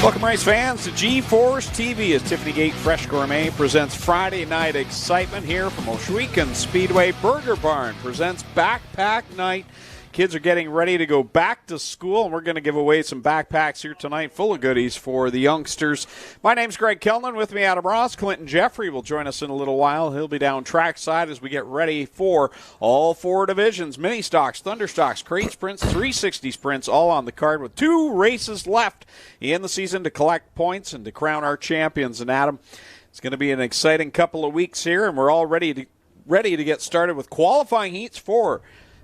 Welcome, race fans, to G-Force TV as Tiffany Gate Fresh Gourmet presents Friday Night Excitement here from Ohsweken Speedway. Burger Barn presents Backpack Night. Kids are getting ready to go back to school, and we're going to give away some backpacks here tonight full of goodies for the youngsters. My name's Greg Kellman. With me, Adam Ross. Clinton Jeffrey will join us in a little while. He'll be down trackside as we get ready for all four divisions: mini stocks, thunder stocks, crate sprints, 360 sprints, all on the card with 2 races left in the season to collect points and to crown our champions. And Adam, it's going to be an exciting couple of weeks here, and we're all ready to get started with qualifying heats for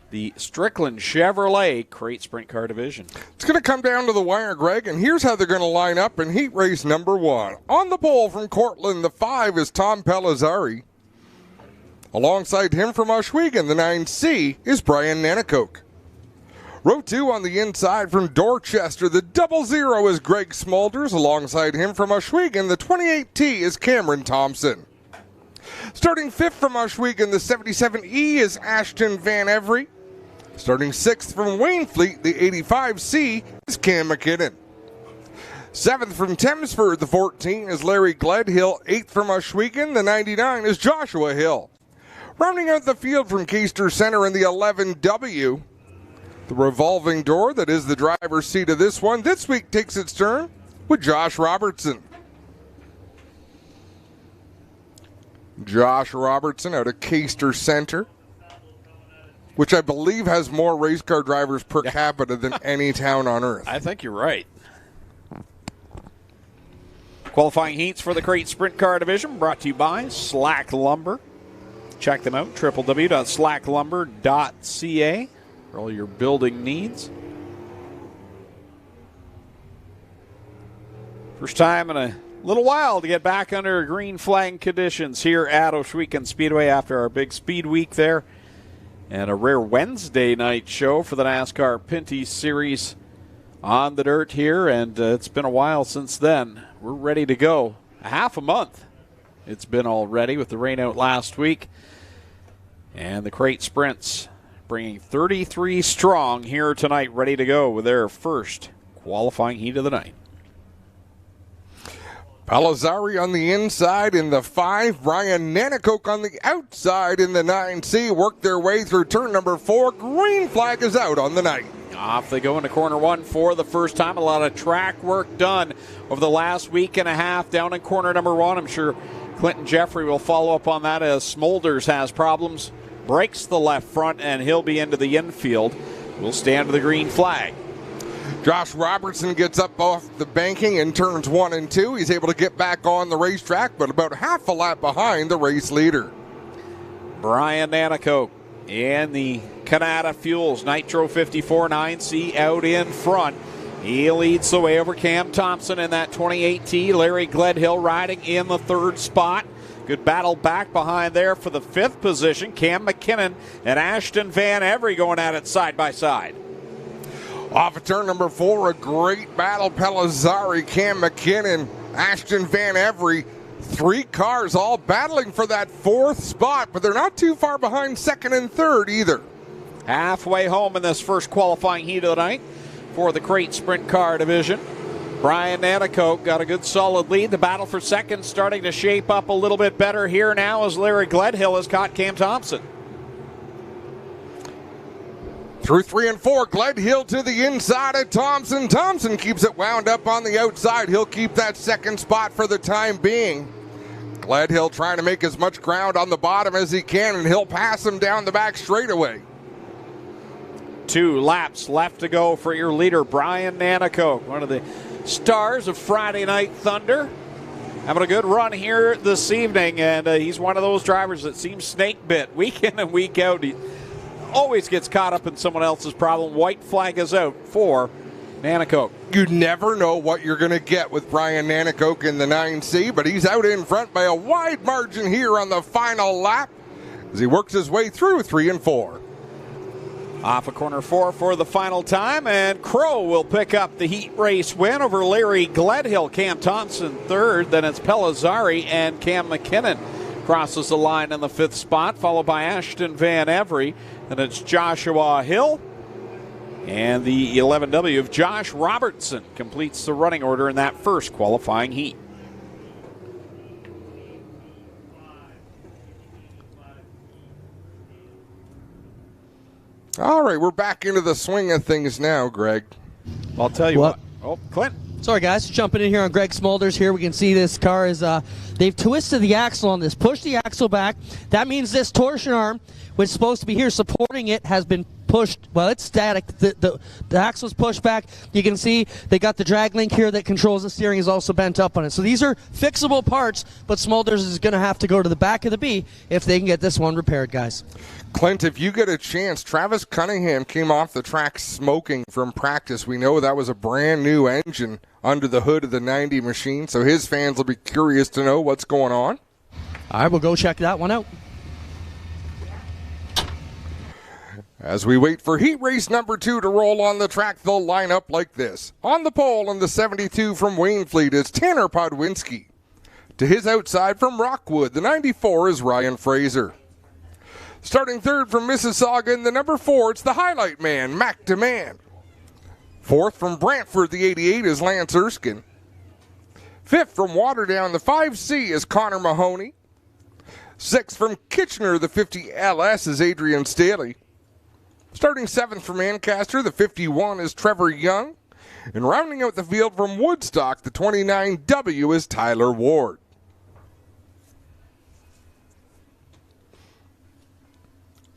the Strickland Chevrolet Crate Sprint Car Division. It's going to come down to the wire, Greg, and here's how they're going to line up in heat race number 1. On the pole from Cortland, the 5 is Tom Pellizzari. Alongside him from Ohsweken, the 9C is Brian Nanakoke. Row 2 on the inside from Dorchester, the 00 is Greg Smulders. Alongside him from Ohsweken, the 28T is Cameron Thompson. Starting 5th from Ohsweken, the 77E is Ashton Van Every. Starting 6th from Waynfleet, the 85C is Cam McKinnon. 7th from Thamesford, the 14 is Larry Gledhill. 8th from Ohsweken, the 99 is Joshua Hill. Rounding out the field from Keister Center in the 11W, the revolving door that is the driver's seat of this one this week takes its turn with Josh Robertson. Josh Robertson out of Keister Center, which I believe has more race car drivers per capita than any town on earth. I think you're right. Qualifying heats for the Crate Sprint Car Division brought to you by Slack Lumber. Check them out, www.slacklumber.ca for all your building needs. First time in a little while to get back under green flag conditions here at Ohsweken Speedway after our big speed week there. And a rare Wednesday night show for the NASCAR Pinty Series on the dirt here. And it's been a while since then. We're ready to go. Half a month it's been already with the rain out last week. And the Crate Sprints bringing 33 strong here tonight, ready to go with their first qualifying heat of the night. Pellizzari on the inside in the 5. Brian Nanakoke on the outside in the 9C. Work their way through turn number 4. Green flag is out on the night. Off they go into corner 1 for the first time. A lot of track work done over the last week and a half down in corner number 1. I'm sure Clinton Jeffrey will follow up on that as Smulders has problems. Breaks the left front, and he'll be into the infield. We'll stand to the green flag. Josh Robertson gets up off the banking in turns 1 and 2. He's able to get back on the racetrack, but about half a lap behind the race leader. Brian Nanakoke and the Canada Fuels Nitro 54 9C out in front. He leads the way over Cam Thompson in that 28T. Larry Gledhill riding in the 3rd spot. Good battle back behind there for the 5th position. Cam McKinnon and Ashton Van Every going at it side by side. Off of turn number 4, a great battle. Pellizzari, Cam McKinnon, Ashton Van Every. 3 cars all battling for that 4th spot, but they're not too far behind 2nd and 3rd either. Halfway home in this first qualifying heat of the night for the Crate Sprint Car Division. Brian Nanakoke got a good solid lead. The battle for 2nd starting to shape up a little bit better here now as Larry Gledhill has caught Cam Thompson. Through 3 and 4, Gledhill to the inside of Thompson. Thompson keeps it wound up on the outside. He'll keep that 2nd spot for the time being. Gledhill trying to make as much ground on the bottom as he can, and he'll pass him down the back straightaway. 2 laps left to go for your leader, Brian Nanakoke, one of the stars of Friday Night Thunder. Having a good run here this evening, and he's one of those drivers that seems snake bit week in and week out. He always gets caught up in someone else's problem. White flag is out for Nanakoke. You never know what you're going to get with Brian Nanakoke in the 9C, but he's out in front by a wide margin here on the final lap as he works his way through 3 and 4. Off of corner 4 for the final time, and Crow will pick up the heat race win over Larry Gledhill. Cam Thompson 3rd, then it's Pellizzari and Cam McKinnon crosses the line in the 5th spot, followed by Ashton Van Every. And it's Joshua Hill And the 11W of Josh Robertson completes the running order in that first qualifying heat. All right, we're back into the swing of things now, Greg. I'll tell you what. Oh, Clint. Sorry, guys. Jumping in here on Greg Smulders here. We can see this car is, they've twisted the axle on this. Push the axle back. That means this torsion arm, which is supposed to be here supporting it, has been pushed. Well, it's static. The axle's pushed back. You can see they got the drag link here that controls the steering is also bent up on it. So these are fixable parts, but Smulders is going to have to go to the back of the B if they can get this one repaired, guys. Clint, if you get a chance, Travis Cunningham came off the track smoking from practice. We know that was a brand new engine under the hood of the 90 machine, so his fans will be curious to know what's going on. All right, we'll go check that one out. As we wait for heat race number 2 to roll on the track, they'll line up like this. On the pole in the 72 from Waynfleet is Tanner Podwinski. To his outside from Rockwood, the 94 is Ryan Fraser. Starting third from Mississauga in the number 4, it's the highlight man, Mac DeMann. Fourth from Brantford, the 88 is Lance Erskine. Fifth from Waterdown, the 5C is Connor Mahoney. Sixth from Kitchener, the 50 LS is Adrian Staley. Starting seventh from Ancaster, the 51 is Trevor Young. And rounding out the field from Woodstock, the 29W is Tyler Ward.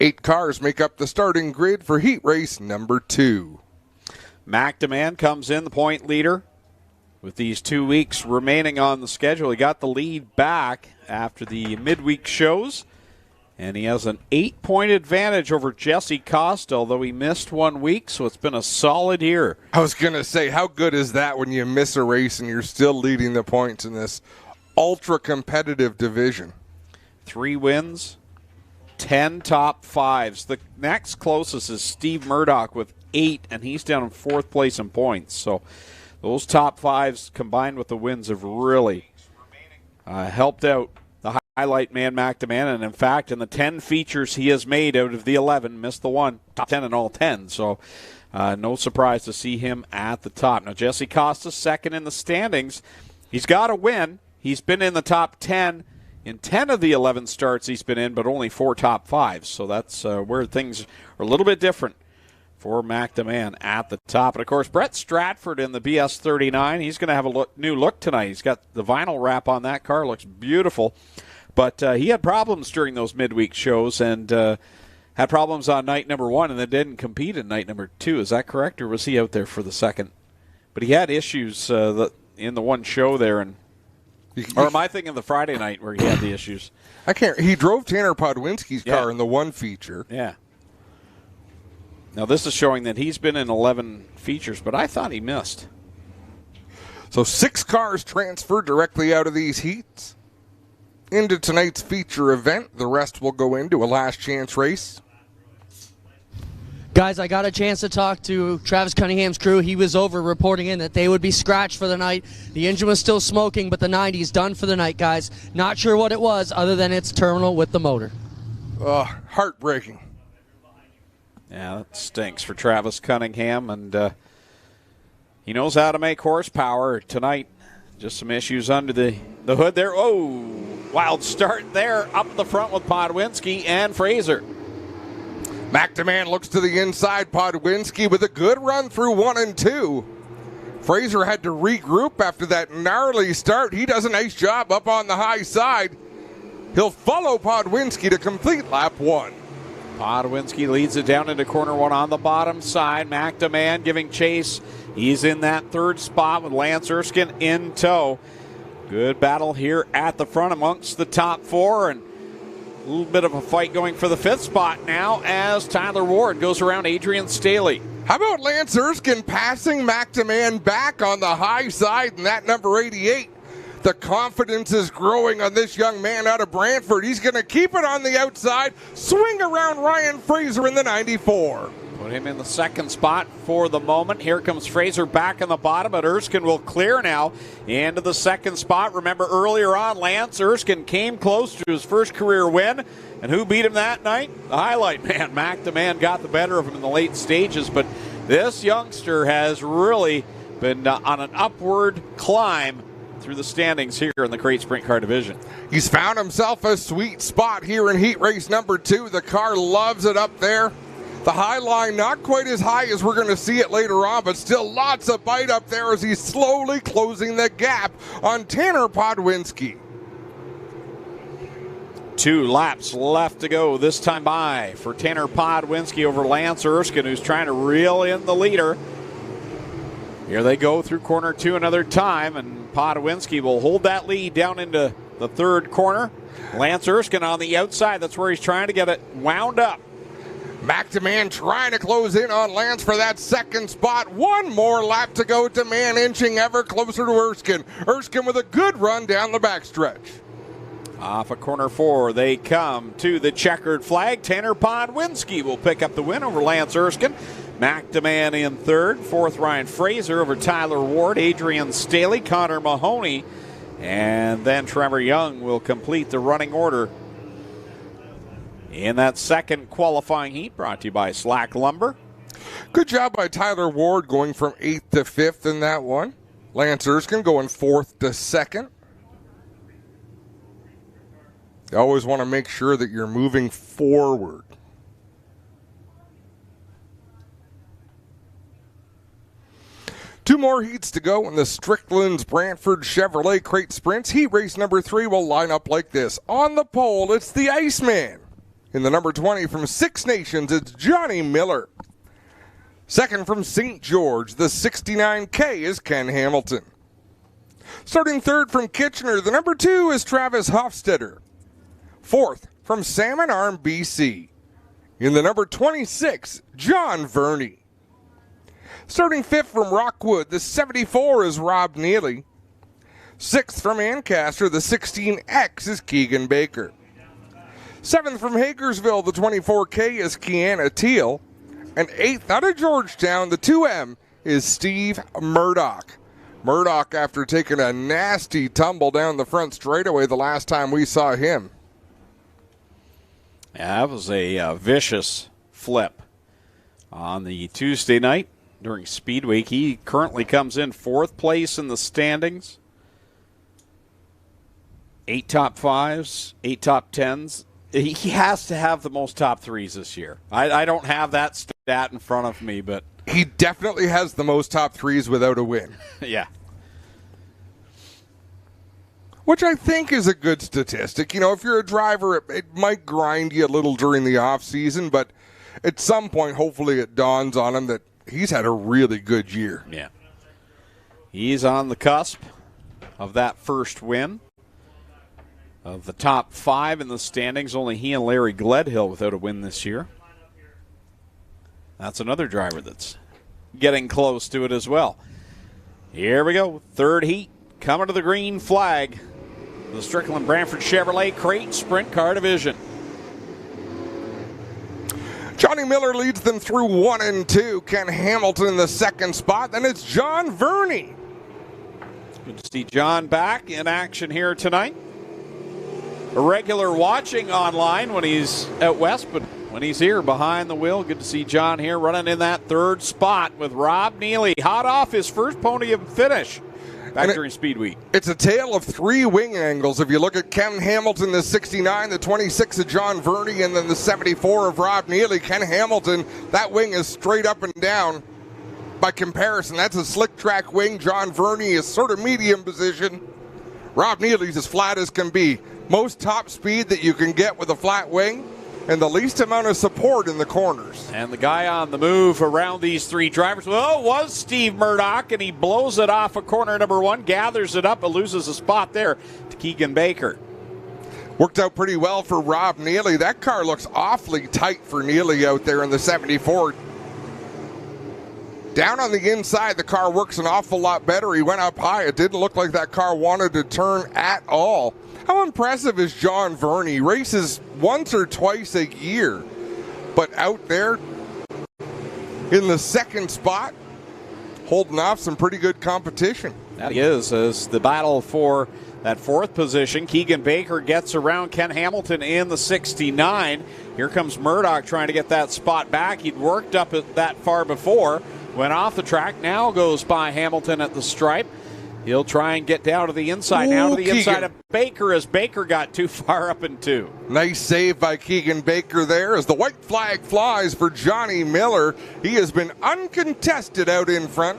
Eight cars make up the starting grid for heat race number 2. Mac DeMann comes in, the point leader. With these 2 weeks remaining on the schedule, he got the lead back after the midweek shows. And he has an 8-point advantage over Jesse Costa, although he missed 1 week, so it's been a solid year. I was going to say, how good is that when you miss a race and you're still leading the points in this ultra-competitive division? 3 wins, 10 top 5s. The next closest is Steve Murdoch with 8, and he's down in 4th place in points. So those top 5s combined with the wins have really helped out the highlight man, Mac DeMann. And in fact, in the 10 features he has made out of the 11, missed the 1, top 10 in all 10. So no surprise to see him at the top. Now, Jesse Costa, second in the standings. He's got to win. He's been in the top 10 in 10 of the 11 starts he's been in, but only 4 top 5s. So that's where things are a little bit different for Mac DeMann at the top. And, of course, Brett Stratford in the BS39. He's going to have a new look tonight. He's got the vinyl wrap on that car. Looks beautiful. But he had problems during those midweek shows and had problems on night number 1 and then didn't compete in night number 2. Is that correct, or was he out there for the second? But he had issues in the one show there. And or am I thinking of the Friday night where he had the issues? He drove Tanner Podwinski's car in the 1 feature. Yeah. Now, this is showing that he's been in 11 features, but I thought he missed. So 6 cars transferred directly out of these heats into tonight's feature event. The rest will go into a last chance race. Guys, I got a chance to talk to Travis Cunningham's crew. He was over reporting in that they would be scratched for the night. The engine was still smoking, but the 90's done for the night, guys. Not sure what it was other than it's terminal with the motor. Heartbreaking. Yeah, that stinks for Travis Cunningham, and he knows how to make horsepower tonight. Just some issues under the hood there. Oh, wild start there up the front with Podwinski and Fraser. Mac DeMann looks to the inside. Podwinski with a good run through 1 and 2. Fraser had to regroup after that gnarly start. He does a nice job up on the high side. He'll follow Podwinski to complete lap 1. Podwinski leads it down into corner 1 on the bottom side. Mac DeMann giving chase. He's in that 3rd spot with Lance Erskine in tow. Good battle here at the front amongst the top 4, and a little bit of a fight going for the 5th spot now as Tyler Ward goes around Adrian Staley. How about Lance Erskine passing Mac DeMann back on the high side in that number 88? The confidence is growing on this young man out of Brantford. He's going to keep it on the outside, swing around Ryan Fraser in the 94. Put him in the 2nd spot for the moment. Here comes Fraser back in the bottom, but Erskine will clear now into the 2nd spot. Remember earlier on, Lance Erskine came close to his first career win. And who beat him that night? The highlight man, Mac DeMann, got the better of him in the late stages, but This youngster has really been on an upward climb through the standings here in the Crate Sprint Car Division. He's found himself a sweet spot here in heat race number 2. The car loves it up there. The high line not quite as high as we're going to see it later on, but still lots of bite up there as he's slowly closing the gap on Tanner Podwinski. 2 laps left to go this time by for Tanner Podwinski over Lance Erskine, who's trying to reel in the leader. Here they go through corner 2 another time, and Podwinski will hold that lead down into the third corner. Lance Erskine on the outside. That's where he's trying to get it wound up. McDeman trying to close in on Lance for that second spot. One more lap to go. DeMann inching ever closer to Erskine. Erskine with a good run down the backstretch. Off of corner 4, they come to the checkered flag. Tanner Podwinski will pick up the win over Lance Erskine. McDeman in third. Fourth, Ryan Fraser over Tyler Ward, Adrian Staley, Connor Mahoney. And then Trevor Young will complete the running order in that second qualifying heat, brought to you by Slack Lumber. Good job by Tyler Ward going from 8th to 5th in that one. Lance Erskine going 4th to 2nd. You always want to make sure that you're moving forward. Two more heats to go in the Strickland's Brantford Chevrolet Crate Sprints. Heat race number 3 will line up like this. On the pole, it's the Iceman. In the number 20 from Six Nations, it's Johnny Miller. Second from St. George, the 69K is Ken Hamilton. Starting third from Kitchener, the number 2 is Travis Hofstetter. Fourth from Salmon Arm, BC. In the number 26, John Verney. Starting fifth from Rockwood, the 74 is Rob Neely. Sixth from Ancaster, the 16X is Keegan Baker. Seventh from Hagersville, the 24K is Kiana Teal. And eighth out of Georgetown, the 2M is Steve Murdoch. Murdoch, after taking a nasty tumble down the front straightaway the last time we saw him. Yeah, that was a vicious flip on the Tuesday night during Speedway. He currently comes in 4th place in the standings. 8 top 5s, 8 top 10s. He has to have the most top 3s this year. I don't have that stat in front of me, but he definitely has the most top 3s without a win. Yeah. Which I think is a good statistic. You know, if you're a driver, it might grind you a little during the off season, but at some point, hopefully it dawns on him that he's had a really good year. Yeah. He's on the cusp of that first win. Of the top 5 in the standings, only he and Larry Gledhill without a win this year. That's another driver that's getting close to it as well. Here we go. Third heat coming to the green flag. The Strickland Brantford Chevrolet Crate Sprint Car Division. Johnny Miller leads them through 1 and 2. Ken Hamilton in the second spot. Then it's John Verney. Good to see John back in action here tonight. A regular watching online when he's out west, but when he's here behind the wheel, good to see John here running in that third spot with Rob Neely, hot off his first podium finish back during Speed Week. It's a tale of 3 wing angles. If you look at Ken Hamilton, the 69, the 26 of John Verney, and then the 74 of Rob Neely. Ken Hamilton, that wing is straight up and down. By comparison, that's a slick track wing. John Verney is sort of medium position. Rob Neely's as flat as can be. Most top speed that you can get with a flat wing, and the least amount of support in the corners. And the guy on the move around these 3 drivers, well, it was Steve Murdoch, and he blows it off of corner number 1, gathers it up, but loses a spot there to Keegan Baker. Worked out pretty well for Rob Neely. That car looks awfully tight for Neely out there in the 74. Down on the inside, the car works an awful lot better. He went up high. It didn't look like that car wanted to turn at all. How impressive is John Verney? Races once or twice a year, but out there in the second spot, holding off some pretty good competition. That is as the battle for that fourth position. Keegan Baker gets around Ken Hamilton in the 69. Here comes Murdoch trying to get that spot back. He'd worked up it that far before, went off the track, now goes by Hamilton at the stripe. He'll try and get down to the inside. Now to the inside of Baker as Baker got too far up in two. Nice save by Keegan Baker there as the white flag flies for Johnny Miller. He has been uncontested out in front.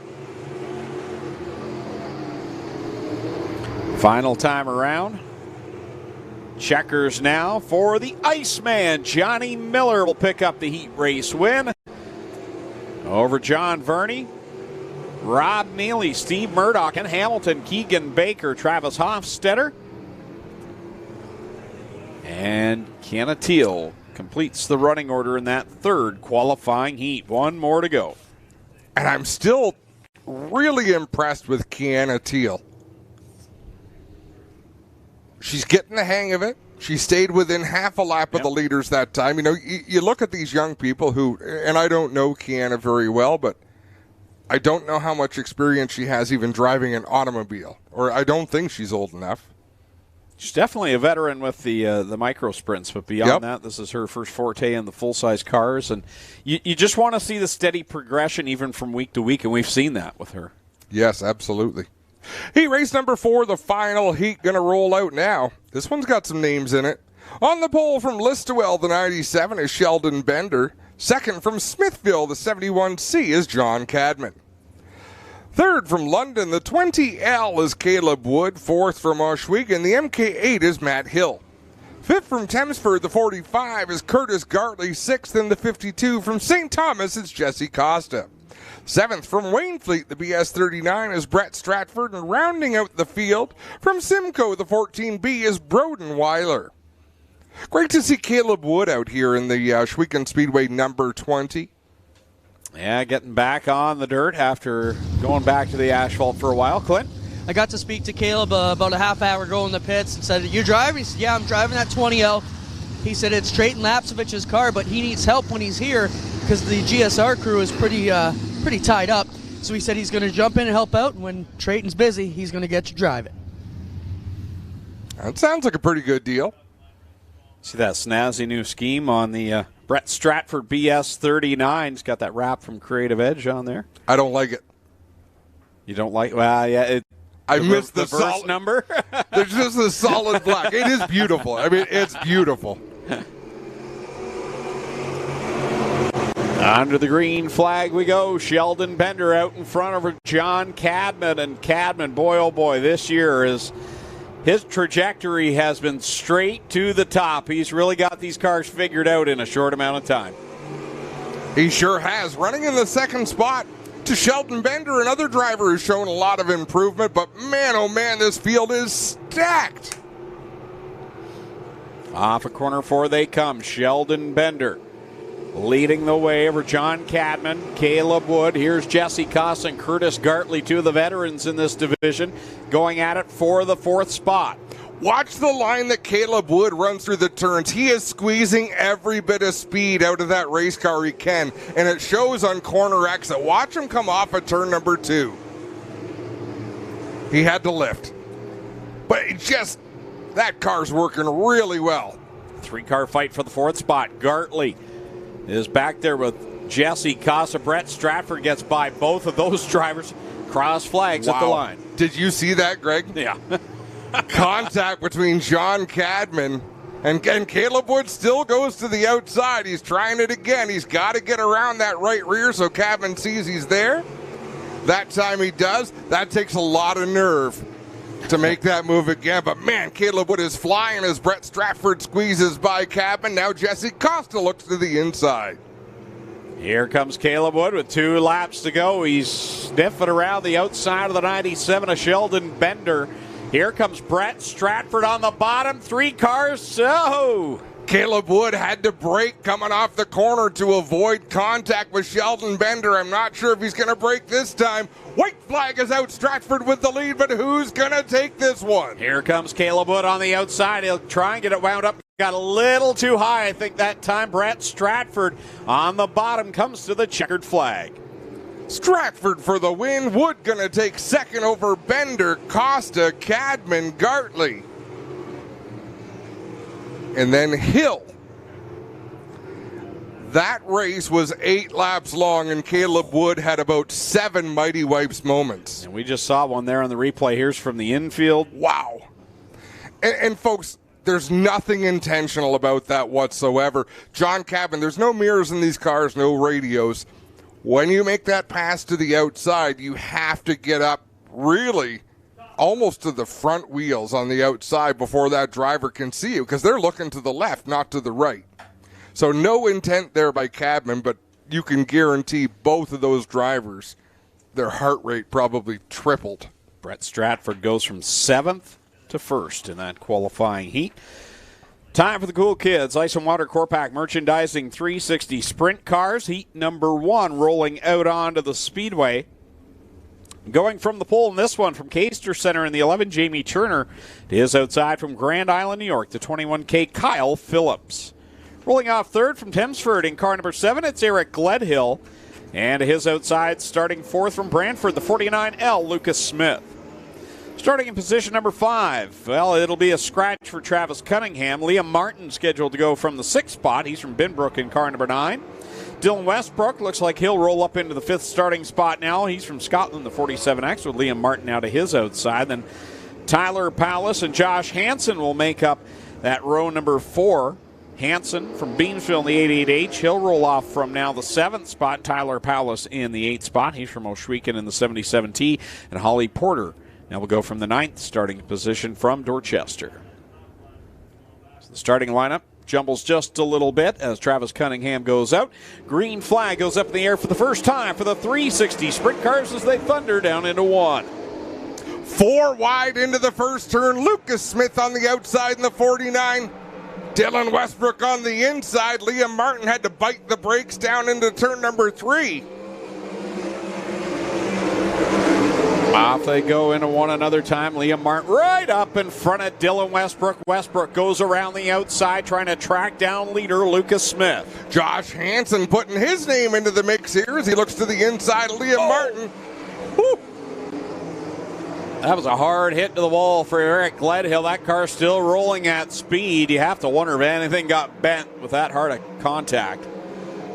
Final time around. Checkers now for the Iceman. Johnny Miller will pick up the heat race win over John Verney, Rob Neely, Steve Murdoch, and Hamilton, Keegan Baker, Travis Hofstetter, and Kenna Teal completes the running order in that third qualifying heat. One more to go. And I'm still really impressed with Kiana Teal. She's getting the hang of it. She stayed within half a lap of the leaders that time. You know, you look at these young people who, and I don't know Kiana very well, but I don't know how much experience she has even driving an automobile, or I don't think she's old enough. She's definitely a veteran with the micro sprints, but beyond that, this is her first forte in the full-size cars, and you just want to see the steady progression even from week to week, and we've seen that with her. Yes, absolutely. Heat race number 4, the final heat, going to roll out now. This one's got some names in it. On the pole from Listowel, the 97, is Sheldon Bender. Second from Smithville, the 71C, is John Cadman. Third from London, the 20L, is Caleb Wood. Fourth from Ohsweken, the MK8, is Matt Hill. Fifth from Thamesford, the 45, is Curtis Gartley. Sixth in the 52 from St. Thomas, it's Jesse Costa. Seventh from Waynfleet, the BS39, is Brett Stratford. And rounding out the field from Simcoe, the 14B, is Broden Weiler. Great to see Caleb Wood out here in the Ohsweken Speedway number 20. Yeah, getting back on the dirt after going back to the asphalt for a while. Clint? I got to speak to Caleb about a half hour ago in the pits and said, "You driving?" He said, "Yeah, I'm driving that 20L. He said it's Trayton Lapsovic's car, but he needs help when he's here because the GSR crew is pretty tied up. So he said he's going to jump in and help out, and when Trayton's busy, he's going to get you driving." That sounds like a pretty good deal. See that snazzy new scheme on the Brett Stratford BS39. It's got that wrap from Creative Edge on there. I don't like it. You don't like? Well, yeah. I missed the solid number. There's just a solid black. It is beautiful. I mean, it's beautiful. Under the green flag we go. Sheldon Bender out in front of John Cadman. And Cadman, boy, oh boy, this year is his trajectory has been straight to the top. He's really got these cars figured out in a short amount of time. He sure has. Running in the second spot to Sheldon Bender, another driver who's shown a lot of improvement. But man, oh man, this field is stacked. Off of corner 4 they come. Sheldon Bender leading the way over John Cadman, Caleb Wood. Here's Jesse Costa and Curtis Gartley, two of the veterans in this division, going at it for the 4th spot. Watch the line that Caleb Wood runs through the turns. He is squeezing every bit of speed out of that race car he can, and it shows on corner exit. Watch him come off at turn number 2. He had to lift. But that car's working really well. 3-car fight for the 4th spot. Gartley is back there with Jesse Costa. Brett Stratford gets by both of those drivers. Cross flags at the line. Did you see that, Greg? Yeah. Contact between John Cadman and Caleb Wood still goes to the outside. He's trying it again. He's got to get around that right rear so Cadman sees he's there. That time he does. That takes a lot of nerve to make that move again. But man, Caleb Wood is flying as Brett Stratford squeezes by Cadman. Now Jesse Costa looks to the inside. Here comes Caleb Wood with 2 laps to go. He's sniffing around the outside of the 97 of Sheldon Bender. Here comes Brett Stratford on the bottom. 3 cars. So Caleb Wood had to brake coming off the corner to avoid contact with Sheldon Bender. I'm not sure if he's going to brake this time. White flag is out. Stratford with the lead, but who's going to take this one? Here comes Caleb Wood on the outside. He'll try and get it wound up. Got a little too high, I think, that time. Brett Stratford on the bottom comes to the checkered flag. Stratford for the win. Wood going to take second over Bender, Costa, Cadman, Gartley. And then Hill. That race was 8 laps long, and Caleb Wood had about 7 Mighty Wipes moments. And we just saw one there on the replay. Here's from the infield. Wow. And folks, there's nothing intentional about that whatsoever. John Cadman, there's no mirrors in these cars, no radios. When you make that pass to the outside, you have to get up really almost to the front wheels on the outside before that driver can see you, because they're looking to the left, not to the right. So no intent there by Cadman, but you can guarantee both of those drivers, their heart rate probably tripled. Brett Stratford goes from 7th to 1st in that qualifying heat. Time for the cool kids. Ice and Water Corpac Merchandising 360 Sprint Cars. Heat number 1 rolling out onto the Speedway. Going from the pole in this one from Caister Center in the 11, Jamie Turner. To his outside from Grand Island, New York, the 21K, Kyle Phillips. Rolling off third from Thamesford in car number 7, it's Eric Gledhill. And to his outside, starting 4th from Brantford, the 49L, Lucas Smith. Starting in position number 5, well, it'll be a scratch for Travis Cunningham. Liam Martin scheduled to go from the 6th spot. He's from Binbrook in car number 9. Dylan Westbrook looks like he'll roll up into the 5th starting spot now. He's from Scotland, the 47X, with Liam Martin now to his outside. Then Tyler Powless and Josh Hansen will make up that row number 4. Hansen from Beamsville in the 88H. He'll roll off from now the 7th spot. Tyler Powless in the 8th spot. He's from Ohsweken in the 77T. And Holly Porter now will go from the 9th starting position from Dorchester. So the starting lineup jumbles just a little bit as Travis Cunningham goes out. Green flag goes up in the air for the first time for the 360 Sprint Cars as they thunder down into 1. 4 wide into the first turn. Lucas Smith on the outside in the 49. Dylan Westbrook on the inside. Liam Martin had to bite the brakes down into turn number 3. Off they go into one another time. Liam Martin right up in front of Dylan Westbrook. Westbrook goes around the outside trying to track down leader Lucas Smith. Josh Hansen putting his name into the mix here as he looks to the inside of Liam Martin. Woo. That was a hard hit to the wall for Eric Gledhill. That car still rolling at speed. You have to wonder if anything got bent with that hard a contact.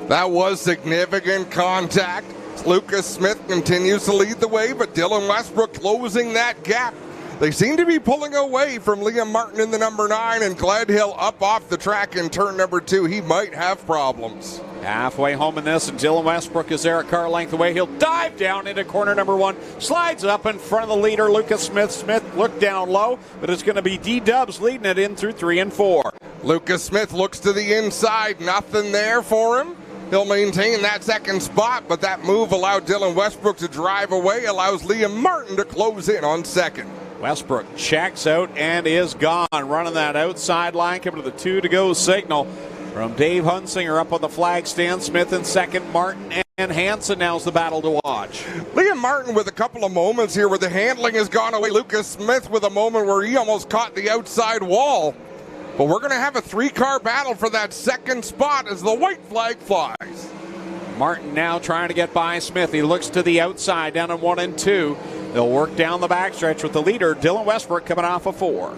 That was significant contact. Lucas Smith continues to lead the way, but Dylan Westbrook closing that gap. They seem to be pulling away from Liam Martin in the number 9, and Gledhill up off the track in turn number 2. He might have problems. Halfway home in this, and Dylan Westbrook is there a car length away. He'll dive down into corner number 1, slides up in front of the leader, Lucas Smith. Smith looked down low, but it's going to be D-Dubs leading it in through 3 and 4. Lucas Smith looks to the inside, nothing there for him. He'll maintain that 2nd spot, but that move allowed Dylan Westbrook to drive away, allows Liam Martin to close in on 2nd. Westbrook checks out and is gone. Running that outside line, coming to the 2 to go signal from Dave Hunsinger up on the flag stand. Smith in 2nd, Martin and Hansen. Now's the battle to watch. Liam Martin with a couple of moments here where the handling has gone away. Lucas Smith with a moment where he almost caught the outside wall. But we're going to have a 3-car battle for that 2nd spot as the white flag flies. Martin now trying to get by Smith. He looks to the outside down in 1 and 2. They'll work down the backstretch with the leader, Dylan Westbrook, coming off a 4.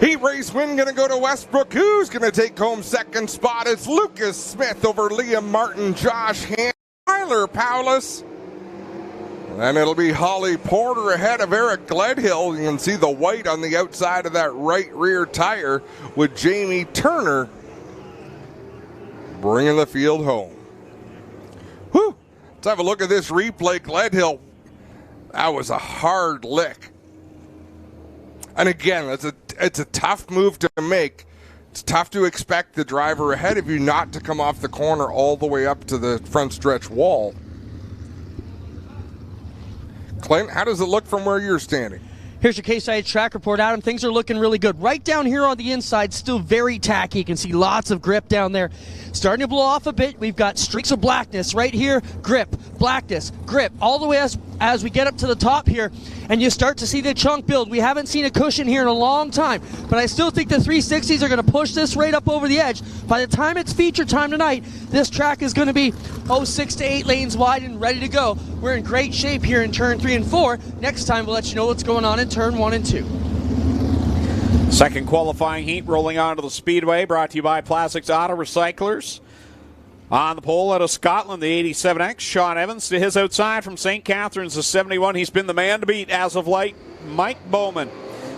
Heat race win going to go to Westbrook. Who's going to take home 2nd spot? It's Lucas Smith over Liam Martin, Josh Hansen, Tyler Powless. And it'll be Holly Porter ahead of Eric Gledhill. You can see the white on the outside of that right rear tire with Jamie Turner bringing the field home. Whew. Let's have a look at this replay. Gledhill, that was a hard lick. And again, it's a tough move to make. It's tough to expect the driver ahead of you not to come off the corner all the way up to the front stretch wall. Clint, how does it look from where you're standing? Here's your K-Side track report, Adam. Things are looking really good. Right down here on the inside, still very tacky. You can see lots of grip down there. Starting to blow off a bit. We've got streaks of blackness right here. Grip, blackness, grip. All the way as as we get up to the top here and you start to see the chunk build. We haven't seen a cushion here in a long time, but I still think the 360s are going to push this right up over the edge. By the time it's feature time tonight, this track is going to be 6 to 8 lanes wide and ready to go. We're in great shape here in turn 3 and 4. Next time we'll let you know what's going on in turn 1 and 2. Second qualifying heat rolling onto the Speedway, brought to you by Plastics Auto Recyclers. On the pole out of Scotland, the 87X, Sean Evans to his outside from St. Catharines, the 71. He's been the man to beat as of late, Mike Bowman.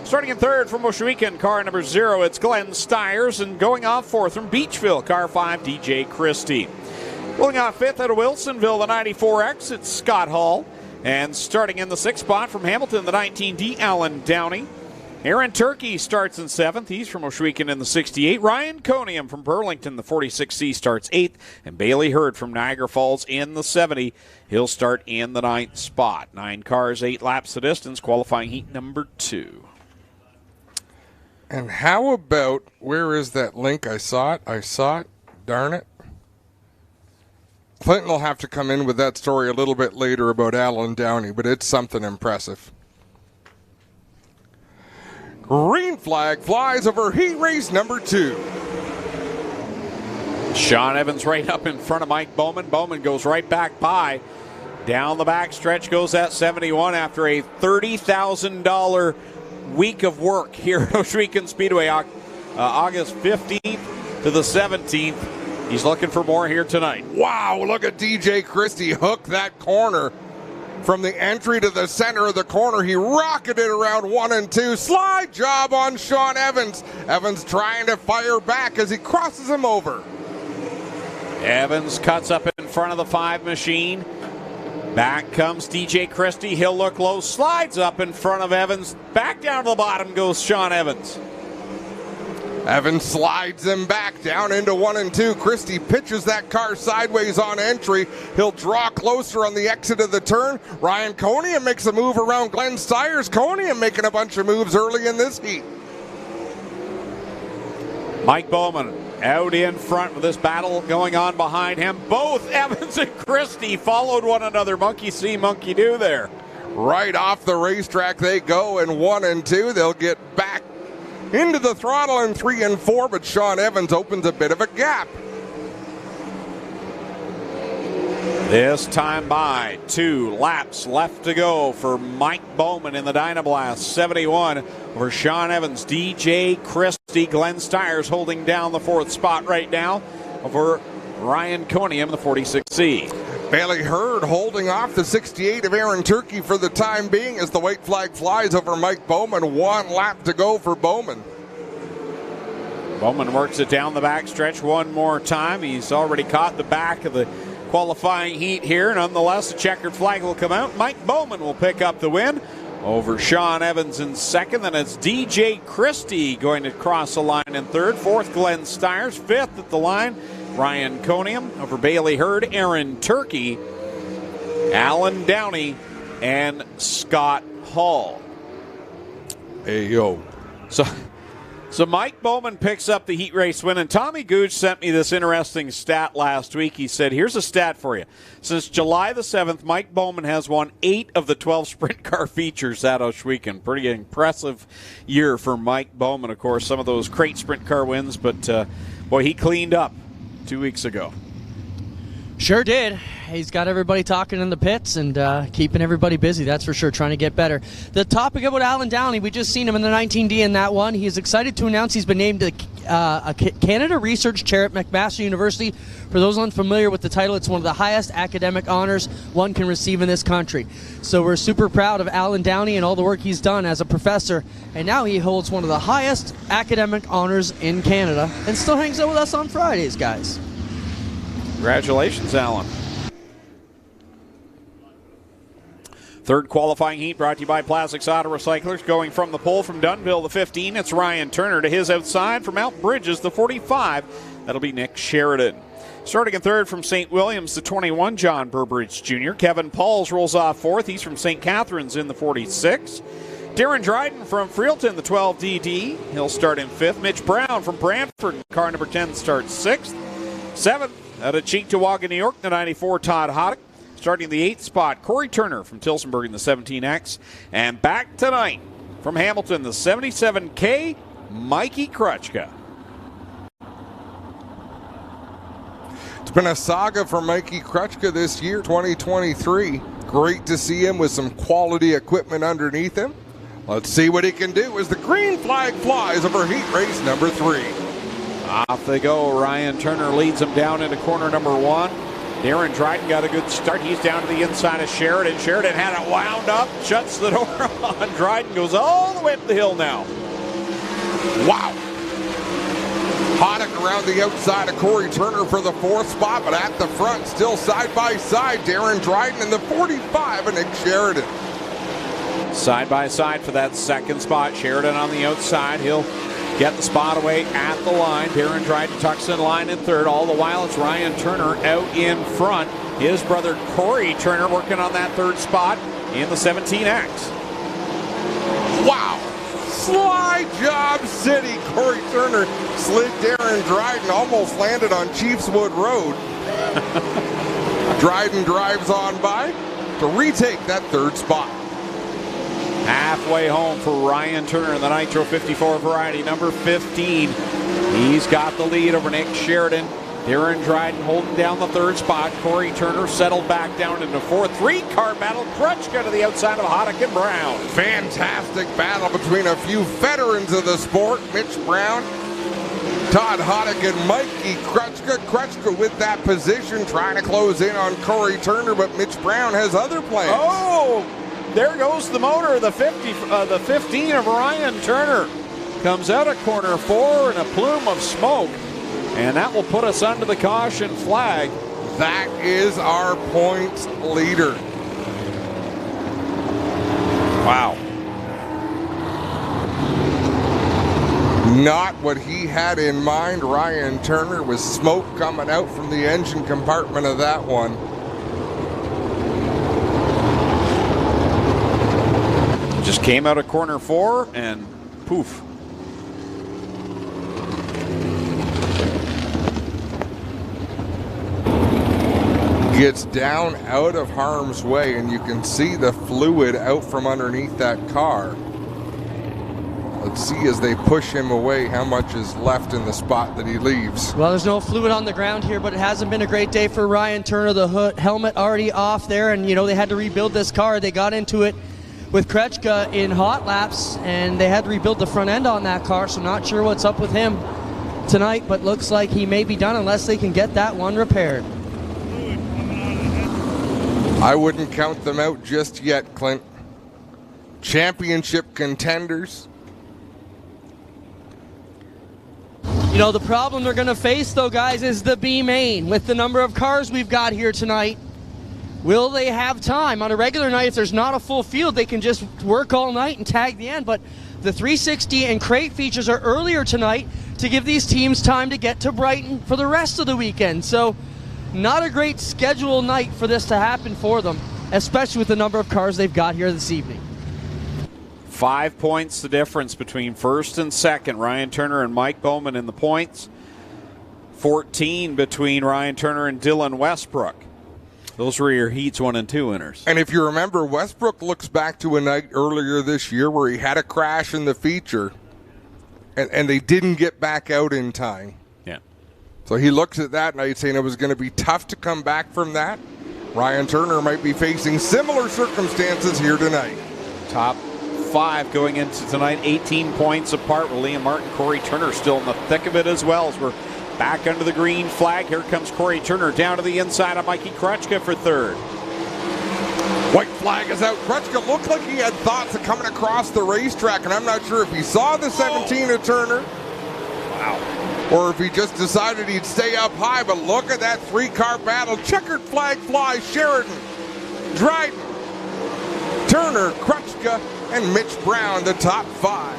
Starting in third from Ohsweken, car number 0, it's Glenn Stiers. And going off fourth from Beachville, car 5, DJ Christie. Pulling off fifth out of Wilsonville, the 94X, it's Scott Hall. And starting in the sixth spot from Hamilton, the 19D, Alan Downey. Aaron Turkey starts in 7th. He's from Ohsweken in the 68. Ryan Conium from Burlington, the 46C, starts 8th. And Bailey Hurd from Niagara Falls in the 70. He'll start in the 9th spot. 9 cars, 8 laps the distance, qualifying heat number 2. And how about, where is that link? I saw it. Darn it. Clinton will have to come in with that story a little bit later about Alan Downey, but it's something impressive. Green flag flies over heat race number 2. Sean Evans right up in front of Mike Bowman. Bowman goes right back by. Down the back stretch goes that 71 after a $30,000 week of work here at Ohsweken Speedway, August 15th to the 17th. He's looking for more here tonight. Wow, look at DJ Christie hook that corner. From the entry to the center of the corner, he rocketed around 1 and 2. Slide job on Sean Evans. Evans trying to fire back as he crosses him over. Evans cuts up in front of the 5 machine. Back comes DJ Christie. He'll look low, slides up in front of Evans. Back down to the bottom goes Sean Evans. Evans slides him back down into 1 and 2. Christie pitches that car sideways on entry. He'll draw closer on the exit of the turn. Ryan Conium makes a move around Glenn Stiers. Conium making a bunch of moves early in this heat. Mike Bowman out in front with this battle going on behind him. Both Evans and Christie followed one another. Monkey see, monkey do there. Right off the racetrack they go in 1 and 2. They'll get back into the throttle in 3 and 4, but Sean Evans opens a bit of a gap. This time by 2 laps left to go for Mike Bowman in the Dynablast 71 over Sean Evans. DJ Christie, Glenn Stiers holding down the 4th spot right now over Ryan Conium, the 46C. Bailey Hurd holding off the 68 of Aaron Turkey for the time being as the white flag flies over Mike Bowman. 1 lap to go for Bowman. Bowman works it down the back stretch one more time. He's already caught the back of the qualifying heat here. Nonetheless, the checkered flag will come out. Mike Bowman will pick up the win over Sean Evans in 2nd. Then it's DJ Christie going to cross the line in 3rd. 4th, Glenn Stiers. 5th at the line, Ryan Conium over Bailey Hurd, Aaron Turkey, Alan Downey, and Scott Hall. Hey, yo. So Mike Bowman picks up the heat race win, and Tommy Gooch sent me this interesting stat last week. He said, here's a stat for you. Since July the 7th, Mike Bowman has won 8 of the 12 sprint car features at Ohsweken. Pretty impressive year for Mike Bowman. Of course, some of those crate sprint car wins, but boy, he cleaned up 2 weeks ago. Sure did. He's got everybody talking in the pits and keeping everybody busy, that's for sure, trying to get better. The topic about Alan Downey, we just seen him in the 19D in that one. He is excited to announce he's been named a Canada Research Chair at McMaster University. For those unfamiliar with the title, it's one of the highest academic honors one can receive in this country. So we're super proud of Alan Downey and all the work he's done as a professor. And now he holds one of the highest academic honors in Canada and still hangs out with us on Fridays, guys. Congratulations, Alan. Third qualifying heat brought to you by Plastics Auto Recyclers. Going from the pole from Dunnville, the 15, it's Ryan Turner. To his outside from Mount Bridges, the 45, that'll be Nick Sheridan. Starting in third from St. Williams, the 21, John Burbridge Jr. Kevin Pauls rolls off 4th. He's from St. Catharines in the 46. Darren Dryden from Freelton, the 12 DD. He'll start in 5th. Mitch Brown from Brantford, car number 10, starts 6th. 7th, out of Cheektowaga, New York, the 94, Todd Hoddick. Starting the 8th spot, Corey Turner from Tillsonburg in the 17X. And back tonight from Hamilton, the 77K, Mikey Krutchka. It's been a saga for Mikey Krutchka this year, 2023. Great to see him with some quality equipment underneath him. Let's see what he can do as the green flag flies over heat race number 3. Off they go. Ryan Turner leads them down into corner number 1. Darren Dryden got a good start. He's down to the inside of Sheridan. Sheridan had it wound up, shuts the door on. Dryden goes all the way up the hill now. Wow. Hoddick around the outside of Corey Turner for the 4th spot, but at the front, still side by side, Darren Dryden in the 45 and Nick Sheridan. Side by side for that 2nd spot. Sheridan on the outside. He'll get the spot away at the line. Darren Dryden tucks in line in 3rd. All the while, it's Ryan Turner out in front. His brother Corey Turner working on that 3rd spot in the 17X. Wow. Slide job city. Corey Turner slid Darren Dryden, almost landed on Chiefswood Road. Dryden drives on by to retake that 3rd spot. Halfway home for Ryan Turner in the Nitro 54 variety, number 15. He's got the lead over Nick Sheridan. Darren Dryden holding down the 3rd spot. Corey Turner settled back down into 4th. 3-car battle. Krutchka to the outside of Hoddick and Brown. Fantastic battle between a few veterans of the sport. Mitch Brown, Todd Hoddick, and Mikey Krutchka. Krutchka with that position, trying to close in on Corey Turner, but Mitch Brown has other plans. Oh, there goes the motor of the 15 of Ryan Turner. Comes out of corner 4 in a plume of smoke. And that will put us under the caution flag. That is our points leader. Wow. Not what he had in mind. Ryan Turner, with smoke coming out from the engine compartment of that one. Just came out of corner 4 and poof. Gets down out of harm's way, and you can see the fluid out from underneath that car. Let's see as they push him away how much is left in the spot that he leaves. Well, there's no fluid on the ground here, but it hasn't been a great day for Ryan Turner. The helmet already off there, and they had to rebuild this car. They got into it with Krutchka in hot laps, and they had to rebuild the front end on that car, so not sure what's up with him tonight, but looks like he may be done unless they can get that one repaired. I wouldn't count them out just yet, Clint. Championship contenders. The problem they're going to face, though, guys, is the B main. With the number of cars we've got here tonight, will they have time? On a regular night, if there's not a full field, they can just work all night and tag the end. But the 360 and crate features are earlier tonight to give these teams time to get to Brighton for the rest of the weekend. So not a great schedule night for this to happen for them, especially with the number of cars they've got here this evening. 5 points the difference between 1st and 2nd. Ryan Turner and Mike Bowman in the points. 14 between Ryan Turner and Dylan Westbrook. Those were your heats 1 and 2 winners. And if you remember, Westbrook looks back to a night earlier this year where he had a crash in the feature, and they didn't get back out in time. Yeah. So he looks at that night saying it was going to be tough to come back from that. Ryan Turner might be facing similar circumstances here tonight. Top 5 going into tonight, 18 points apart with Liam Martin. Corey Turner still in the thick of it as well as we're back under the green flag. Here comes Corey Turner down to the inside of Mikey Krutchka for 3rd. White flag is out. Krutchka looked like he had thoughts of coming across the racetrack, and I'm not sure if he saw the 17 of Turner. Wow. Or if he just decided he'd stay up high, but look at that 3-car battle. Checkered flag flies. Sheridan, Dryden, Turner, Krutchka, and Mitch Brown, the top 5.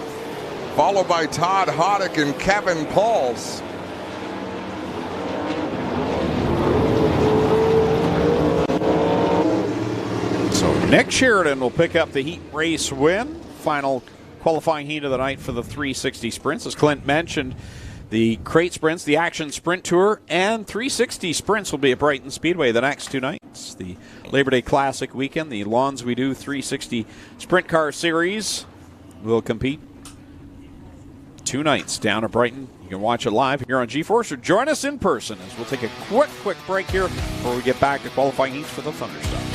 Followed by Todd Hoddick and Kevin Pauls. So Nick Sheridan will pick up the heat race win. Final qualifying heat of the night for the 360 sprints. As Clint mentioned, the crate sprints, the Action Sprint Tour, and 360 sprints will be at Brighton Speedway the next 2 nights. It's the Labor Day Classic weekend. The Lawns We Do 360 Sprint Car Series will compete 2 nights down at Brighton. You can watch it live here on G-Force or join us in person as we'll take a quick break here before we get back to qualifying heats for the Thunderstock.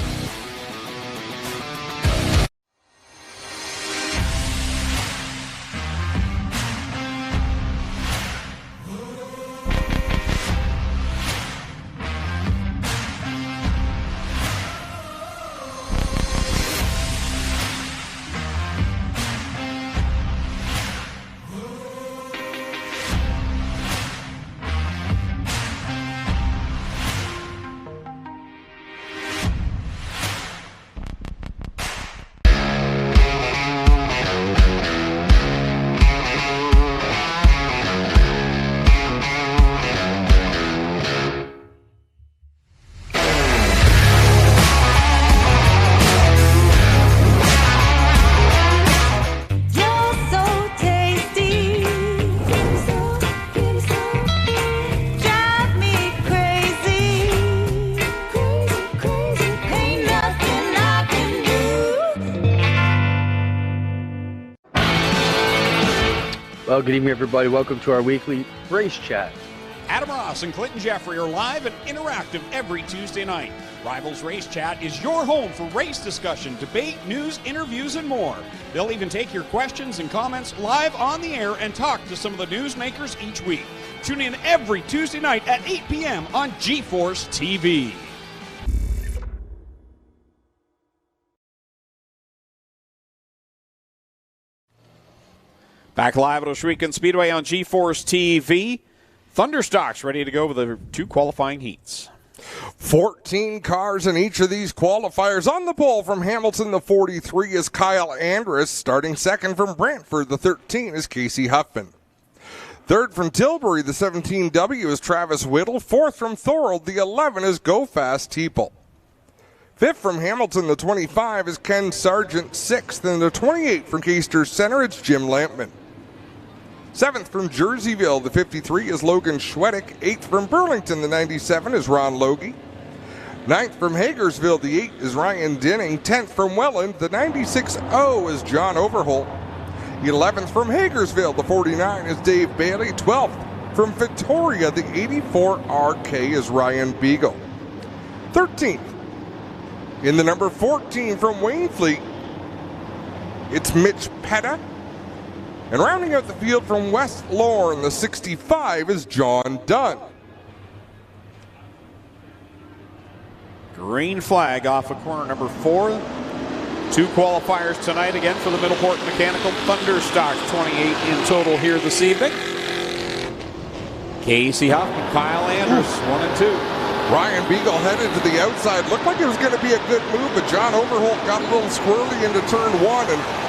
Well, good evening, everybody. Welcome to our weekly race chat. Adam Ross and Clinton Jeffrey are live and interactive every Tuesday night. Rivals Race Chat is your home for race discussion, debate, news, interviews, and more. They'll even take your questions and comments live on the air and talk to some of the newsmakers each week. Tune in every Tuesday night at 8 p.m. on G-Force TV. Back live at Ohsweken Speedway on G-Force TV. Thunderstock's ready to go with the 2 qualifying heats. 14 cars in each of these qualifiers. On the pole from Hamilton, the 43 is Kyle Andrus. Starting second from Brantford, the 13 is Casey Huffman. Third from Tilbury, the 17W is Travis Whittle. Fourth from Thorold, the 11 is Go Fast Teeple. Fifth from Hamilton, the 25 is Ken Sargent. Sixth, and the 28 from Caister Center, it's Jim Lampman. Seventh from Jerseyville, the 53 is Logan Schwedick. Eighth from Burlington, the 97 is Ron Logie. Ninth from Hagersville, the 8 is Ryan Dinning. 10th from Welland, the 96-0 is John Overholt. 11th from Hagersville, the 49 is Dave Bailey. 12th from Victoria, the 84 RK is Ryan Beagle. 13th in the number 14 from Wainfleet, it's Mitch Petta. And rounding out the field from West Lorne, the 65 is John Dunn. Green flag off of corner number 4. 2 qualifiers tonight again for the Middleport Mechanical Thunderstock. 28 in total here this evening. Casey Huffman, Kyle Andrus, 1 and 2. Ryan Beagle headed to the outside. Looked like it was going to be a good move, but John Overholt got a little squirrely into turn 1 and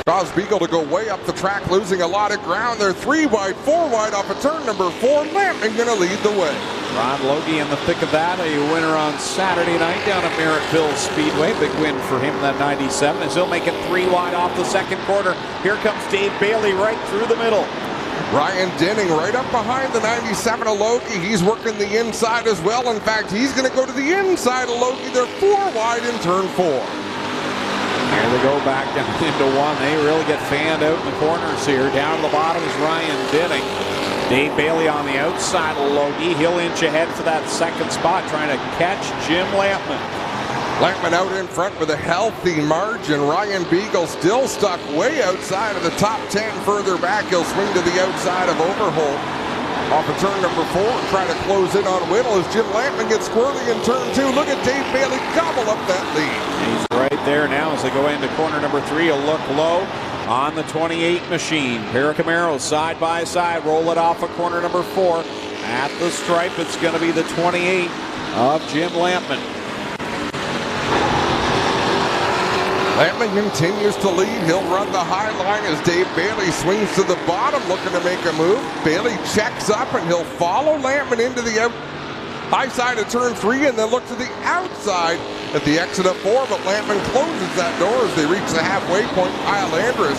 caused Beagle to go way up the track, losing a lot of ground. They're 3 wide, 4 wide off of turn number 4. Lampman going to lead the way. Ron Logie in the thick of that, a winner on Saturday night down at Merrittville Speedway. Big win for him, that 97, as he'll make it 3 wide off the second quarter. Here comes Dave Bailey right through the middle. Ryan Dinning right up behind the 97 of Logie. He's working the inside as well. In fact, he's going to go to the inside of Logie. They're 4 wide in turn 4. Here they go back down into 1. They really get fanned out in the corners here. Down to the bottom is Ryan Dinning. Dave Bailey on the outside of Logie. He'll inch ahead for that second spot, trying to catch Jim Lampman. Lampman out in front with a healthy margin. Ryan Beagle still stuck way outside of the top 10. Further back, he'll swing to the outside of Overholt. Off of turn number 4, trying to close in on Whittle as Jim Lampman gets squirrely in turn 2. Look at Dave Bailey gobble up that lead. He's right there now as they go into corner number 3. He'll look low on the 28 machine. Pair of Camaros side by side, roll it off of corner number 4. At the stripe, it's going to be the 28 of Jim Lampman. Lampman continues to lead. He'll run the high line as Dave Bailey swings to the bottom, looking to make a move. Bailey checks up and he'll follow Lampman into the high side of turn 3 and then look to the outside at the exit of 4, but Lampman closes that door as they reach the halfway point. Kyle Andrus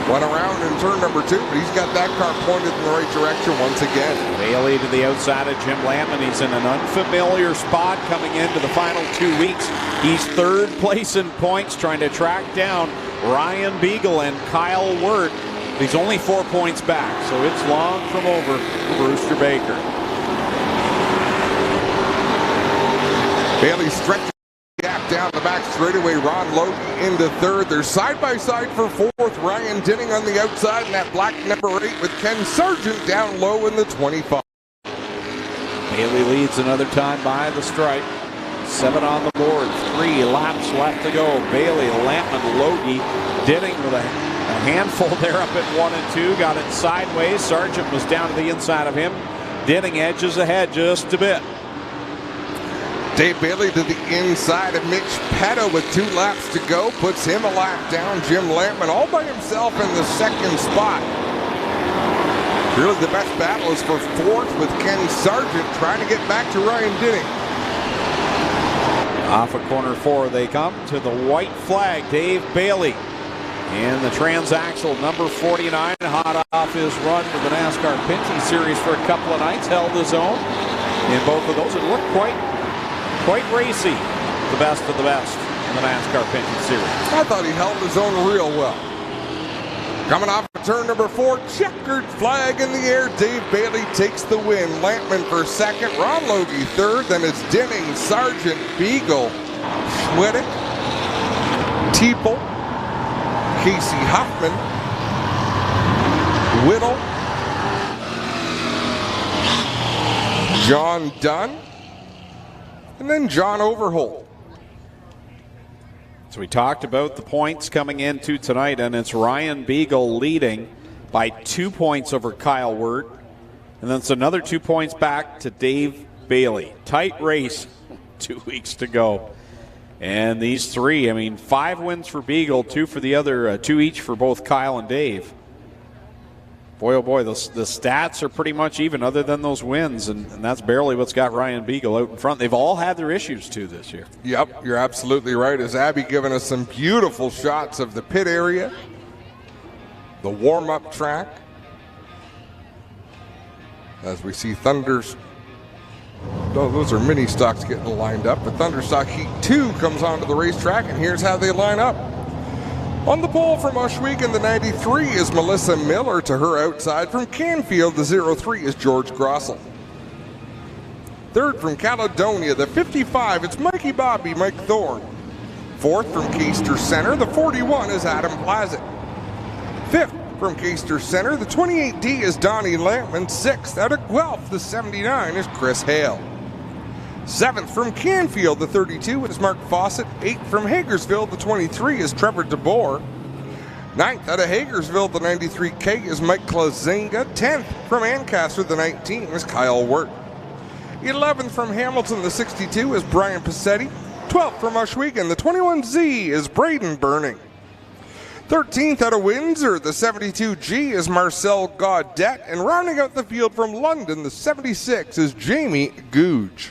went around in turn number 2, but he's got that car pointed in the right direction once again. Bailey to the outside of Jim Lampman. He's in an unfamiliar spot coming into the final 2 weeks. He's third place in points, trying to track down Ryan Beagle and Kyle Wirt. He's only 4 points back, so it's long from over for Brewster Baker. Bailey stretches the gap down the back straightaway. Ron Logie into third. They're side by side for fourth. Ryan Dinning on the outside, and that black number 8 with Ken Sargent down low in the 25. Bailey leads another time by the stripe. 7 on the board. 3 laps left to go. Bailey, Lampman, Logie, Dinning with a handful there up at 1 and 2. Got it sideways. Sargent was down to the inside of him. Dinning edges ahead just a bit. Dave Bailey to the inside of Mitch Petto with 2 laps to go. Puts him a lap down. Jim Lampman all by himself in the second spot. Really the best battle is for fourth with Ken Sargent trying to get back to Ryan Dinning. Off of corner 4 they come to the white flag. Dave Bailey in the transaxle number 49. Hot off his run to the NASCAR Pinty Series for a couple of nights. Held his own in both of those. It looked quite racy. The best of the best in the NASCAR Pinty Series. I thought he held his own real well. Coming off of turn number 4, checkered flag in the air. Dave Bailey takes the win. Lampman for second, Ron Logie third. Then it's Dinning, Sargent, Beagle, Schwedick, Teeple, Casey Huffman, Whittle, John Dunn, and then John Overholt. So we talked about the points coming into tonight, and it's Ryan Beagle leading by 2 points over Kyle Wirt. And then it's another 2 points back to Dave Bailey. Tight race, 2 weeks to go. And these 3, I mean, 5 wins for Beagle, 2 for the other, 2 each for both Kyle and Dave. Boy, oh boy, the stats are pretty much even other than those wins, and that's barely what's got Ryan Beagle out in front. They've all had their issues, too, this year. Yep, you're absolutely right. As Abby giving us some beautiful shots of the pit area, the warm-up track, as we see Thunder's, oh, those are mini stocks getting lined up, but Thunderstock Heat 2 comes onto the racetrack, and here's how they line up. On the pole from Ohsweken, the 93 is Melissa Miller. To her outside from Canfield, the 03 is George Grossel. Third from Caledonia, the 55, it's Mikey Bobby, Mike Thorne. Fourth from Keister Center, the 41 is Adam Plazic. Fifth from Keister Center, the 28D is Donnie Lampman. Sixth out of Guelph, the 79 is Chris Hale. Seventh from Canfield, the 32 is Mark Fawcett. Eighth from Hagersville, the 23 is Trevor DeBoer. Ninth out of Hagersville, the 93K is Mike Klazinga. 10th from Ancaster, the 19 is Kyle Wirt. 11th from Hamilton, the 62 is Brian Passetti. 12th from Ohsweken, the 21Z is Braden Burning. 13th out of Windsor, the 72G is Marcel Gaudet. And rounding out the field from London, the 76 is Jamie Googe.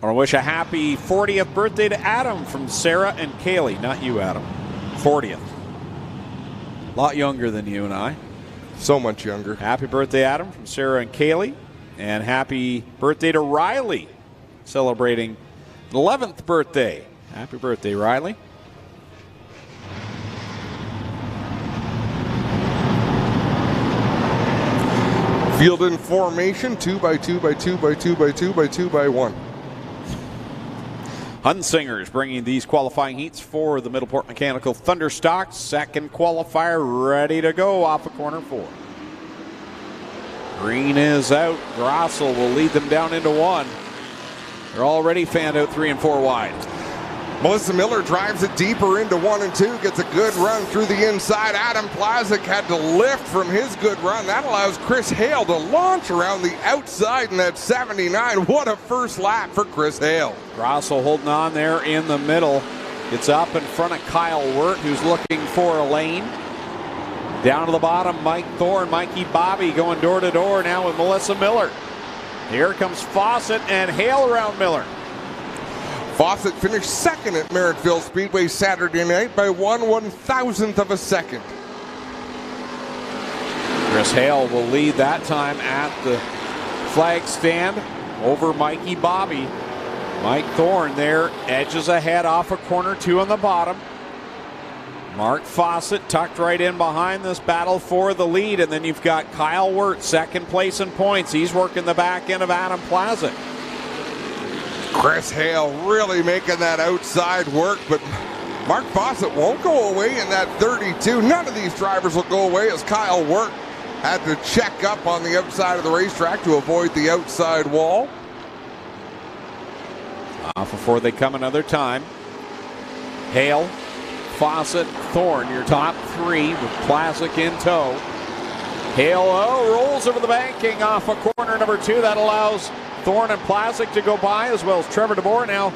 I want to wish a happy 40th birthday to Adam from Sarah and Kaylee. Not you, Adam. 40th. A lot younger than you and I. So much younger. Happy birthday, Adam, from Sarah and Kaylee. And happy birthday to Riley, celebrating the 11th birthday. Happy birthday, Riley. Field in formation, 2 by 2 by 2 by 2 by 2 by 2 by 1. Hunsingers bringing these qualifying heats for the Middleport Mechanical Thunderstock. Second qualifier ready to go off of corner 4. Green is out. Grossel will lead them down into 1. They're already fanned out 3 and 4 wide. Melissa Miller drives it deeper into 1 and 2, gets a good run through the inside. Adam Plazic had to lift from his good run. That allows Chris Hale to launch around the outside in that 79. What a first lap for Chris Hale. Grossel holding on there in the middle. Gets up in front of Kyle Wirt, who's looking for a lane. Down to the bottom, Mike Thorne, Mikey Bobby going door to door now with Melissa Miller. Here comes Fawcett and Hale around Miller. Fawcett finished second at Merrittville Speedway Saturday night by 1/1000th of a second. Chris Hale will lead that time at the flag stand over Mikey Bobby. Mike Thorne there edges ahead off a corner 2 on the bottom. Mark Fawcett tucked right in behind this battle for the lead, and then you've got Kyle Wirt second place in points. He's working the back end of Adam Plazik. Chris Hale really making that outside work, but Mark Fawcett won't go away in that 32. None of these drivers will go away as Kyle Wirt had to check up on the outside of the racetrack to avoid the outside wall. Off before they come another time. Hale, Fawcett, Thorne, your top 3 with Plazik in tow. Hale rolls over the banking off a corner number 2. That allows Thorne and Plazik to go by, as well as Trevor DeBoer. Now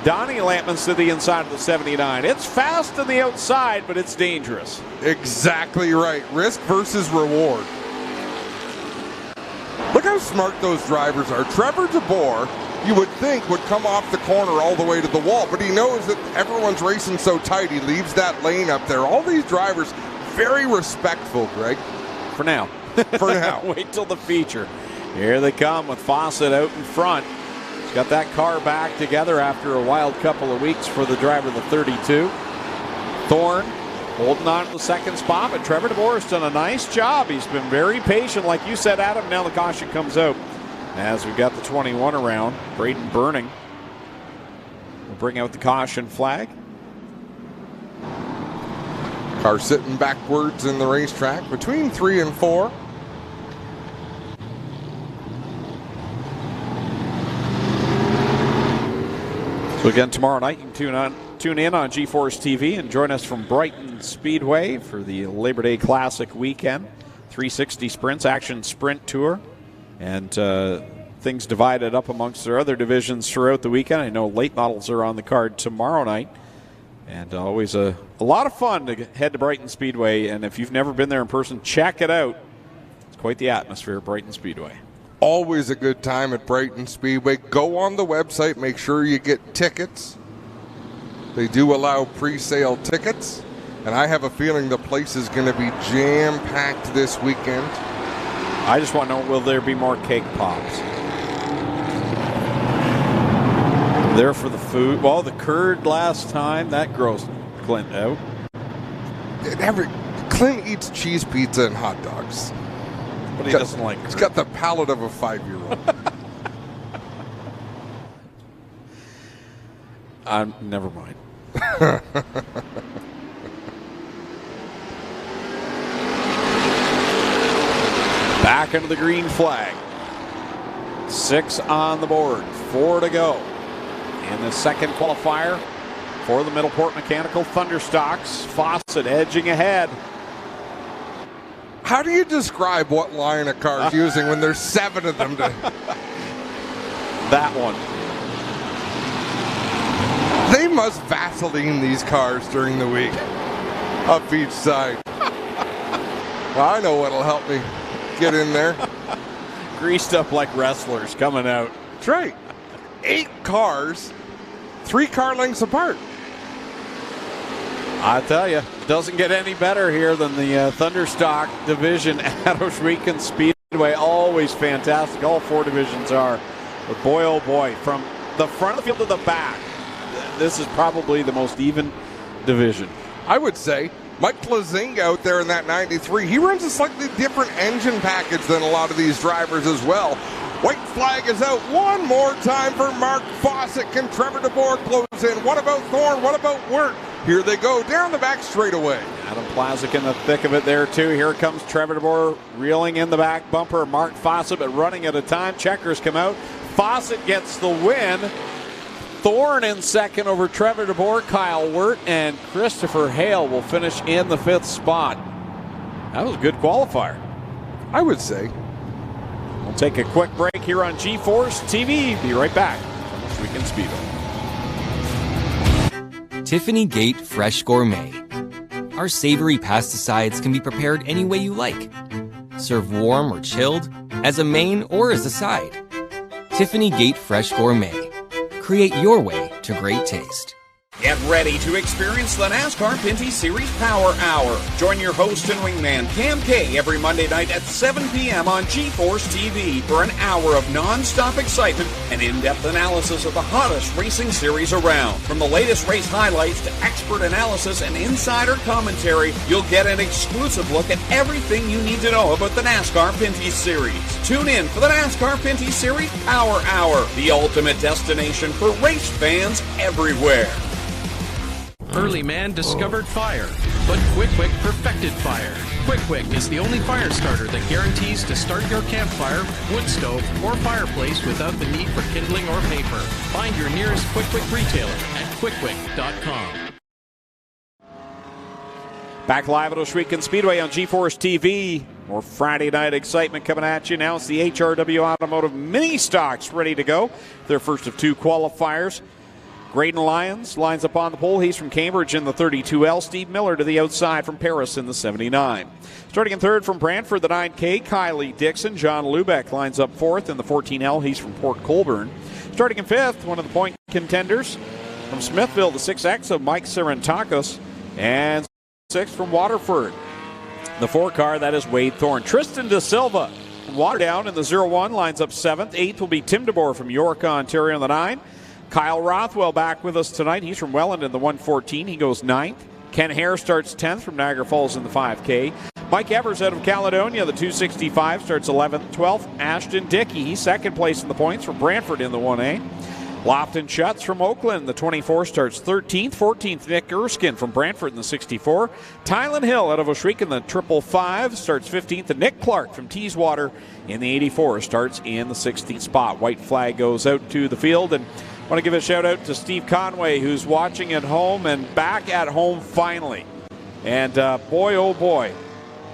Donnie Lampman's to the inside of the 79. It's fast on the outside, but it's dangerous. Exactly right. Risk versus reward. Look how smart those drivers are. Trevor DeBoer, you would think, would come off the corner all the way to the wall, but he knows that everyone's racing so tight, he leaves that lane up there. All these drivers, very respectful, Greg. For now. For now. Wait till the feature. Here they come with Fawcett out in front. He's got that car back together after a wild couple of weeks for the driver of the 32. Thorne holding on to the second spot, but Trevor DeBoer has done a nice job. He's been very patient, like you said, Adam. Now the caution comes out as we've got the 21 around. Braden Burning will bring out the caution flag. Car sitting backwards in the racetrack between 3 and 4. So again, tomorrow night you can tune in on GeForce TV and join us from Brighton Speedway for the Labor Day Classic weekend. 360 sprints, action sprint tour, and things divided up amongst their other divisions throughout the weekend. I know late models are on the card tomorrow night, and always a lot of fun to head to Brighton Speedway. And if you've never been there in person, check it out. It's quite the atmosphere at Brighton Speedway. Always a good time at Brighton Speedway. Go on the website, make sure you get tickets. They do allow pre-sale tickets, and I have a feeling the place is going to be jam-packed this weekend. I just want to know, will there be more cake pops? There for the food. Well, the curd last time, that grossed Clint out. Clint eats cheese pizza and hot dogs. But he doesn't like curd. He's got the palate of a 5-year-old. Never mind. Back into the green flag. 6 on the board. 4 to go. In the second qualifier for the Middleport Mechanical Thunderstocks. Fawcett edging ahead. How do you describe what line a car's using when there's 7 of them? That one. They must Vaseline these cars during the week. Up each side. Well, I know what'll help me get in there. Greased up like wrestlers coming out. That's right. 8 cars, 3 car lengths apart. I tell you, doesn't get any better here than the Thunderstock division at Ohsweken Speedway. Always fantastic. All 4 divisions are. But boy, oh boy, from the front of the field to the back, this is probably the most even division. I would say Mike Lazinga out there in that 93, he runs a slightly different engine package than a lot of these drivers as well. White flag is out one more time for Mark Fawcett. Can Trevor DeBoer close in? What about Thorne? What about Wirt? Here they go down the back straightaway. Adam Plazik in the thick of it there too. Here comes Trevor DeBoer reeling in the back bumper. Mark Fawcett, but running at a time. Checkers come out. Fawcett gets the win. Thorne in second over Trevor DeBoer, Kyle Wirt, and Christopher Hale will finish in the 5th spot. That was a good qualifier, I would say. We'll take a quick break here on GeForce TV. Be right back from Ohsweken Speedway. Tiffany Gate Fresh Gourmet. Our savory pasticides can be prepared any way you like. Serve warm or chilled, as a main or as a side. Tiffany Gate Fresh Gourmet. Create your way to great taste. Get ready to experience the NASCAR Pinty Series Power Hour. Join your host and wingman, Cam K, every Monday night at 7 p.m. on G-Force TV for an hour of non-stop excitement and in-depth analysis of the hottest racing series around. From the latest race highlights to expert analysis and insider commentary, you'll get an exclusive look at everything you need to know about the NASCAR Pinty Series. Tune in for the NASCAR Pinty Series Power Hour, the ultimate destination for race fans everywhere. Early man discovered fire, but Quick Quick perfected fire. Quick Quick is the only fire starter that guarantees to start your campfire, wood stove, or fireplace without the need for kindling or paper. Find your nearest Quick Quick retailer at quickquick.com. Back live at Ohsweken Speedway on G-Force TV. More Friday night excitement coming at you now. It's the HRW Automotive Mini Stocks ready to go. Their first of two qualifiers. Graydon Lyons lines up on the pole. He's from Cambridge in the 32L. Steve Miller to the outside from Paris in the 79. Starting in third from Brantford, the 9K, Kylie Dixon. John Lubeck lines up fourth in the 14L. He's from Port Colborne. Starting in fifth, one of the point contenders from Smithville, the 6X of Mike Serentakos. And sixth from Waterford. The 4-car, that is Wade Thorne. Tristan De Silva from Waterdown in the 01 lines up seventh. Eighth will be Tim DeBoer from York, Ontario in the 9. Kyle Rothwell back with us tonight. He's from Welland in the 114. He goes 9th. Ken Hare starts 10th from Niagara Falls in the 5K. Mike Evers out of Caledonia, the 265, starts 11th. 12th, Ashton Dickey. He's second place in the points from Brantford in the 1A. Lofton Schutz from Oakland, the 24, starts 13th. 14th, Nick Erskine from Brantford in the 64. Tylen Hill out of Ohsweken, the 555, starts 15th. And Nick Clark from Teeswater in the 84 starts in the 16th spot. White flag goes out to the field, and I want to give a shout out to Steve Conway, who's watching at home and back at home finally. And boy, oh boy,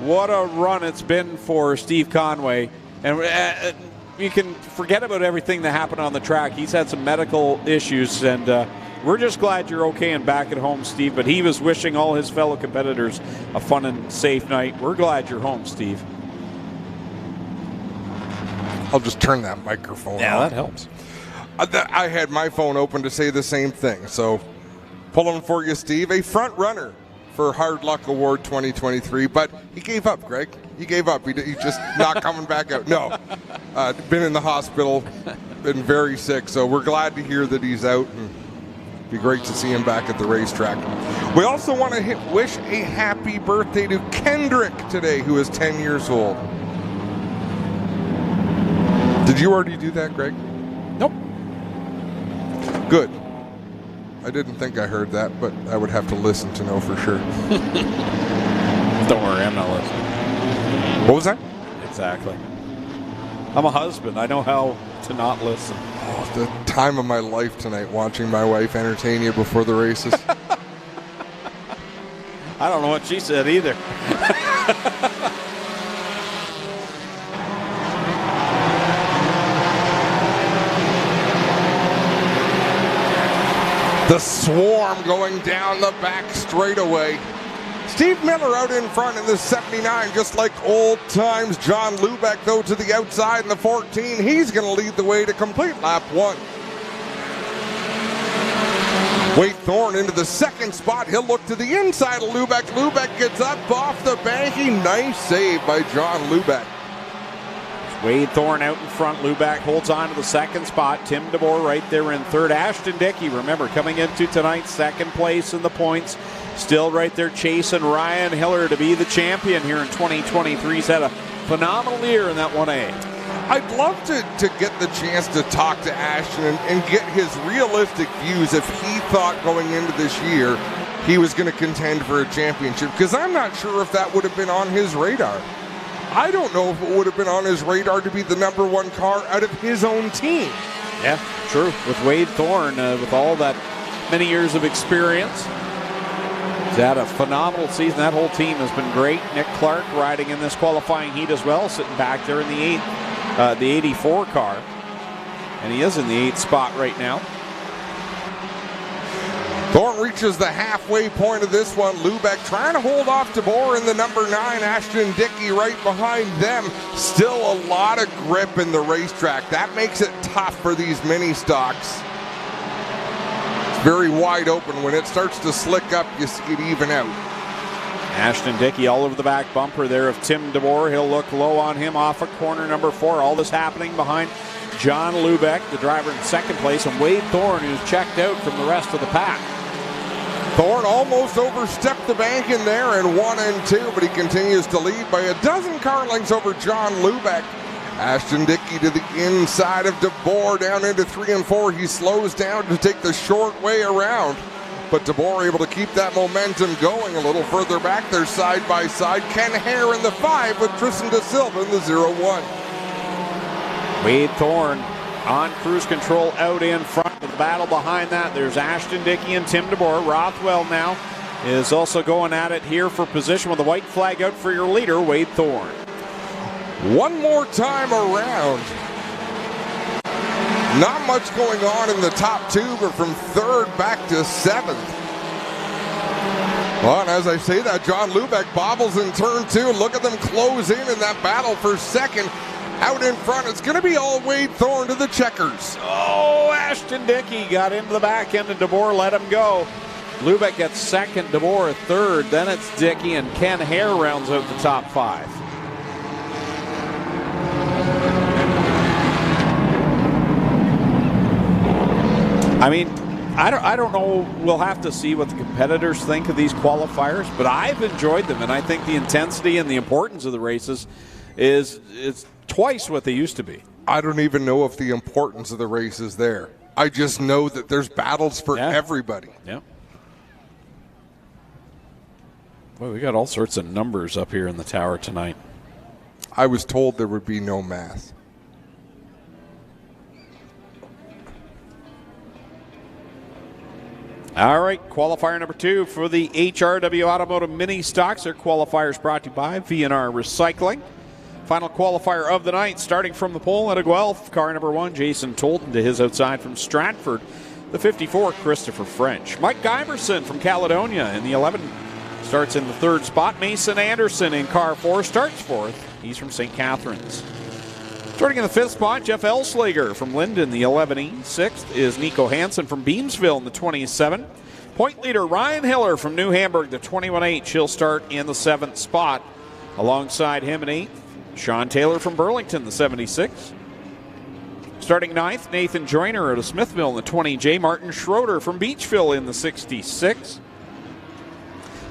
what a run it's been for Steve Conway. And you can forget about everything that happened on the track. He's had some medical issues, and we're just glad you're okay and back at home, Steve. But he was wishing all his fellow competitors a fun and safe night. We're glad you're home, Steve. I'll just turn that microphone off. Yeah, that helps. I had my phone open to say the same thing. So, pulling for you, Steve. A front runner for Hard Luck Award 2023. But he gave up, Greg. He gave up. He's just not coming back out. No. Been in the hospital. Been very sick. So, we're glad to hear that he's out. And it'd be great to see him back at the racetrack. We also want to wish a happy birthday to Kendrick today, who is 10 years old. Did you already do that, Greg? Nope. Good. I didn't think I heard that, but I would have to listen to know for sure. Don't worry, I'm not listening. What was that? Exactly. I'm a husband. I know how to not listen. Oh, the time of my life tonight, watching my wife entertain you before the races. I don't know what she said either. The swarm going down the back straightaway. Steve Miller out in front in the 79, just like old times. John Lubeck, though, to the outside in the 14. He's going to lead the way to complete lap 1. Wade Thorne into the second spot. He'll look to the inside of Lubeck. Lubeck gets up off the banky. Nice save by John Lubeck. Wade Thorne out in front. Lubeck holds on to the second spot. Tim DeBoer right there in third. Ashton Dickey, remember, coming into tonight, second place in the points. Still right there chasing Ryan Hiller to be the champion here in 2023. He's had a phenomenal year in that 1A. I'd love to get the chance to talk to Ashton and get his realistic views if he thought going into this year he was going to contend for a championship, because I'm not sure if that would have been on his radar. I don't know if it would have been on his radar to be the number one car out of his own team. Yeah, true. With Wade Thorne, with all that many years of experience, he's had a phenomenal season. That whole team has been great. Nick Clark riding in this qualifying heat as well, sitting back there in the 84 car. And he is in the 8th spot right now. Thorne reaches the halfway point of this one. Lubeck trying to hold off DeBoer in the number 9. Ashton Dickey right behind them. Still a lot of grip in the racetrack. That makes it tough for these mini stocks. very wide open. When it starts to slick up, you see it even out. Ashton Dickey all over the back bumper there of Tim DeBoer. He'll look low on him off of corner number 4. All this happening behind John Lubeck, the driver in second place, and Wade Thorne, who's checked out from the rest of the pack. Thorne almost overstepped the bank in there in 1 and 2, but he continues to lead by a dozen car lengths over John Lubeck. Ashton Dickey to the inside of DeBoer down into 3 and 4. He slows down to take the short way around, but DeBoer able to keep that momentum going. A little further back there, side by side, Ken Hare in the 5 with Tristan De Silva in the 0-1. Wade Thorne on cruise control out in front of the battle behind that. There's Ashton Dickey and Tim DeBoer. Rothwell now is also going at it here for position with the white flag out for your leader, Wade Thorne. One more time around. Not much going on in the top 2, but from 3rd back to 7th. Well, and as I say that, John Lubeck bobbles in turn 2. Look at them close in that battle for 2nd. Out in front, it's going to be all Wade Thorne to the checkers. Oh, Ashton Dickey got into the back end and DeBoer let him go. Lubeck gets 2nd, DeBoer 3rd. Then it's Dickey, and Ken Hare rounds out the top 5. I mean, I don't know. We'll have to see what the competitors think of these qualifiers, but I've enjoyed them, and I think the intensity and the importance of the races is twice what they used to be. I don't even know if the importance of the race is there. I just know that there's battles for everybody. Yeah. Boy, we got all sorts of numbers up here in the tower tonight. I was told there would be no math. All right, qualifier number 2 for the HRW Automotive Mini Stocks. Their qualifiers brought to you by V&R Recycling. Final qualifier of the night, starting from the pole at Guelph. Car number 1, Jason Tolton to his outside from Stratford. The 54, Christopher French. Mike Gimerson from Caledonia in the 11 starts in the 3rd spot. Mason Anderson in car 4 starts 4th. He's from St. Catharines. Starting in the 5th spot, Jeff Elslager from Linden, the 11E. 6th is Nico Hansen from Beamsville in the 27. Point leader Ryan Hiller from New Hamburg, the 21H. He'll start in the 7th spot. Alongside him in 8th, Sean Taylor from Burlington, the 76. Starting 9th, Nathan Joyner out of Smithville in the 20J. Martin Schroeder from Beachville in the 66.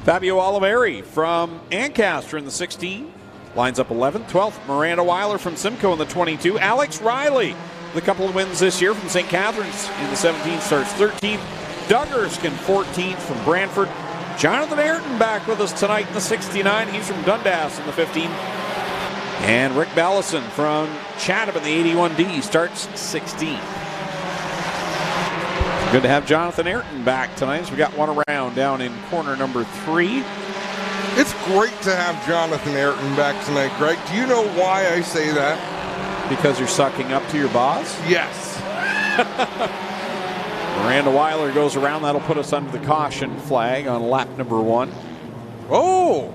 Fabio Oliveri from Ancaster in the 16. Lines up 11th. 12th, Miranda Weiler from Simcoe in the 22. Alex Riley, with a couple of wins this year from St. Catharines in the 17, starts 13th. Doug Erskine, 14th from Brantford. Jonathan Ayrton back with us tonight in the 69. He's from Dundas in the 15. And Rick Ballison from Chatham in the 81D starts 16th. Good to have Jonathan Ayrton back tonight. So we got one around down in corner number 3. It's great to have Jonathan Ayrton back tonight, Greg. Do you know why I say that? Because you're sucking up to your boss? Yes. Miranda Weiler goes around. That'll put us under the caution flag on lap number 1. Oh!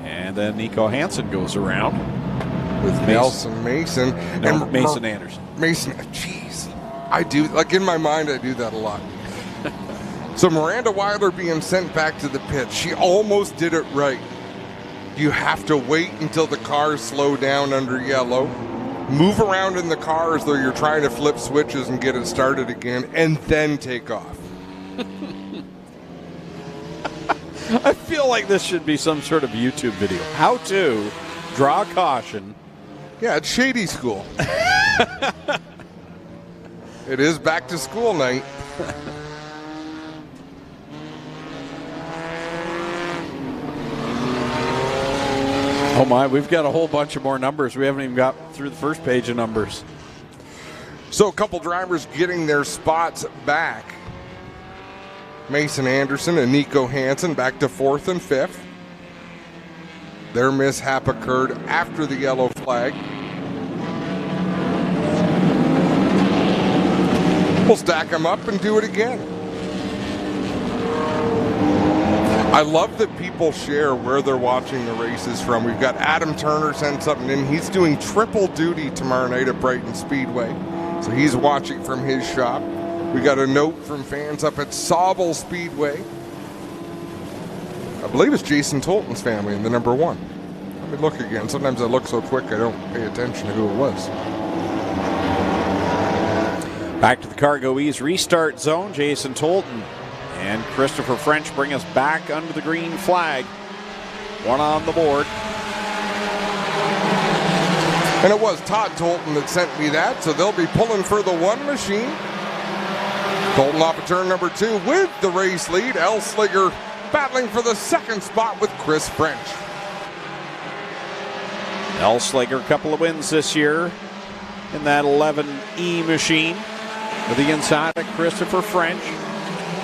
And then Nico Hansen goes around. With Nelson Mason. And Mason Anderson. Mason, jeez. I do, like in my mind, I do that a lot. So Miranda Weiler being sent back to the pit. She almost did it right. You have to wait until the cars slow down under yellow. Move around in the car as though you're trying to flip switches and get it started again, and then take off. I feel like this should be some sort of YouTube video. How to draw caution. Yeah, it's Shady School. It is back to school night. Oh my, we've got a whole bunch of more numbers. We haven't even got through the first page of numbers. So a couple drivers getting their spots back. Mason Anderson and Nico Hansen back to 4th and 5th. Their mishap occurred after the yellow flag. We'll stack them up and do it again. I love that people share where they're watching the races from. We've got Adam Turner sent something in. He's doing triple duty tomorrow night at Brighton Speedway. So he's watching from his shop. We got a note from fans up at Sauble Speedway. I believe it's Jason Tolton's family in the number 1. Let me look again. Sometimes I look so quick I don't pay attention to who it was. Back to the Cargo Ease restart zone. Jason Tolton and Christopher French bring us back under the green flag. 1 on the board. And it was Todd Tolton that sent me that, so they'll be pulling for the 1 machine. Tolton off of turn number 2 with the race lead. Ohsweken battling for the 2nd spot with Chris French. Ohsweken, a couple of wins this year in that 11E machine. To the inside of Christopher French.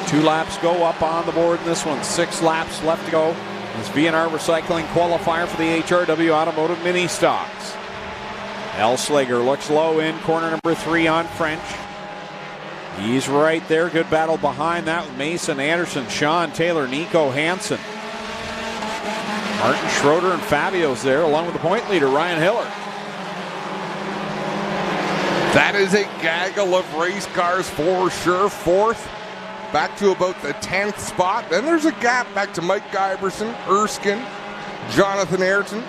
2 laps go up on the board in this one. 6 laps left to go. This V&R Recycling qualifier for the HRW Automotive Mini Stocks. Ohsweken looks low in corner number 3 on French. He's right there. Good battle behind that with Mason Anderson, Sean Taylor, Nico Hansen. Martin Schroeder and Fabio's there, along with the point leader, Ryan Hiller. That is a gaggle of race cars for sure. 4th, back to about the 10th spot. Then there's a gap back to Mike Iverson, Erskine, Jonathan Ayrton.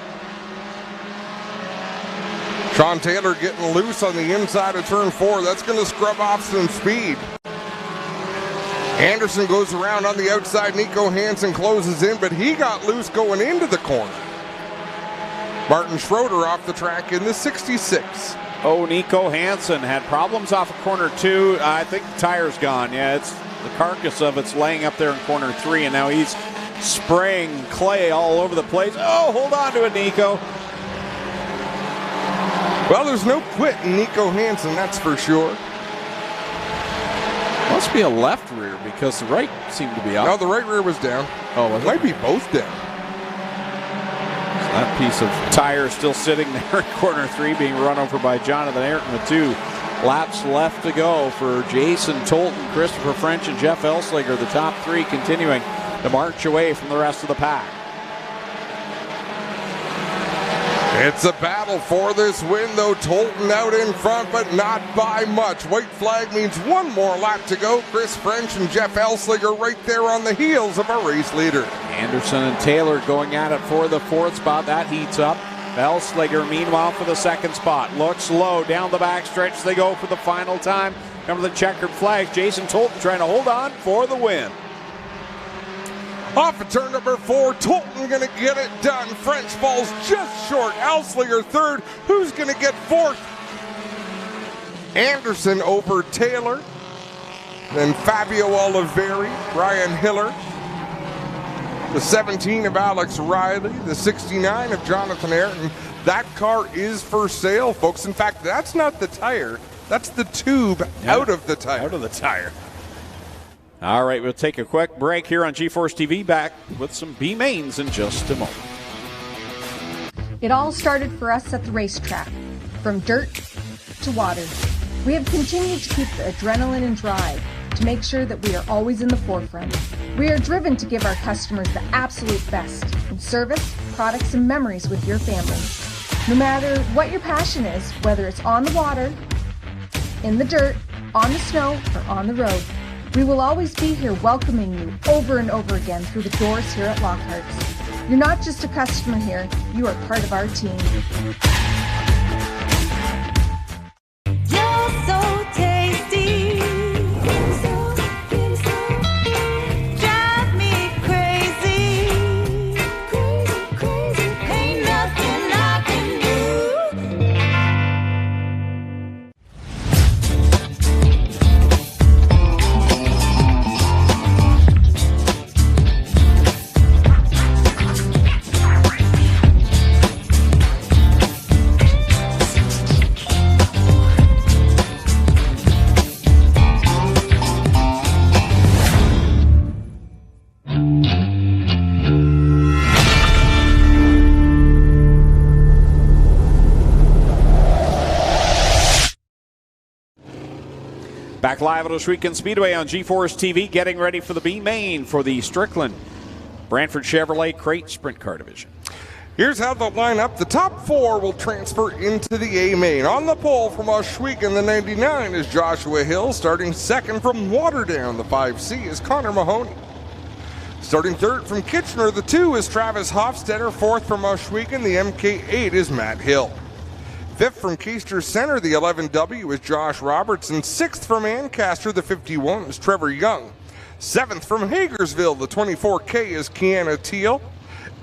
Sean Taylor getting loose on the inside of turn 4. That's going to scrub off some speed. Anderson goes around on the outside. Nico Hansen closes in, but he got loose going into the corner. Martin Schroeder off the track in the 66. Oh, Nico Hansen had problems off of corner 2. I think the tire's gone. Yeah, it's the carcass of it's laying up there in corner 3, and now he's spraying clay all over the place. Oh, hold on to it, Nico. Well, there's no quit in Nico Hansen, that's for sure. Must be a left rear because the right seemed to be up. No, the right rear was down. Oh, was it? Might be both down. So that piece of tire still sitting there in corner 3, being run over by Jonathan Ayrton with 2 laps left to go for Jason Tolton, Christopher French, and Jeff Ohsweken. The top 3 continuing to march away from the rest of the pack. It's a battle for this win, though. Tolton out in front, but not by much. White flag means 1 more lap to go. Chris French and Jeff Ohsweken right there on the heels of our race leader. Anderson and Taylor going at it for the 4th spot. That heats up. Ohsweken, meanwhile, for the 2nd spot. Looks low down the backstretch. They go for the final time. Come to the checkered flag. Jason Tolton trying to hold on for the win. Off of turn number 4, Tolton going to get it done. French falls just short. Ohsweken 3rd. Who's going to get 4th? Anderson over Taylor. Then Fabio Oliveri, Ryan Hiller. The 17 of Alex Riley. The 69 of Jonathan Ayrton. That car is for sale, folks. In fact, that's not the tire. That's the tube out of the tire. Out of the tire. All right, we'll take a quick break here on GeForce TV. Back with some B mains in just a moment. It all started for us at the racetrack, from dirt to water. We have continued to keep the adrenaline and drive to make sure that we are always in the forefront. We are driven to give our customers the absolute best in service, products, and memories with your family. No matter what your passion is, whether it's on the water, in the dirt, on the snow, or on the road, we will always be here welcoming you over and over again through the doors here at Lockhart's. You're not just a customer here, you are part of our team. You're so tasty. Drive me crazy. Ain't nothing I can do. Back live at Ohsweken Speedway on GeForce TV, getting ready for the B main for the Strickland Brantford Chevrolet Crate Sprint Car Division. Here's how they'll line up. The top 4 will transfer into the A main. On the pole from Ohsweken, the 99 is Joshua Hill. Starting second from Waterdown, the 5C is Connor Mahoney. Starting third from Kitchener, the 2 is Travis Hofstetter. Fourth from Ohsweken, the MK8 is Matt Hill. Fifth from Keister Center, the 11W is Josh Robertson. Sixth from Ancaster, the 51 is Trevor Young. Seventh from Hagersville, the 24K is Kiana Teal.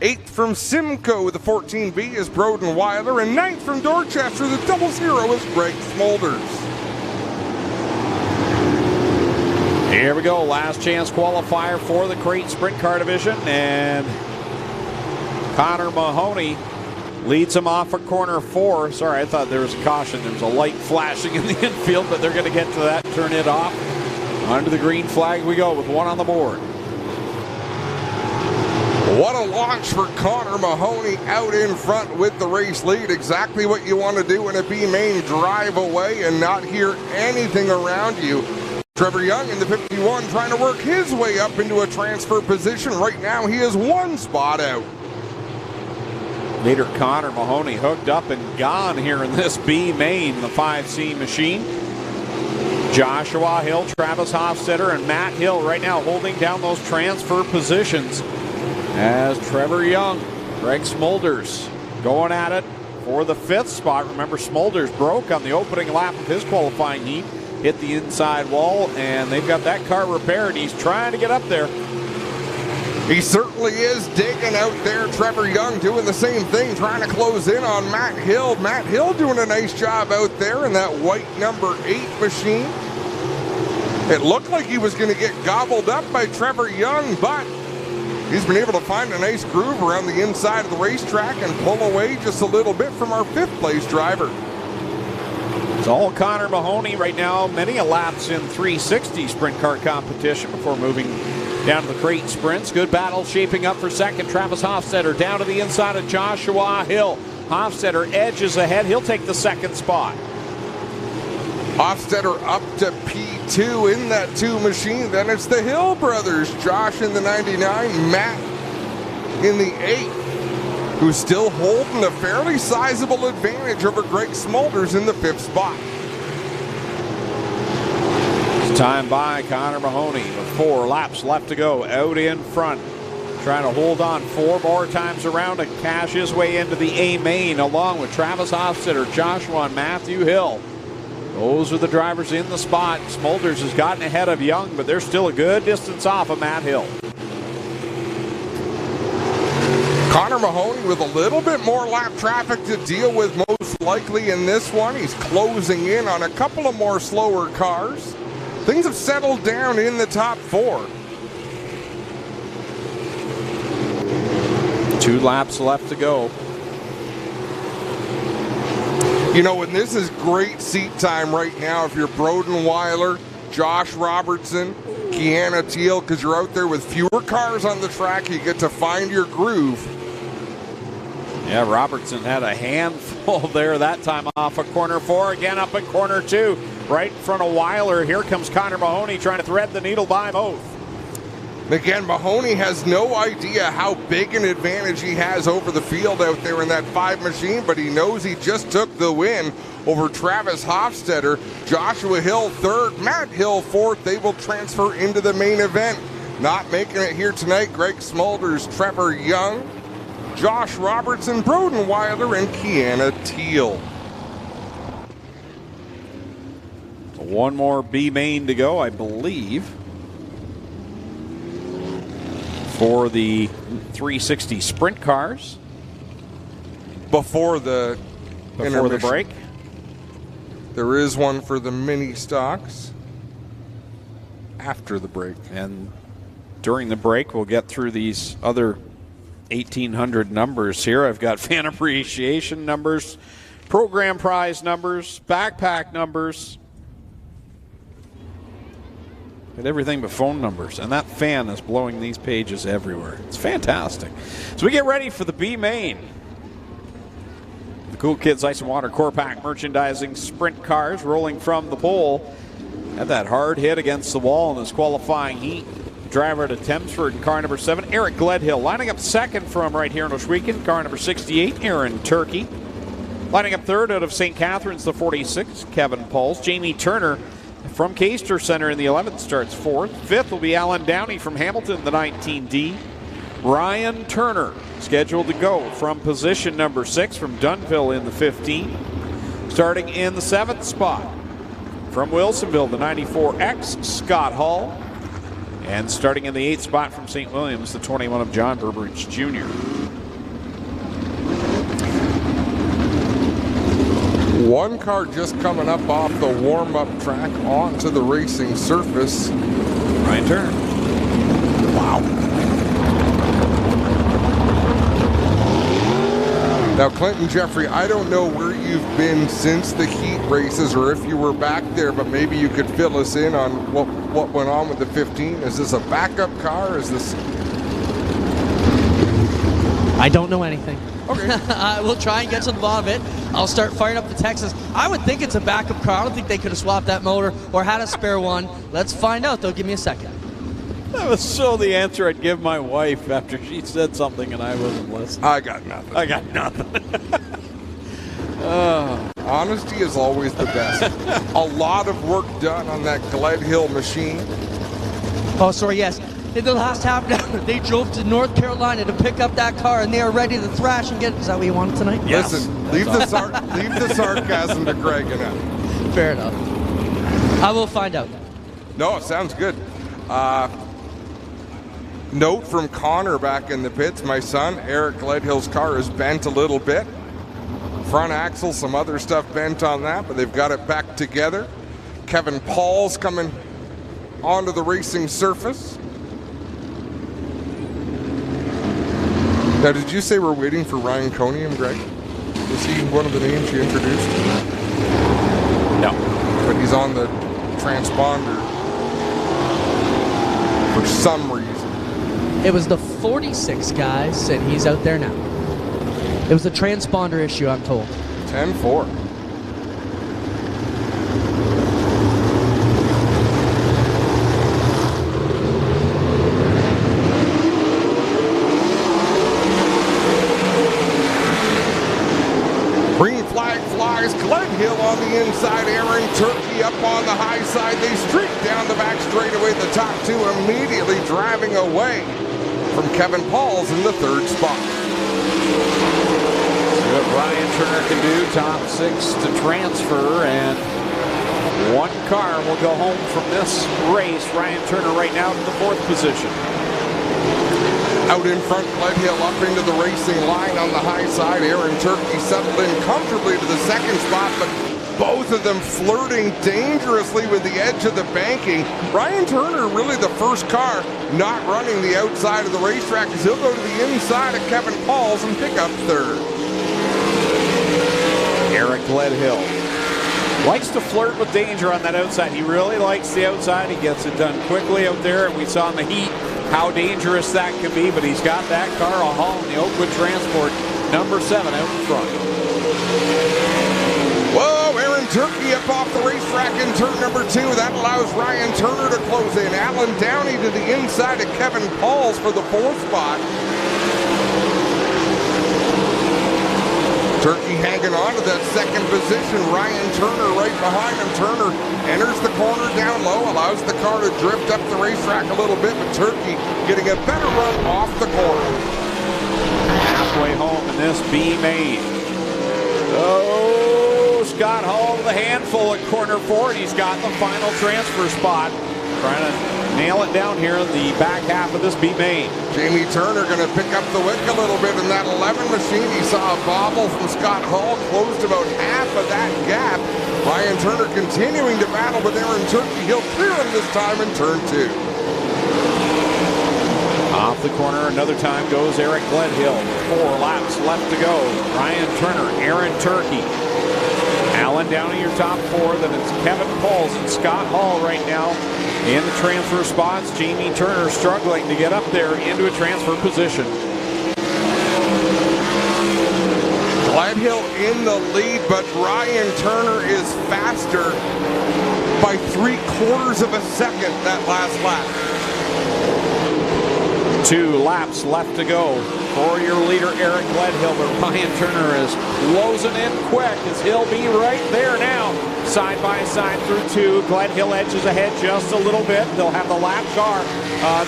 8th from Simcoe, the 14B is Broden Weiler. And 9th from Dorchester, the 00 is Greg Smolders. Here we go, last chance qualifier for the crate sprint car division, and Connor Mahoney leads him off at corner 4. Sorry, I thought there was a caution. There was a light flashing in the infield, but they're going to get to that, turn it off. Under the green flag we go with 1 on the board. What a launch for Connor Mahoney out in front with the race lead. Exactly what you want to do in a B main, drive away and not hear anything around you. Trevor Young in the 51 trying to work his way up into a transfer position. Right now he is 1 spot out. Leader Connor Mahoney hooked up and gone here in this B main, the 5C machine. Joshua Hill, Travis Hofstetter, and Matt Hill right now holding down those transfer positions. As Trevor Young, Greg Smolders going at it for the 5th spot. Remember, Smolders broke on the opening lap of his qualifying heat, hit the inside wall, and they've got that car repaired. He's trying to get up there. He certainly is digging out there. Trevor Young doing the same thing, trying to close in on Matt Hill. Matt Hill doing a nice job out there in that white number 8 machine. It looked like he was going to get gobbled up by Trevor Young, but he's been able to find a nice groove around the inside of the racetrack and pull away just a little bit from our 5th place driver. It's all Connor Mahoney right now. Many a laps in 360 sprint car competition before moving down to the crate sprints. Good battle shaping up for second. Travis Hofstetter down to the inside of Joshua Hill. Hofstetter edges ahead. He'll take the 2nd spot. Hofstetter up to P2 in that 2 machine. Then it's the Hill brothers. Josh in the 99, Matt in the 8, who's still holding a fairly sizable advantage over Greg Smolders in the 5th spot. Time by Connor Mahoney with 4 laps left to go. Out in front, trying to hold on 4 more times around to cash his way into the A main, along with Travis Hofstetter, Joshua, and Matthew Hill. Those are the drivers in the spot. Smolders has gotten ahead of Young, but they're still a good distance off of Matt Hill. Connor Mahoney with a little bit more lap traffic to deal with most likely in this one. He's closing in on a couple of more slower cars. Things have settled down in the top 4. 2 laps left to go. You know, and this is great seat time right now if you're Broden Weiler, Josh Robertson, Kiana Teal, because you're out there with fewer cars on the track. You get to find your groove. Yeah, Robertson had a handful there that time off of corner 4. Again up at corner 2. Right in front of Weiler. Here comes Connor Mahoney trying to thread the needle by both. Again, Mahoney has no idea how big an advantage he has over the field out there in that 5 machine, but he knows he just took the win over Travis Hofstetter. Joshua Hill 3rd, Matt Hill 4th. They will transfer into the main event. Not making it here tonight, Greg Smolders, Trevor Young, Josh Robertson, Broden Weiler, and Kiana Teal. 1 more B main to go, I believe, for the 360 sprint cars. Before the break. There is one for the mini stocks after the break. And during the break, we'll get through these other 1,800 numbers here. I've got fan appreciation numbers, program prize numbers, backpack numbers, and everything but phone numbers. And that fan is blowing these pages everywhere. It's fantastic. So we get ready for the B main. The Cool Kids Ice and Water Core Pack merchandising sprint cars rolling from the pole. Had that hard hit against the wall in his qualifying heat. driver out of Thamesford in car number 7. Eric Gledhill lining up second from right here in Ohsweken, car number 68, Aaron Turkey. Lining up third out of St. Catharines, the 46, Kevin Pauls. Jamie Turner from Caister Center in the 11th starts fourth. Fifth will be Alan Downey from Hamilton, the 19D. Ryan Turner scheduled to go from position number 6 from Dunville in the 15. Starting in the 7th spot from Wilsonville, the 94X, Scott Hall. And starting in the 8th spot from St. Williams, the 21 of John Burbridge Jr. One car just coming up off the warm-up track onto the racing surface. Ryan Turner. Wow. Now, Clinton Jeffrey, I don't know where you've been since the heat races or if you were back there, but maybe you could fill us in on what went on with the 15. Is this a backup car? Is this... I don't know anything. Okay. We'll try and get to the bottom of it. I'll start firing up the Texas. I would think it's a backup car. I don't think they could have swapped that motor or had a spare one. Let's find out, though. Give me a second. That was so the answer I'd give my wife after she said something and I wasn't listening. I got nothing. I got nothing. Honesty is always the best. A lot of work done on that Gledhill machine. Oh, sorry, yes. In the last half an hour, they drove to North Carolina to pick up that car, and they are ready to thrash and get it. Is that what you wanted tonight? Yes. Listen, leave the sarcasm to Greg and I. Fair enough. I will find out. No, it sounds good. Note from Connor back in the pits. My son, Eric Gledhill's car is bent a little bit. Front axle, some other stuff bent on that, but they've got it back together. Kevin Paul's coming onto the racing surface. Now, did you say we're waiting for Ryan Conium, Greg? Was he one of the names you introduced? No. But he's on the transponder for some reason. It was the 46 guy said he's out there now. It was a transponder issue, I'm told. 10-4. Green flag flies. Gledhill on the inside. Aaron Turkey up on the high side. They streak down the back straightaway. The top two immediately driving away from Kevin Pauls in the 3rd spot. See what Ryan Turner can do. Top 6 to transfer, and one car will go home from this race. Ryan Turner right now in the 4th position. Out in front, Gledhill up into the racing line on the high side. Aaron Turkey settled in comfortably to the 2nd spot, but both of them flirting dangerously with the edge of the banking. Ryan Turner really the first car not running the outside of the racetrack, as he'll go to the inside of Kevin Pauls and pick up 3rd. Eric Gledhill likes to flirt with danger on that outside. He really likes the outside. He gets it done quickly out there, and we saw in the heat how dangerous that can be, but he's got that car a haul in the Oakwood Transport, number 7 out in front. Whoa, Aaron Turkey up off the racetrack in turn number 2. That allows Ryan Turner to close in. Alan Downey to the inside of Kevin Pauls for the 4th spot. Turkey hanging on to that 2nd position. Ryan Turner right behind him. Turner enters the corner down low, allows the car to drift up the racetrack a little bit, but Turkey getting a better run off the corner. Halfway home in this B-main. Oh, Scott Hall with a handful at corner 4, and he's got the final transfer spot. Trying to nail it down here in the back half of this B-main. Jamie Turner going to pick up the wick a little bit in that 11 machine. He saw a bobble from Scott Hall, closed about half of that gap. Ryan Turner continuing to battle with Aaron Turkey. He'll clear him this time in turn 2. Off the corner another time goes Eric Gledhill. 4 laps left to go. Ryan Turner, Aaron Turkey. Alan Downey, your top 4. Then it's Kevin Pauls and Scott Hall right now in the transfer spots. Jamie Turner struggling to get up there into a transfer position. Gledhill in the lead, but Ryan Turner is faster by 3/4 of a second that last lap. 2 laps left to go for your leader, Eric Gledhill, but Ryan Turner is closing in quick as he'll be right there now. Side by side through 2. Gledhill edges ahead just a little bit. They'll have the lap car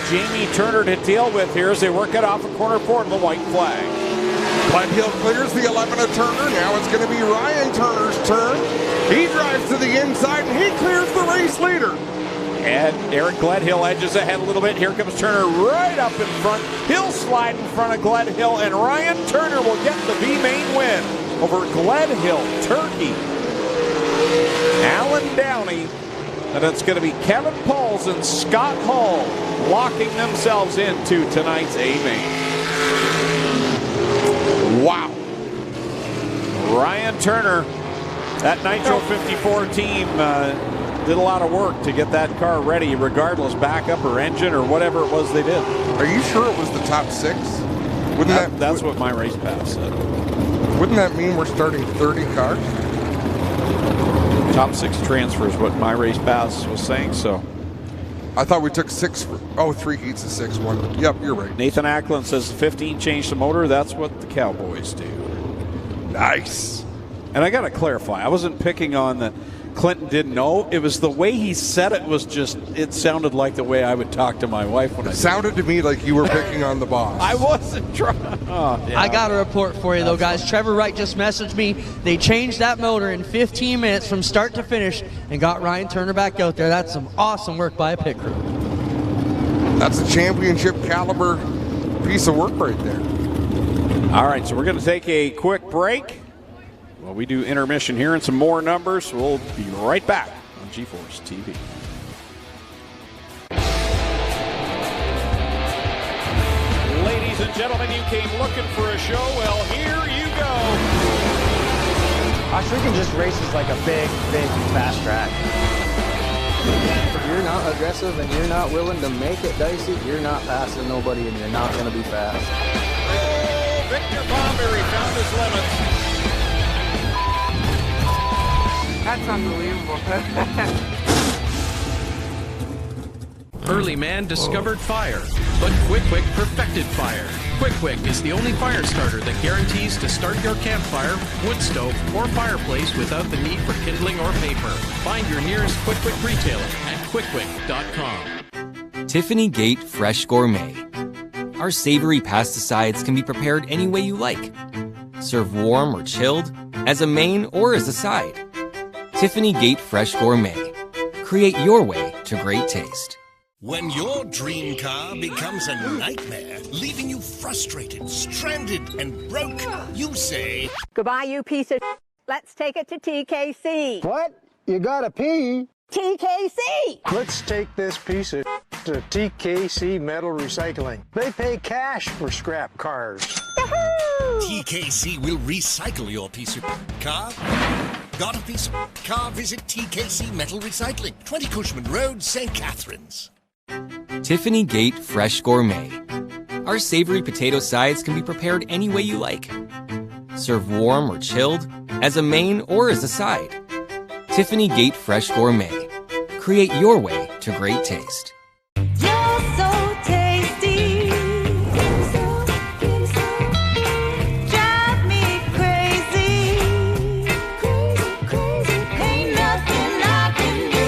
Jamie Turner to deal with here as they work it off a corner 4 to the white flag. Gledhill clears the 11 of Turner. Now it's going to be Ryan Turner's turn. He drives to the inside and he clears the race leader. And Eric Gledhill edges ahead a little bit. Here comes Turner right up in front. He'll slide in front of Gledhill, and Ryan Turner will get the B-main win over Gledhill, Turkey, Alan Downey, and it's going to be Kevin Pauls and Scott Hall locking themselves into tonight's A-main. Wow. Ryan Turner, that Nitro 54 team, did a lot of work to get that car ready, regardless, backup or engine or whatever it was they did. Are you sure it was the top 6? That's what my race pass said. Wouldn't that mean we're starting 30 cars? Top 6 transfers, what my race pass was saying, so. I thought we took 6. 3 heats of 6. 1. Yep, you're right. Nathan Ackland says 15 changed the motor. That's what the Cowboys do. Nice. And I got to clarify, I wasn't picking on that Clinton didn't know. It was the way he said it was just, it sounded like the way I would talk to my wife when I sounded to me like you were picking on the boss. I wasn't trying. Oh, yeah. I got a report for you, though, guys. Trevor Wright just messaged me. They changed that motor in 15 minutes from start to finish and got Ryan Turner back out there. That's some awesome work by a pit crew. That's a championship caliber piece of work right there. All right, so we're going to take a quick break. Well, we do intermission here and some more numbers. We'll be right back on GeForce TV. Ladies and gentlemen, you came looking for a show. Well, here you go. Ohsweken just races like a big, fast track. If you're not aggressive and you're not willing to make it dicey, you're not passing nobody and you're not going to be fast. Oh, Victor Bomberry found his limits. That's unbelievable. Early man discovered fire, but Quick perfected fire. Quick is the only fire starter that guarantees to start your campfire, wood stove, or fireplace without the need for kindling or paper. Find your nearest Quick retailer at quickquick.com. Tiffany Gate Fresh Gourmet. Our savory pasticides can be prepared any way you like. Serve warm or chilled, as a main or as a side. Tiffany Gate Fresh Gourmet. Create your way to great taste. When your dream car becomes a nightmare, leaving you frustrated, stranded, and broke, you say, "Goodbye, you piece of Let's take it to TKC." What? You gotta pee? TKC! Let's take this piece of to TKC Metal Recycling. They pay cash for scrap cars. Yahoo! TKC will recycle your piece of car. Got a piece of car? Visit TKC Metal Recycling, 20 Cushman Road, St. Catharines. Tiffany Gate Fresh Gourmet. Our savory potato sides can be prepared any way you like. Serve warm or chilled, as a main or as a side. Tiffany Gate Fresh Gourmet. Create your way to great taste. You're so tasty. Drive me crazy. Ain't nothing I can do.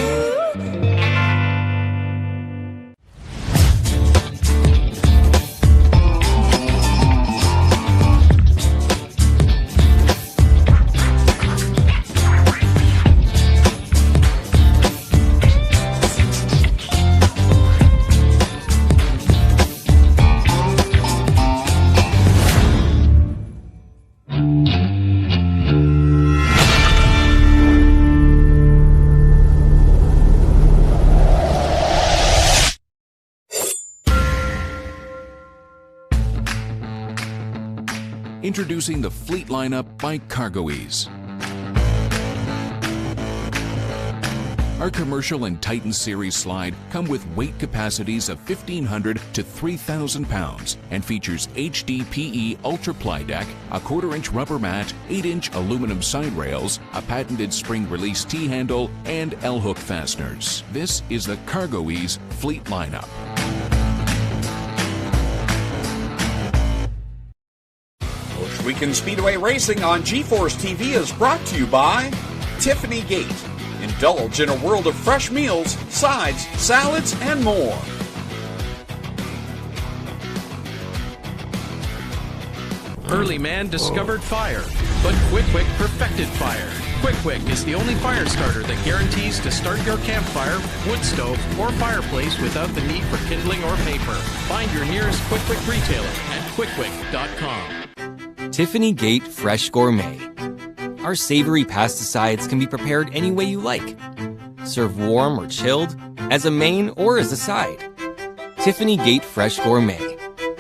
Introducing the Fleet lineup by CargoEase. Our commercial and Titan Series slide come with weight capacities of 1,500 to 3,000 pounds and features HDPE Ultra Ply Deck, a 1/4-inch rubber mat, 8-inch aluminum side rails, a patented spring release T-handle, and L-hook fasteners. This is the CargoEase Fleet lineup. Ohsweken Speedway Racing on G-Force TV is brought to you by Tiffany Gate. Indulge in a world of fresh meals, sides, salads, and more. Early man discovered fire, but Quick perfected fire. Quick is the only fire starter that guarantees to start your campfire, wood stove, or fireplace without the need for kindling or paper. Find your nearest Quick retailer at quickquick.com. Tiffany Gate Fresh Gourmet. Our savory pasticides can be prepared any way you like. Serve warm or chilled, as a main or as a side. Tiffany Gate Fresh Gourmet.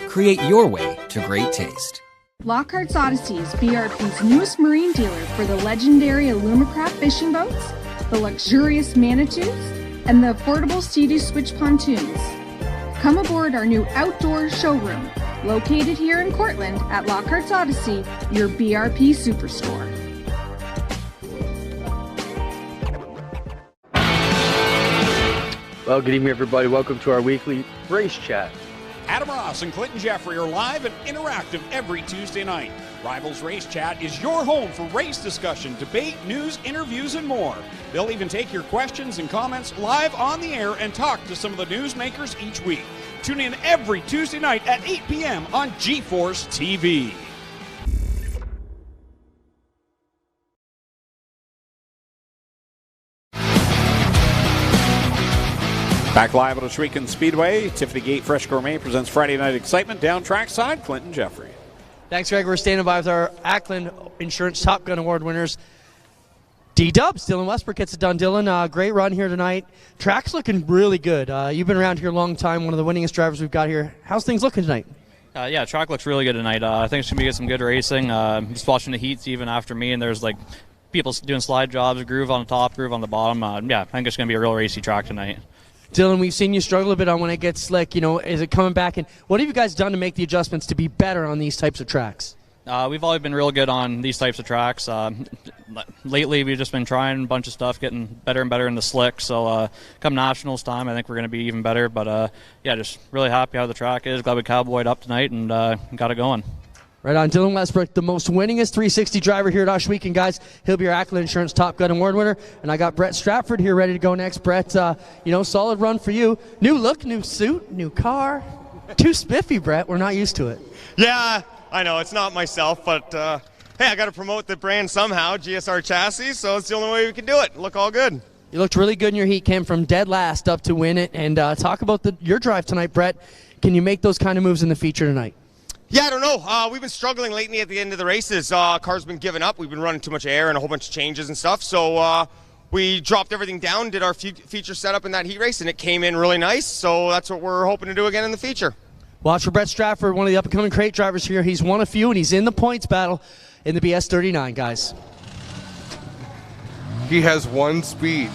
Create your way to great taste. Lockhart's Odyssey is BRP's newest marine dealer for the legendary Alumacraft fishing boats, the luxurious Manitous, and the affordable Sea-Doo Switch pontoons. Come aboard our new outdoor showroom, located here in Cortland at Lockhart's Odyssey, your BRP superstore. Well, good evening, everybody. Welcome to our weekly race chat. Adam Ross and Clinton Jeffrey are live and interactive every Tuesday night. Rivals Race Chat is your home for race discussion, debate, news, interviews, and more. They'll even take your questions and comments live on the air and talk to some of the newsmakers each week. Tune in every Tuesday night at 8 p.m. on G-Force TV. Back live at Ohsweken Speedway, Tiffany Gate Fresh Gourmet presents Friday Night Excitement. Down trackside, Clinton Jeffrey. Thanks, Greg. We're standing by with our Ackland Insurance Top Gun Award winners. D-Dubs, Dylan Westbrook gets it done. Dylan, great run here tonight. Track's looking really good. You've been around here a long time, one of the winningest drivers we've got here. How's things looking tonight? Yeah, track looks really good tonight. I think it's going to be some good racing. Just watching the heats even after me, and there's like people doing slide jobs, groove on the top, groove on the bottom. Yeah, I think it's going to be a real racy track tonight. Dylan, we've seen you struggle a bit on when it gets slick. You know, is it coming back? And what have you guys done to make the adjustments to be better on these types of tracks? We've always been real good on these types of tracks. Lately, we've just been trying a bunch of stuff, getting better and better in the slick. So come Nationals time, I think we're going to be even better. But, yeah, just really happy how the track is. Glad we cowboyed up tonight and got it going. Right on. Dylan Westbrook, the most winningest 360 driver here at Ohsweken, guys. He'll be your Ackland Insurance Top Gun Award winner. And I got Brett Stratford here ready to go next. Brett, solid run for you. New look, new suit, new car. Too spiffy, Brett. We're not used to it. Yeah, I know. It's not myself, but hey, I got to promote the brand somehow, GSR Chassis, so it's the only way we can do it. Look all good. You looked really good in your heat. Came from dead last up to win it. And talk about your drive tonight, Brett. Can you make those kind of moves in the feature tonight? Yeah, I don't know. We've been struggling lately at the end of the races. Cars been giving up. We've been running too much air and a whole bunch of changes and stuff. So we dropped everything down, did our feature setup in that heat race, and it came in really nice. So that's what we're hoping to do again in the feature. Watch for Brett Stratford, one of the up-and-coming crate drivers here. He's won a few, and he's in the points battle in the BS 39, guys. He has one speed.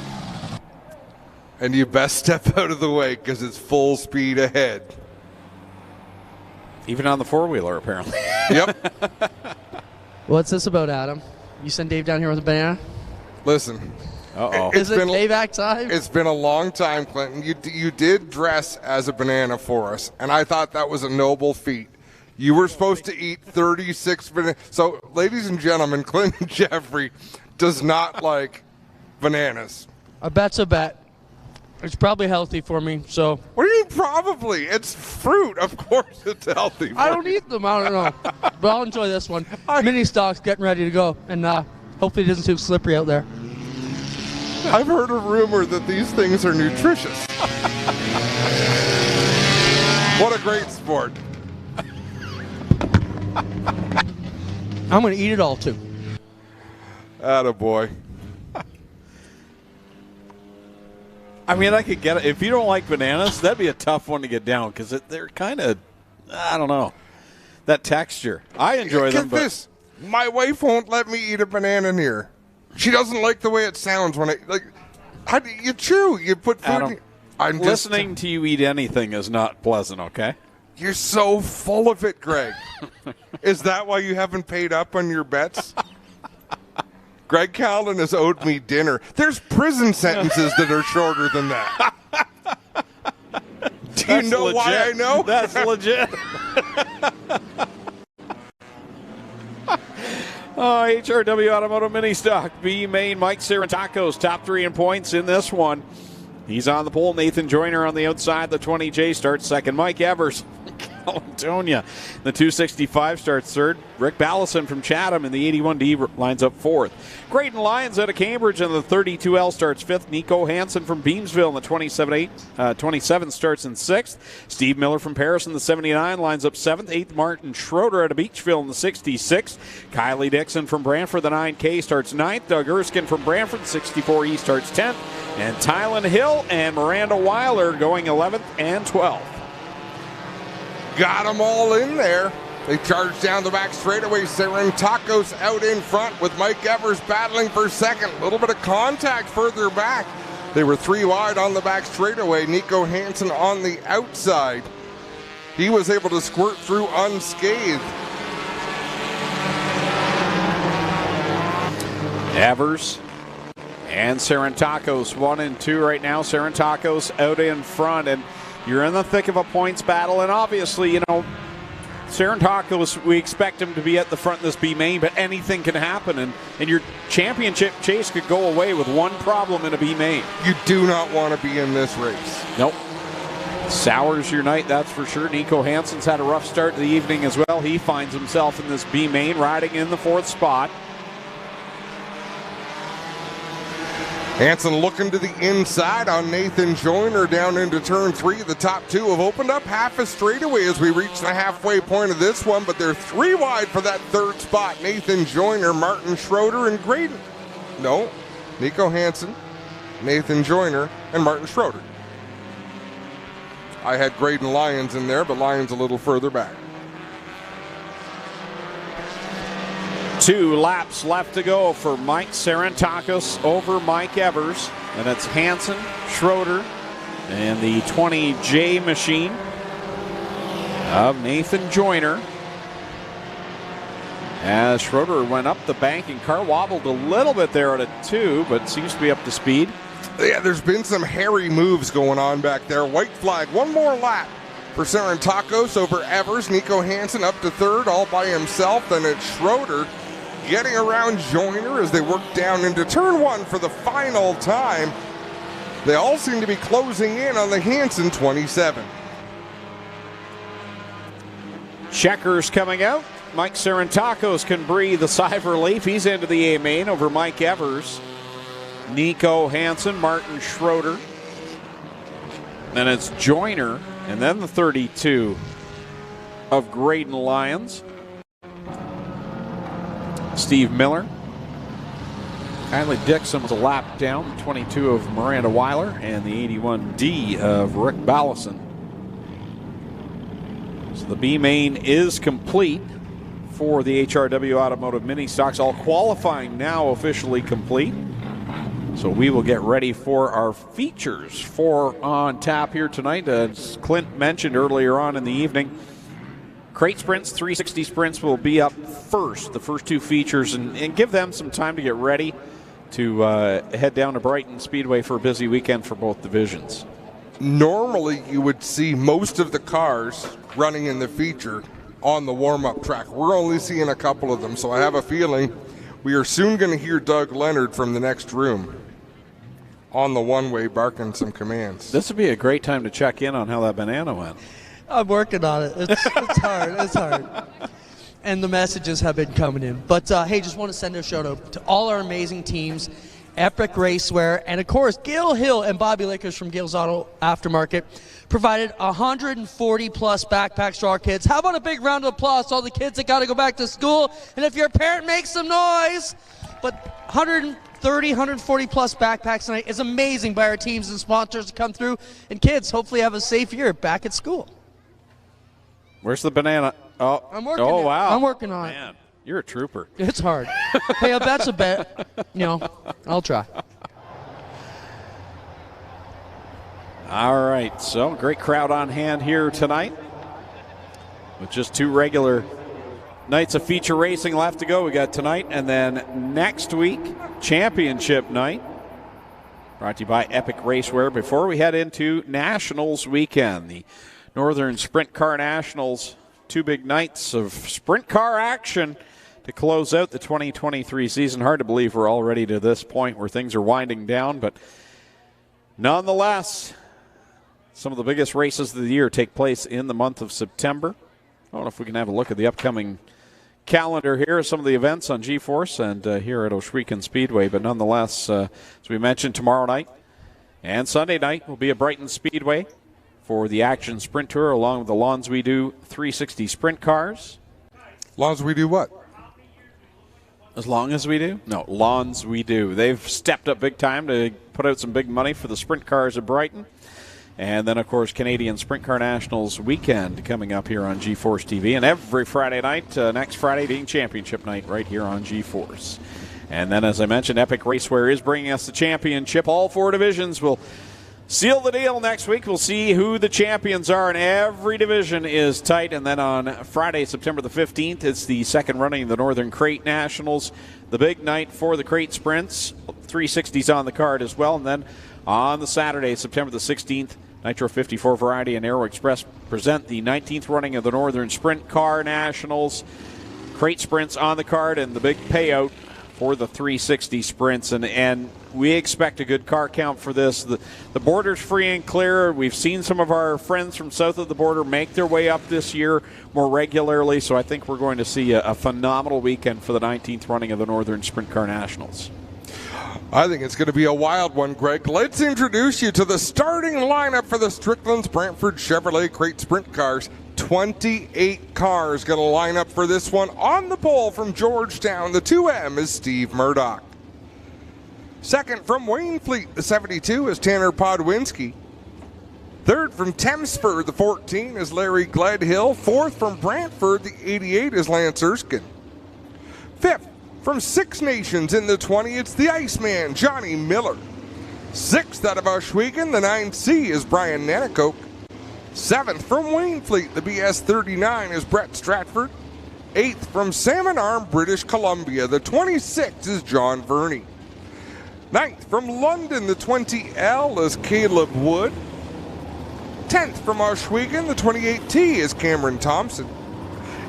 And you best step out of the way because it's full speed ahead. Even on the four-wheeler, apparently. Yep. What's this about, Adam? You send Dave down here with a banana? Listen. Uh-oh. Is it payback time? It's been a long time, Clinton. You did dress as a banana for us, and I thought that was a noble feat. You were supposed to eat 36 bananas. So, ladies and gentlemen, Clinton Jeffrey does not like bananas. A bet's a bet. It's probably healthy for me, so. What do you mean probably? It's fruit. Of course it's healthy for I don't you. eat them. I don't know. But I'll enjoy this one. Mini stock's getting ready to go, and hopefully it isn't too slippery out there. I've heard a rumor that these things are nutritious. What a great sport. I'm going to eat it all, too. Attaboy. I mean, I could get it. If you don't like bananas, that'd be a tough one to get down because they're kind of, I don't know, that texture. I enjoy them, but this. My wife won't let me eat a banana near. She doesn't like the way it sounds when how do you chew? You put food Adam, in. I'm listening to you eat anything is not pleasant, okay? You're so full of it, Greg. Is that why you haven't paid up on your bets? Greg Callan has owed me dinner. There's prison sentences that are shorter than that. Do you know why I know? That's legit. HRW Automotive Mini Stock. B main Mike Sarantakos, top 3 in points in this one. He's on the pole. Nathan Joyner on the outside. The 20J starts second. Mike Evers, Caledonia. The 265 starts third. Rick Ballison from Chatham in the 81D lines up fourth. Graydon Lyons out of Cambridge in the 32L starts fifth. Nico Hansen from Beamsville in the 27 starts in sixth. Steve Miller from Paris in the 79 lines up seventh. Eighth, Martin Schroeder out of Beachville in the 66. Kylie Dixon from Brantford, the 9K starts ninth. Doug Erskine from Brantford, 64E starts 10th. And Tylen Hill and Miranda Weiler going 11th and 12th. Got them all in there. They charge down the back straightaway. Sarantakos out in front with Mike Evers battling for second. A little bit of contact further back. They were 3 wide on the back straightaway. Nico Hansen on the outside. He was able to squirt through unscathed. Evers and Sarantakos 1 and 2 right now. Sarantakos out in front, and you're in the thick of a points battle. And obviously, you know, Sarantakos, we expect him to be at the front of this B main, but anything can happen, and your championship chase could go away with one problem in a B main. You do not want to be in this race. Nope. Sours your night, that's for sure. Nico Hansen's had a rough start to the evening as well. He finds himself in this B main, riding in the 4th spot. Hansen looking to the inside on Nathan Joyner down into turn 3. The top 2 have opened up half a straightaway as we reach the halfway point of this one, but they're 3 wide for that 3rd spot. Nathan Joyner, Martin Schroeder, and Graydon. No, Nico Hansen, Nathan Joyner, and Martin Schroeder. I had Graydon Lyons in there, but Lyons a little further back. 2 laps left to go for Mike Sarantakos over Mike Evers. And it's Hansen, Schroeder, and the 20J machine of Nathan Joyner. As Schroeder went up the bank and car wobbled a little bit there at a 2, but seems to be up to speed. Yeah, there's been some hairy moves going on back there. White flag, 1 more lap for Sarantakos over Evers. Nico Hansen up to 3rd all by himself. Then it's Schroeder getting around Joyner as they work down into turn 1 for the final time. They all seem to be closing in on the Hansen 27. Checkers coming out. Mike Sarantakos can breathe a sigh of relief. He's into the A main over Mike Evers. Nico Hansen, Martin Schroeder. Then it's Joyner, and then the 32 of Graydon Lyons. Steve Miller. Kylie Dixon was a lap down. 22 of Miranda Weiler and the 81D of Rick Ballison. So the B main is complete for the HRW Automotive Mini Stocks. All qualifying now officially complete. So we will get ready for our features for on tap here tonight. As Clint mentioned earlier on in the evening, crate sprints, 360 sprints will be up first, the first 2 features, and give them some time to get ready to head down to Brighton Speedway for a busy weekend for both divisions. Normally you would see most of the cars running in the feature on the warm-up track. We're only seeing a couple of them, so I have a feeling we are soon going to hear Doug Leonard from the next room on the one-way barking some commands. This would be a great time to check in on how that banana went. I'm working on it. It's hard. It's hard. And the messages have been coming in. But, hey, just want to send a shout-out to all our amazing teams, Epic Racewear, and, of course, Gail Hill and Bobby Lickers from Gail's Auto Aftermarket provided 140-plus backpacks to our kids. How about a big round of applause to all the kids that got to go back to school? And if you're a parent, make some noise. But 130, 140-plus backpacks tonight is amazing by our teams and sponsors to come through. And kids, hopefully have a safe year back at school. Where's the banana? Oh, I'm working oh it. wow. I'm working on Man, you're a trooper. It's hard. Hey, a bet's a bet. You know, I'll try. All right, so great crowd on hand here tonight with just 2 regular nights of feature racing left to go. We got tonight and then next week, championship night. Brought to you by Epic Racewear. Before we head into Nationals weekend, the Northern Sprint Car Nationals, 2 big nights of sprint car action to close out the 2023 season. Hard to believe we're already to this point where things are winding down, but nonetheless, some of the biggest races of the year take place in the month of September. I don't know if we can have a look at the upcoming calendar here, some of the events on G-Force and here at Ohsweken Speedway, but nonetheless, as we mentioned, tomorrow night and Sunday night will be at Brighton Speedway for the Action Sprint Tour along with the Lawns We Do 360 sprint cars. Lawns We Do what? As long as we do? No, Lawns We Do. They've stepped up big time to put out some big money for the sprint cars at Brighton. And then, of course, Canadian Sprint Car Nationals weekend coming up here on G-Force TV. And every Friday night, next Friday being championship night right here on G-Force. And then, as I mentioned, Epic Raceware is bringing us the championship. All 4 divisions will seal the deal next week. We'll see who the champions are, and every division is tight. And then on Friday, September the 15th, it's the second running of the Northern Crate Nationals. The big night for the Crate Sprints. 360s on the card as well. And then on the Saturday, September the 16th, Nitro 54 Variety and Aero Express present the 19th running of the Northern Sprint Car Nationals. Crate Sprints on the card and the big payout for the 360 sprints. And we expect a good car count for this. The border's free and clear. We've seen some of our friends from south of the border make their way up this year more regularly. So I think we're going to see a phenomenal weekend for the 19th running of the Northern Sprint Car Nationals. I think it's going to be a wild one, Greg. Let's introduce you to the starting lineup for the Strickland's Brantford Chevrolet Crate Sprint Cars. 28 cars going to line up for this one. On the pole from Georgetown, the 2M is Steve Murdoch. Second from Waynfleet, the 72 is Tanner Podwinski. Third from Thamesford, the 14 is Larry Gledhill. Fourth from Brantford, the 88 is Lance Erskine. Fifth from Six Nations in the 20, it's the Iceman, Johnny Miller. Sixth out of Ohsweken, the 9C is Brian Nanakoke. Seventh from Waynfleet, the BS 39 is Brett Stratford. Eighth from Salmon Arm, British Columbia, the 26 is John Verney. Ninth from London, the 20L is Caleb Wood. 10th from Ohsweken, the 28T is Cameron Thompson.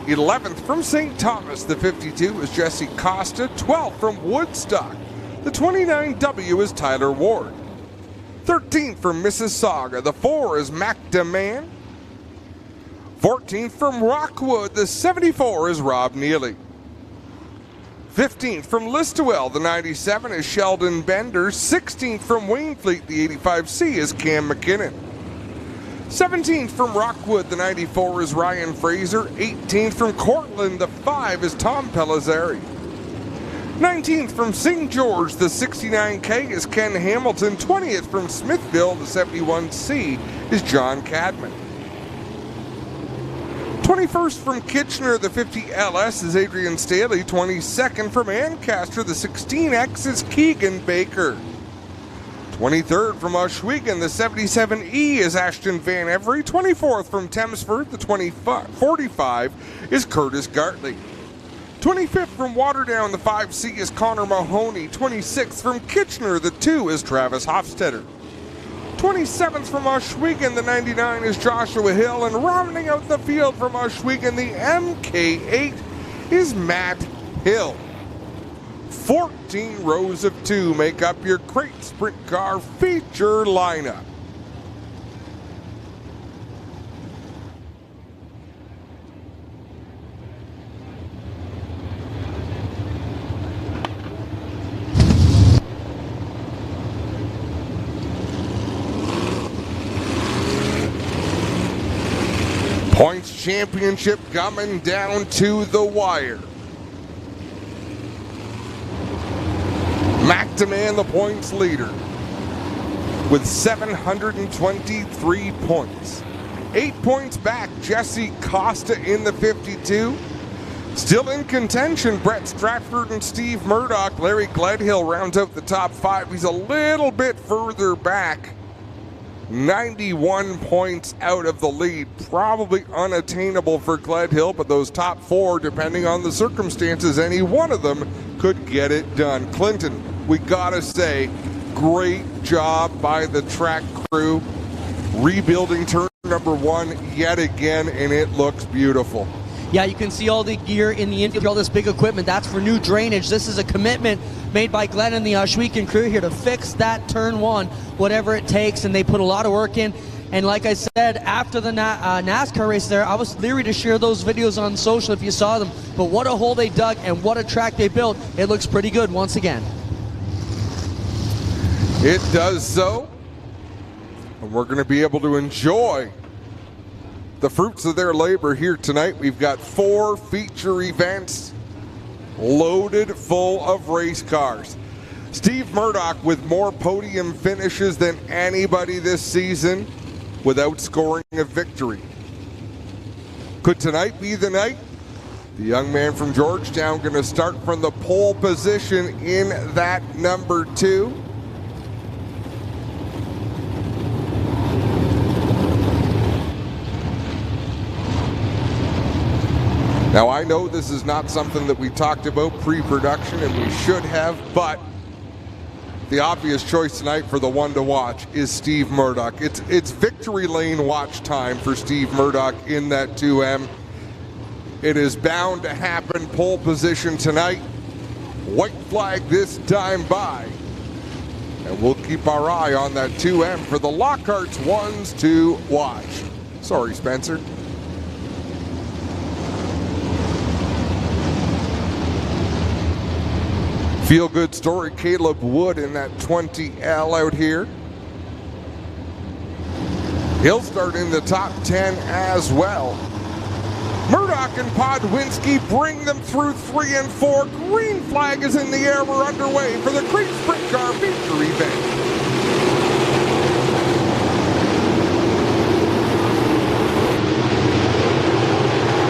11th from St. Thomas, the 52 is Jesse Costa. 12th from Woodstock, the 29W is Tyler Ward. 13th from Mississauga, the 4 is Mac DeMann. 14th from Rockwood, the 74 is Rob Neely. 15th from Listowel, the 97 is Sheldon Bender. 16th from Waynfleet, the 85C is Cam McKinnon. 17th from Rockwood, the 94 is Ryan Fraser. 18th from Cortland, the 5 is Tom Pellizzari. 19th from St. George, the 69K is Ken Hamilton. 20th from Smithville, the 71C is John Cadman. 21st from Kitchener, the 50LS is Adrian Staley. 22nd from Ancaster, the 16X is Keegan Baker. 23rd from Ohsweken, the 77E is Ashton Van Every. 24th from Thamesford, the 45 is Curtis Gartley. 25th from Waterdown, the 5C is Connor Mahoney. 26th from Kitchener, the 2 is Travis Hofstetter. 27th from Ohsweken, the 99 is Joshua Hill. And rounding out the field from Ohsweken, the MK8 is Matt Hill. 14 rows of 2 make up your Crate Sprint Car feature lineup. Points championship coming down to the wire. Mac DeMann, the points leader, with 723 points. 8 points back, Jesse Costa in the 52. Still in contention, Brett Stratford and Steve Murdoch. Larry Gledhill rounds out the top 5. He's a little bit further back. 91 points out of the lead. Probably unattainable for Gledhill, but those top 4, depending on the circumstances, any one of them could get it done. Clinton, we gotta say, great job by the track crew. Rebuilding turn number 1 yet again, and it looks beautiful. Yeah, you can see all the gear in the infield, all this big equipment. That's for new drainage. This is a commitment made by Glenn and the Ohsweken crew here to fix that turn 1, whatever it takes, and they put a lot of work in. And like I said, after the NASCAR race there, I was leery to share those videos on social if you saw them. But what a hole they dug and what a track they built. It looks pretty good once again. It does so. And we're going to be able to enjoy the fruits of their labor here tonight. We've got 4 feature events loaded full of race cars. Steve Murdoch with more podium finishes than anybody this season without scoring a victory. Could tonight be the night? The young man from Georgetown going to start from the pole position in that number 2. Now, I know this is not something that we talked about pre-production, and we should have, but the obvious choice tonight for the one to watch is Steve Murdoch. It's victory lane watch time for Steve Murdoch in that 2M. It is bound to happen. Pole position tonight. White flag this time by. And we'll keep our eye on that 2M for the Lockhart's ones to watch. Sorry, Spencer. Feel-good story, Caleb Wood in that 20L out here. He'll start in the top 10 as well. Murdoch and Podwinski bring them through 3 and 4. Green flag is in the air. We're underway for the Creek Sprint Car feature event.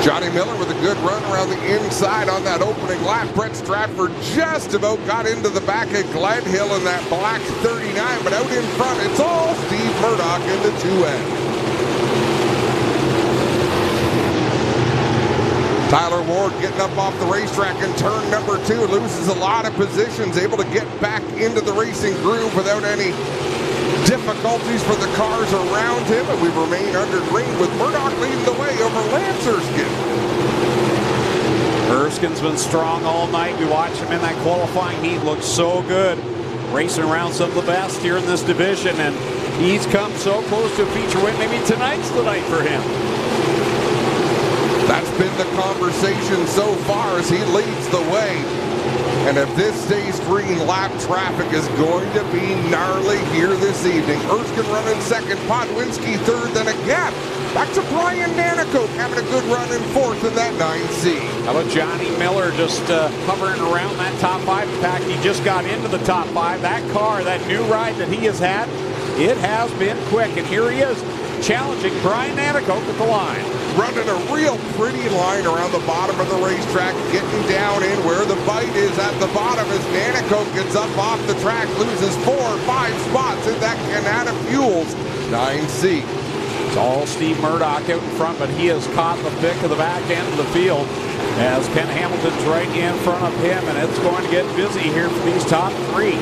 Johnny Miller with a good run around the inside on that opening lap. Brett Stratford just about got into the back of Gledhill in that black 39, but out in front, it's all Steve Murdoch in the 2M. Tyler Ward getting up off the racetrack in turn number 2, loses a lot of positions, able to get back into the racing groove without any difficulties for the cars around him, and we remain under green with Murdoch leading the way over Lance Erskine. Erskine's been strong all night. We watched him in that qualifying heat. Looks so good. Racing around some of the best here in this division, and he's come so close to a feature win. Maybe tonight's the night for him. That's been the conversation so far as he leads the way. And if this stays green, lap traffic is going to be gnarly here this evening. Erskine running second, Podwinski third, then a gap. Back to Brian Nanicoke having a good run in fourth in that 9C. How about Johnny Miller just hovering around that top 5? In fact, he just got into the top 5. That car, that new ride that he has had, it has been quick. And here he is challenging Brian Nanicoke at the line. Running a real pretty line around the bottom of the racetrack, getting down in where the bite is at the bottom as Nanicoke gets up off the track, loses 4 or 5 spots in that Canada Fuels 9C. It's all Steve Murdoch out in front, but he has caught the thick of the back end of the field as Ken Hamilton's right in front of him, and it's going to get busy here for these top 3.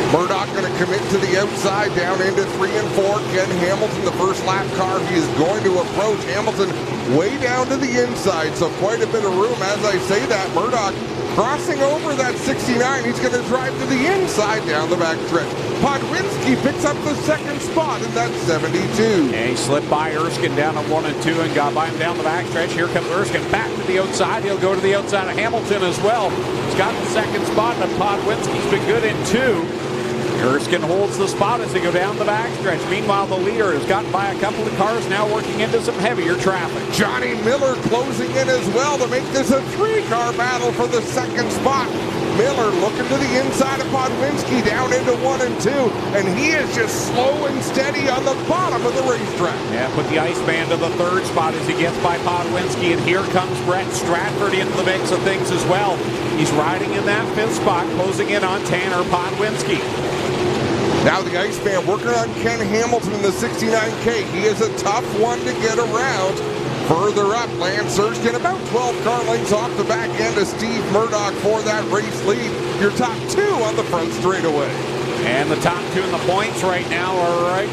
Murdoch going to commit to the outside down into 3 and 4. Ken Hamilton, the first lap car he is going to approach. Hamilton way down to the inside, so quite a bit of room. As I say that, Murdoch crossing over that 69. He's going to drive to the inside down the back stretch. Podwinski picks up the second spot in that 72. And he slipped by Erskine down at 1 and 2 and got by him down the back stretch. Here comes Erskine back to the outside. He'll go to the outside of Hamilton as well. He's got the second spot, and Podwinski's been good in 2. Erskine holds the spot as they go down the backstretch. Meanwhile, the leader has gotten by a couple of cars, now working into some heavier traffic. Johnny Miller closing in as well to make this a 3-car battle for the second spot. Miller looking to the inside of Podwinski down into 1 and 2, and he is just slow and steady on the bottom of the racetrack. Yeah, put the Iceman to the third spot as he gets by Podwinski, and here comes Brett Stratford into the mix of things as well. He's riding in that 5th spot, closing in on Tanner Podwinski. Now the Iceman working on Ken Hamilton in the 69K. He is a tough one to get around. Further up, Lance Erskine about 12 car lengths off the back end of Steve Murdoch for that race lead. Your top 2 on the front straightaway. And the top two in the points right now are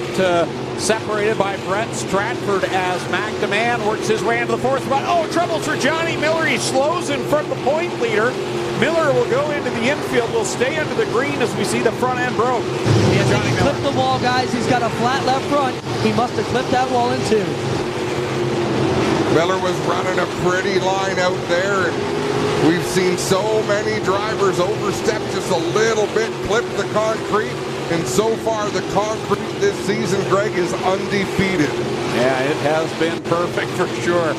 separated by Brett Stratford as McDeman works his way into the fourth spot. Oh, troubles for Johnny Miller. He slows in front of the point leader. Miller will go into the infield, will stay under the green as we see the front end broke. He clipped the wall, guys. He's got a flat left front. He must have clipped that wall in two. Miller was running a pretty line out there, and we've seen so many drivers overstep just a little bit, clip the concrete, and so far the concrete this season, Greg, is undefeated. Yeah, it has been perfect for sure.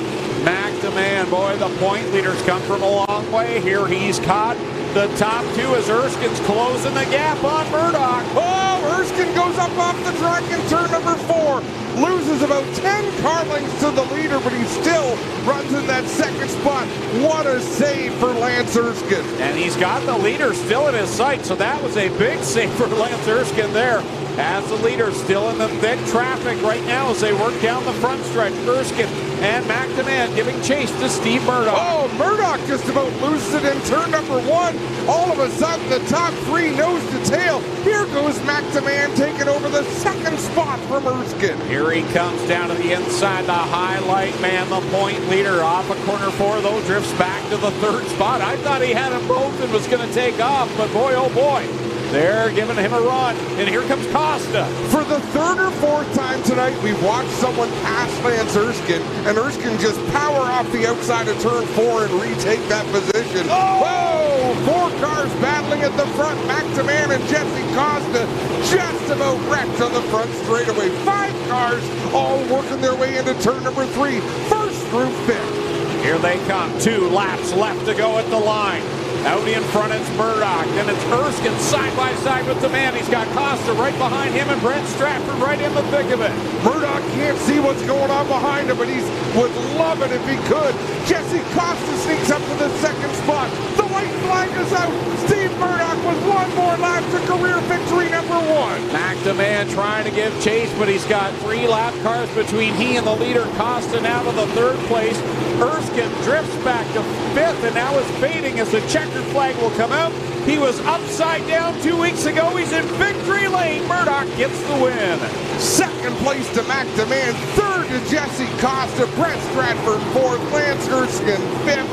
McDeman, boy, the point leader's come from a long way here. He's caught the top two as Erskine's closing the gap on Murdoch. Oh, Erskine goes up off the track in turn number 4. Loses about 10 car lengths to the leader, but he still runs in that second spot. What a save for Lance Erskine. And he's got the leader still in his sight, so that was a big save for Lance Erskine there. As the leader still in the thick traffic right now as they work down the front stretch. Erskine and McDeman giving chase to Steve Murdoch. Oh, Murdoch just about loses it in turn number 1. All of a sudden, the top 3 nose to tail. Here goes McDeman taking over the second spot from Erskine. Here he comes down to the inside, the highlight man, the point leader off of corner 4, though, drifts back to the third spot. I thought he had them both and was going to take off, but boy, oh boy. They're giving him a run, and here comes Costa. For the third or fourth time tonight, we've watched someone pass Lance Erskine, and Erskine just power off the outside of turn 4 and retake that position. Oh! 4 cars battling at the front. McDeman and Jesse Costa just about wrecked on the front straightaway. 5 cars all working their way into turn number 3, first through 5th. Here they come, 2 laps left to go at the line. Out in front, it's Murdoch. Then it's Erskine side by side with the man. He's got Costa right behind him and Brent Stratford right in the thick of it. Murdoch can't see what's going on behind him, but he would love it if he could. Jesse Costa sneaks up to the second spot. The white flag is out. Steve Murdoch with 1 more lap to career victory number 1. McDeman trying to give chase, but he's got 3 lap cars between he and the leader. Costa now to the third place. Erskine drifts back to 5th and now is fading as the checkered flag will come out. He was upside down 2 weeks ago. He's in victory lane. Murdoch gets the win. Second place to McDeman. Third to Jesse Costa. Brent Stratford 4th. Lance Erskine 5th.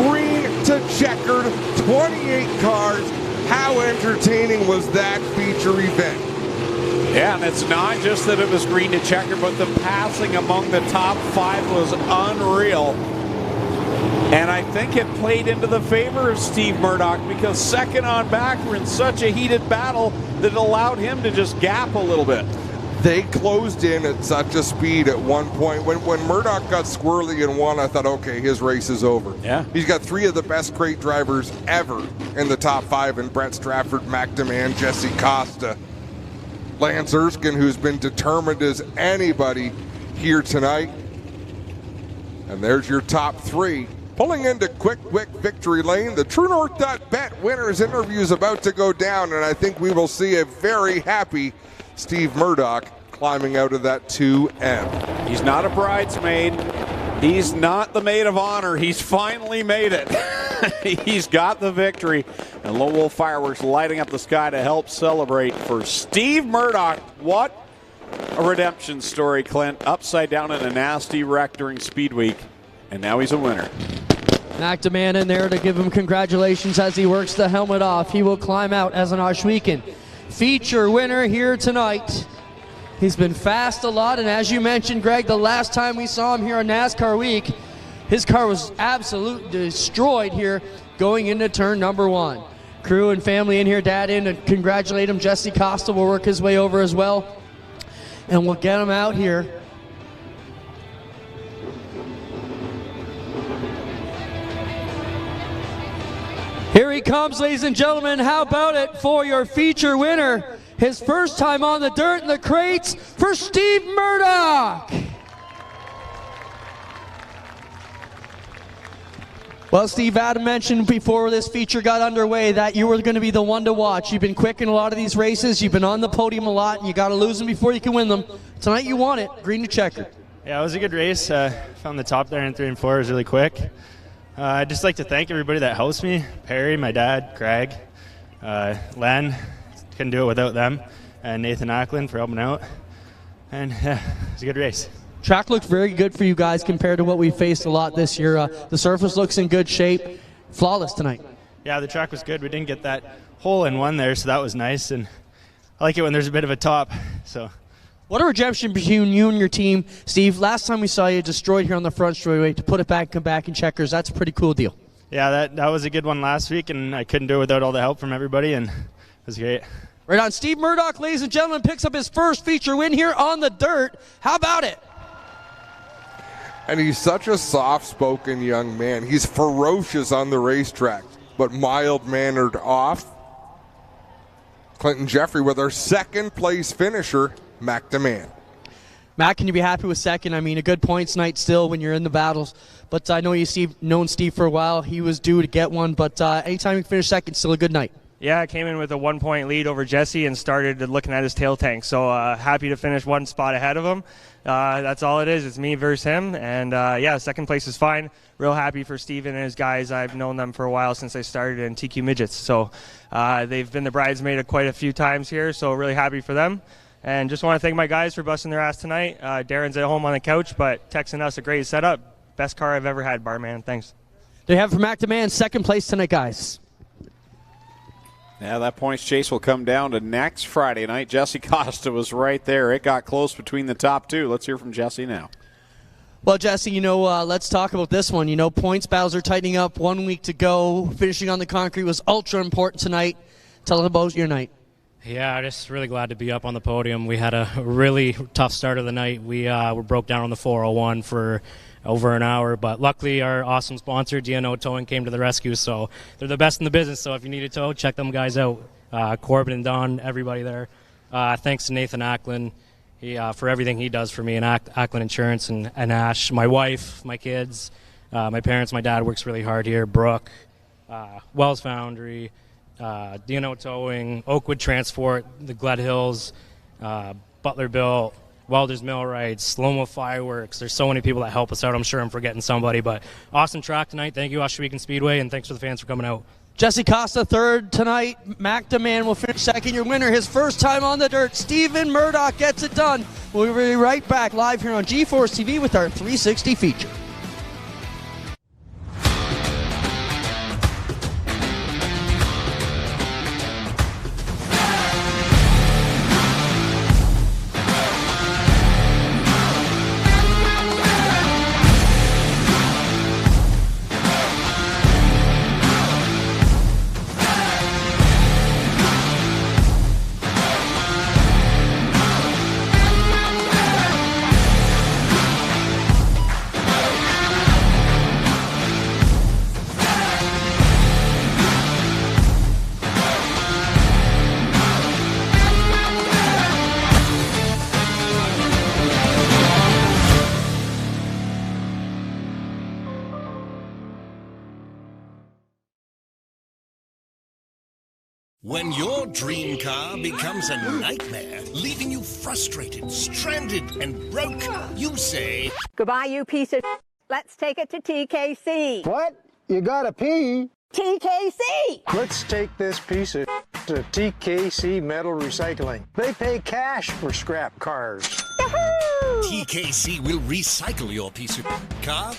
Green to checkered. 28 cars. How entertaining was that feature event? Yeah, and it's not just that it was green to checker, but the passing among the top 5 was unreal. And I think it played into the favor of Steve Murdoch because second on back were in such a heated battle that it allowed him to just gap a little bit. They closed in at such a speed at one point. When Murdoch got squirrely in one, I thought, okay, his race is over. Yeah. He's got 3 of the best crate drivers ever in the top 5 in Brent Stratford, McDeman, Jesse Costa. Lance Erskine, who's been determined as anybody here tonight. And there's your top 3. Pulling into quick victory lane, the TrueNorth.bet winners interview is about to go down, and I think we will see a very happy Steve Murdoch climbing out of that 2M. He's not a bridesmaid. He's not the maid of honor. He's finally made it. He's got the victory. And Lone Wolf Fireworks lighting up the sky to help celebrate for Steve Murdoch. What a redemption story, Clint. Upside down in a nasty wreck during Speed Week. And now he's a winner. McDeman in there to give him congratulations as he works the helmet off. He will climb out as an Ohsweken feature winner here tonight. He's been fast a lot, and as you mentioned, Greg, the last time we saw him here on NASCAR Week, his car was absolutely destroyed here going into turn number 1. Crew and family in here, dad in to congratulate him. Jesse Costa will work his way over as well, and we'll get him out here. Here he comes, ladies and gentlemen. How about it for your feature winner? His first time on the dirt in the crates for Steve Murdoch. Well, Steve, Adam mentioned before this feature got underway that you were going to be the one to watch. You've been quick in a lot of these races. You've been on the podium a lot, and you got to lose them before you can win them. Tonight you won it, green to checker. Yeah, it was a good race. Found the top there in 3 and 4. It was really quick. I'd just like to thank everybody that helps me. Perry, my dad, Greg, Len, couldn't do it without them. And Nathan Ackland for helping out. And it was a good race. Track looked very good for you guys compared to what we faced a lot this year. The surface looks in good shape. Flawless tonight. Yeah, the track was good. We didn't get that hole in one there, so that was nice. And I like it when there's a bit of a top. So, what a redemption between you and your team, Steve. Last time we saw you destroyed here on the front straightaway. To put it back, come back in checkers, that's a pretty cool deal. Yeah, that was a good one last week, and I couldn't do it without all the help from everybody, and it was great. Right on. Steve Murdoch, ladies and gentlemen, picks up his first feature win here on the dirt. How about it? And he's such a soft-spoken young man. He's ferocious on the racetrack, but mild-mannered off. Clinton Jeffrey with our second-place finisher, Mac DeMann. Matt, can you be happy with second? I mean, a good points night still when you're in the battles. But I know you've known Steve for a while. He was due to get one, but anytime you finish second, still a good night. Yeah, I came in with a 1-point lead over Jesse and started looking at his tail tank. So happy to finish one spot ahead of him. That's all it is. It's me versus him. And yeah, second place is fine. Real happy for Steven and his guys. I've known them for a while since I started in TQ Midgets. So they've been the bridesmaid quite a few times here. So really happy for them. And just want to thank my guys for busting their ass tonight. Darren's at home on the couch, but texting us a great setup. Best car I've ever had, Barman. Thanks. They have for Mac DeMann, second place tonight, guys. Yeah, that points chase will come down to next Friday night. Jesse Costa was right there. It got close between the top two. Let's hear from Jesse now. Well, Jesse, let's talk about this one. Points battles are tightening up. 1 week to go. Finishing on the concrete was ultra important tonight. Tell us about your night. Yeah, just really glad to be up on the podium. We had a really tough start of the night. We were broke down on the 401 for over an hour, but luckily our awesome sponsor, D&O Towing, came to the rescue, so they're the best in the business. So if you need a tow, check them guys out. Corbin and Don, everybody there. Thanks to Nathan Ackland for everything he does for me, and Ackland Insurance, and Ash, my wife, my kids, my parents. My dad works really hard here. Brooke, Wells Foundry, D&O Towing, Oakwood Transport, the Gled Hills, Butler Built, Welders Millwrights, Slomo Fireworks. There's so many people that help us out. I'm sure I'm forgetting somebody, but awesome track tonight. Thank you, Ohsweken Speedway, and thanks to the fans for coming out. Jesse Costa third tonight. Mac DeMann will finish second. Your winner, his first time on the dirt, Steven Murdoch, gets it done. We'll be right back live here on G-Force TV with our 360 feature. When your dream car becomes a nightmare, leaving you frustrated, stranded, and broke, you say, Goodbye, you piece of Let's take it to TKC. What? You gotta pee? TKC! Let's take this piece of to TKC Metal Recycling. They pay cash for scrap cars. Yahoo! TKC will recycle your piece of car.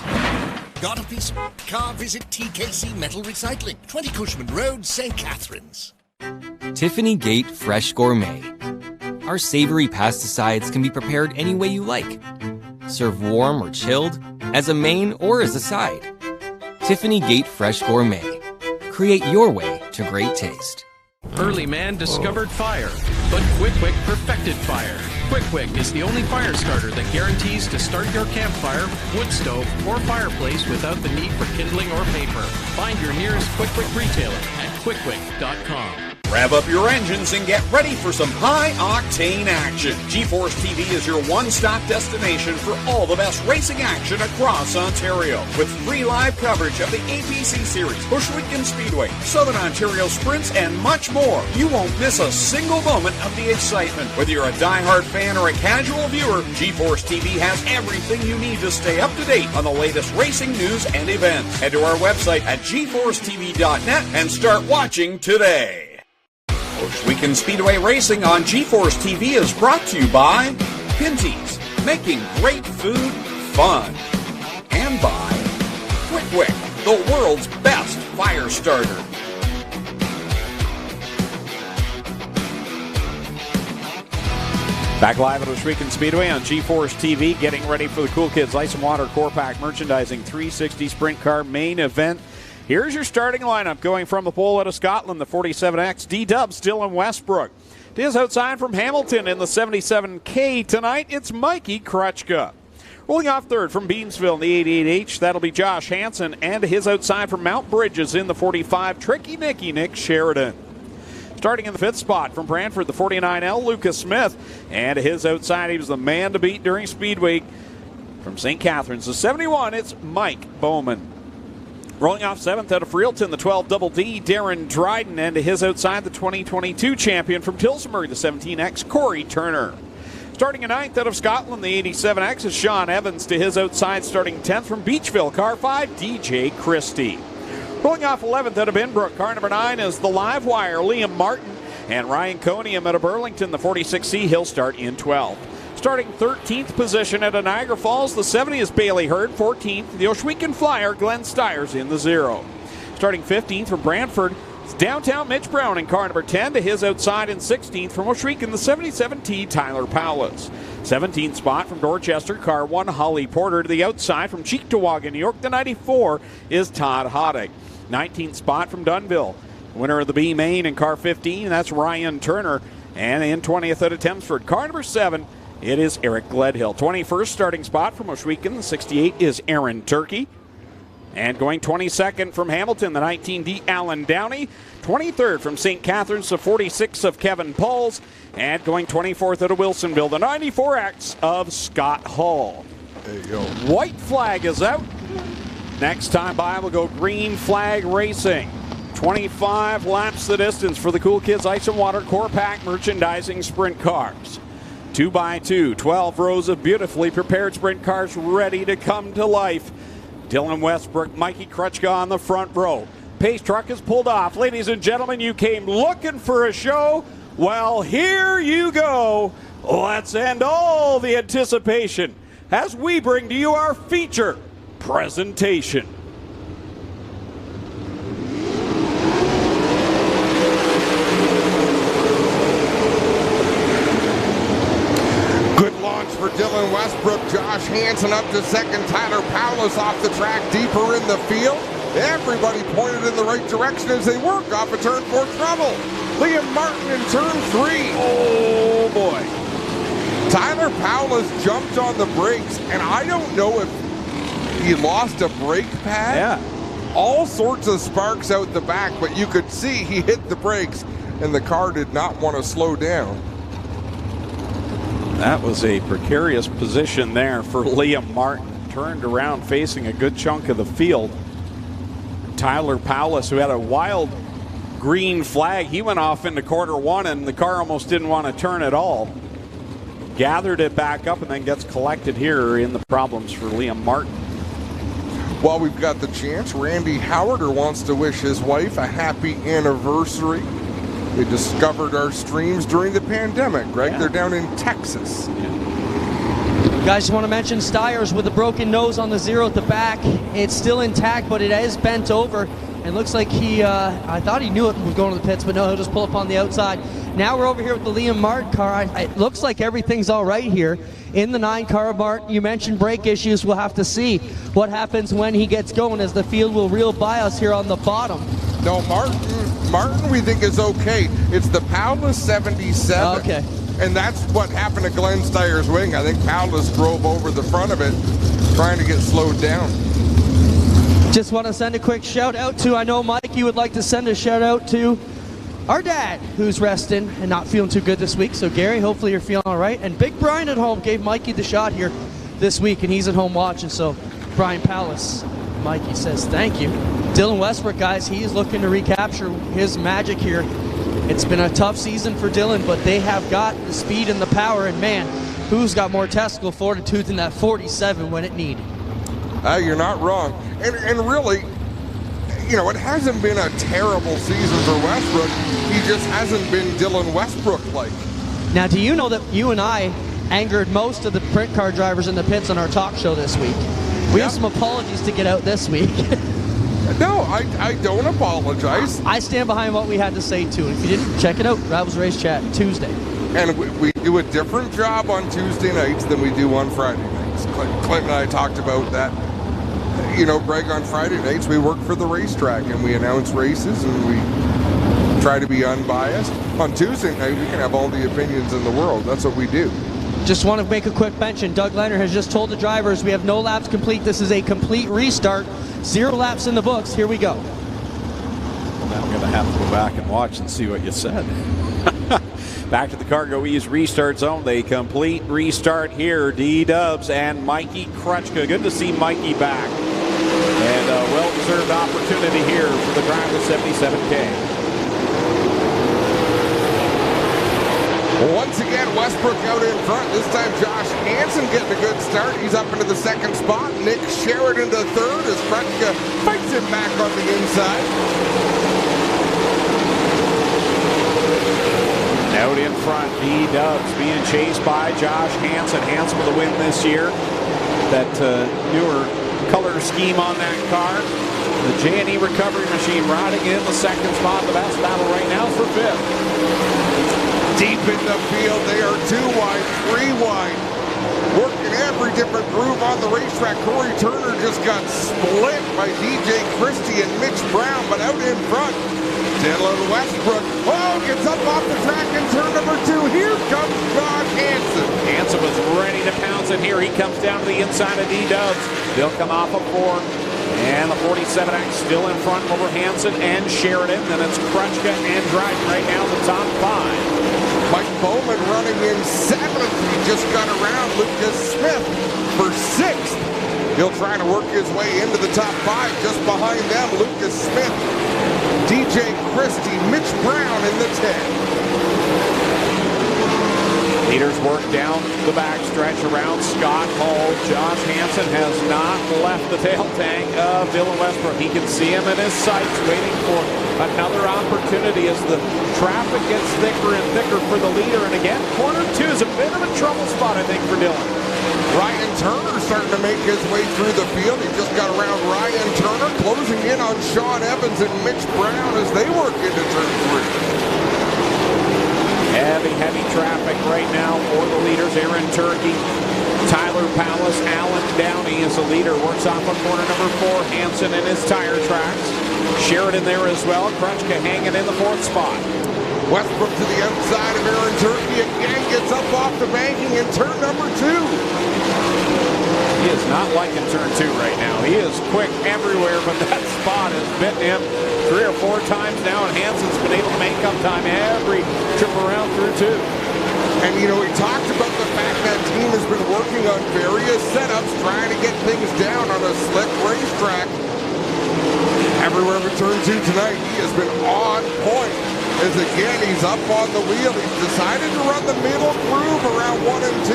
Got a piece of car? Visit TKC Metal Recycling, 20 Cushman Road, St. Catharines. Tiffany Gate Fresh Gourmet. Our savory pasticides can be prepared any way you like. Serve warm or chilled, as a main or as a side. Tiffany Gate Fresh Gourmet. Create your way to great taste. Early man discovered fire, but Quick Wick perfected fire. Quick Wick is the only fire starter that guarantees to start your campfire, wood stove, or fireplace without the need for kindling or paper. Find your nearest Quick Wick retailer at quickwick.com. Rev up your engines and get ready for some high-octane action. G-Force TV is your one-stop destination for all the best racing action across Ontario. With free live coverage of the APC Series, Ohsweken Speedway, Southern Ontario Sprints, and much more. You won't miss a single moment of the excitement. Whether you're a die-hard fan or a casual viewer, G-Force TV has everything you need to stay up to date on the latest racing news and events. Head to our website at gforcetv.net and start watching today. Ohsweken Speedway Racing on G-Force TV is brought to you by Pinty's, making great food fun. And by Quick, the world's best fire starter. Back live at Ohsweken Speedway on G-Force TV, getting ready for the Cool Kids Ice and Water Core Pack Merchandising 360 Sprint Car main event. Here's your starting lineup going from the pole out of Scotland, the 47X, D-Dub still in Westbrook. To his outside from Hamilton in the 77K tonight, it's Mikey Krutchka. Rolling off third from Beamsville in the 88H, that'll be Josh Hansen, and to his outside from Mount Bridges in the 45, Tricky Nicky Nick Sheridan. Starting in the fifth spot from Brantford, the 49L, Lucas Smith. And to his outside, he was the man to beat during Speedway. From St. Catharines, the 71, it's Mike Bowman. Rolling off seventh out of Freelton, the 12 Double D, Darren Dryden. And to his outside, the 2022 champion from Tilsonbury, the 17X, Corey Turner. Starting in ninth out of Scotland, the 87X is Sean Evans. To his outside, starting 10th from Beachville, car 5, DJ Christie. Rolling off 11th out of Binbrook, car number 9 is the Live Wire, Liam Martin. And Ryan Conium out of Burlington, the 46C, he'll start in 12th. Starting 13th position at Niagara Falls, the 70 is Bailey Hurd. 14th, the Ohsweken Flyer, Glenn Stiers in the 0. Starting 15th from Brantford, it's downtown Mitch Brown in car number 10. To his outside in 16th from Ohsweken, the 77T, Tyler Powless. 17th spot from Dorchester, car 1, Holly Porter. To the outside from Cheektowaga, New York, the 94 is Todd Hoddick. 19th spot from Dunville. Winner of the B main in car 15, that's Ryan Turner. And in 20th out of Thamesford, car number 7, it is Eric Gledhill. 21st starting spot from Ohsweken, the 68 is Aaron Turkey. And going 22nd from Hamilton, the 19D, Alan Downey. 23rd from St. Catharines, the 46 of Kevin Pauls. And going 24th out of Wilsonville, the 94X of Scott Hall. There you go. White flag is out. Next time by, we'll go green flag racing. 25 laps the distance for the Cool Kids Ice and Water Core Pack Merchandising Sprint Cars. 2x2, 12 rows of beautifully prepared sprint cars ready to come to life. Dylan Westbrook, Mikey Krutchka on the front row. Pace truck is pulled off. Ladies and gentlemen, you came looking for a show. Well, here you go. Let's end all the anticipation as we bring to you our feature presentation. Good launch for Dylan Westbrook. Josh Hansen up to second. Tyler Powless off the track deeper in the field. Everybody pointed in the right direction as they work off of turn 4 trouble. Liam Martin in turn 3. Oh boy. Tyler Powless jumped on the brakes, and I don't know if he lost a brake pad. Yeah. All sorts of sparks out the back, but you could see he hit the brakes, and the car did not want to slow down. That was a precarious position there for Liam Martin. Turned around facing a good chunk of the field. Tyler Powless, who had a wild green flag, he went off into quarter 1, and the car almost didn't want to turn at all. Gathered it back up and then gets collected here in the problems for Liam Martin. While we've got the chance, Randy Howarder wants to wish his wife a happy anniversary. They discovered our streams during the pandemic, Greg. Yeah. They're down in Texas. Guys, just want to mention Stiers with a broken nose on the 0 at the back. It's still intact, but it is bent over. And looks like he, I thought he knew it was going to the pits, but no, he'll just pull up on the outside. Now we're over here with the Liam Martin car. It looks like everything's all right here in the 9 car. Martin, you mentioned brake issues. We'll have to see what happens when he gets going, as the field will reel by us here on the bottom. No, Martin we think is okay. It's the Powless 77. Okay. And that's what happened to Glenn Stiers' wing. I think Powless drove over the front of it trying to get slowed down. Just want to send a quick shout out to, I know Mike, you would like to send a shout out to our dad, who's resting and not feeling too good this week. So Gary, hopefully you're feeling all right. And Big Brian at home gave Mikey the shot here this week, and he's at home watching. So Brian Powless, Mikey says thank you. Dylan Westbrook, guys, he's looking to recapture his magic here. It's been a tough season for Dylan, but they have got the speed and the power, and man, who's got more testicle fortitude than that 47 when it needed? You're not wrong. And really, it hasn't been a terrible season for Westbrook. He just hasn't been Dylan Westbrook-like. Now, do you know that you and I angered most of the print car drivers in the pits on our talk show this week? We have some apologies to get out this week. No, I don't apologize. I stand behind what we had to say, too. If you didn't, check it out. Rivals Race Chat, Tuesday. And we do a different job on Tuesday nights than we do on Friday nights. Clint and I talked about that. Greg, on Friday nights, we work for the racetrack, and we announce races, and we try to be unbiased. On Tuesday night, we can have all the opinions in the world. That's what we do. Just want to make a quick mention. Doug Leonard has just told the drivers we have no laps complete. This is a complete restart. 0 laps in the books. Here we go. Well, now I'm going to have to go back and watch and see what you said. Back to the Cargo Ease restart zone. They complete restart here. D-Dubs and Mikey Krutchka. Good to see Mikey back. And a well-deserved opportunity here for the drive to 77K. Once again, Westbrook out in front. This time Josh Hansen getting a good start. He's up into the second spot. Nick Sheridan to third as Krutchka fights him back on the inside. Out in front, D-Dubs being chased by Josh Hansen. Hansen with a win this year. That newer color scheme on that car. The J&E recovery machine riding in the second spot. The best battle right now for fifth. Deep in the field, they are 2 wide, 3 wide. Working every different groove on the racetrack. Corey Turner just got split by DJ Christie and Mitch Brown, but out in front, Dylan Westbrook. Gets up off the track in turn number 2. Here comes Josh Hansen. Hansen was ready to pounce it here. He comes down to the inside of D-Dubs. They'll come off a 4. And the 47X still in front over Hansen and Sheridan. Then it's Krutchka and Dryden right now in the top 5. Mike Bowman running in 7th. He just got around Lucas Smith for 6th. He'll try to work his way into the top 5. Just behind them, Lucas Smith, DJ Christie, Mitch Brown in the 10. Leaders work down the backstretch around Scott Hall. Josh Hansen has not left the tail tank of Dylan Westbrook. He can see him in his sights waiting for another opportunity as the traffic gets thicker and thicker for the leader. And again, corner 2 is a bit of a trouble spot, I think, for Dylan. Ryan Turner starting to make his way through the field. He just got around Ryan Turner, closing in on Sean Evans and Mitch Brown as they work into turn 3. Heavy traffic right now for the leaders. Aaron Turkey, Tyler Pallas, Alan Downey is the leader. Works off of corner number 4. Hansen in his tire tracks. Sheridan there as well. Krutchka hanging in the 4th spot. Westbrook to the outside of Aaron Turkey again, gets up off the banking in turn number 2. He is not liking turn 2 right now. He is quick everywhere, but that spot has bitten him 3 or 4 times now, and Hansen's been able to make up time every trip around through 2. And we talked about the fact that team has been working on various setups, trying to get things down on a slick racetrack. Everywhere but turn 2 tonight, he has been on point. As again, he's up on the wheel. He's decided to run the middle groove around 1 and 2,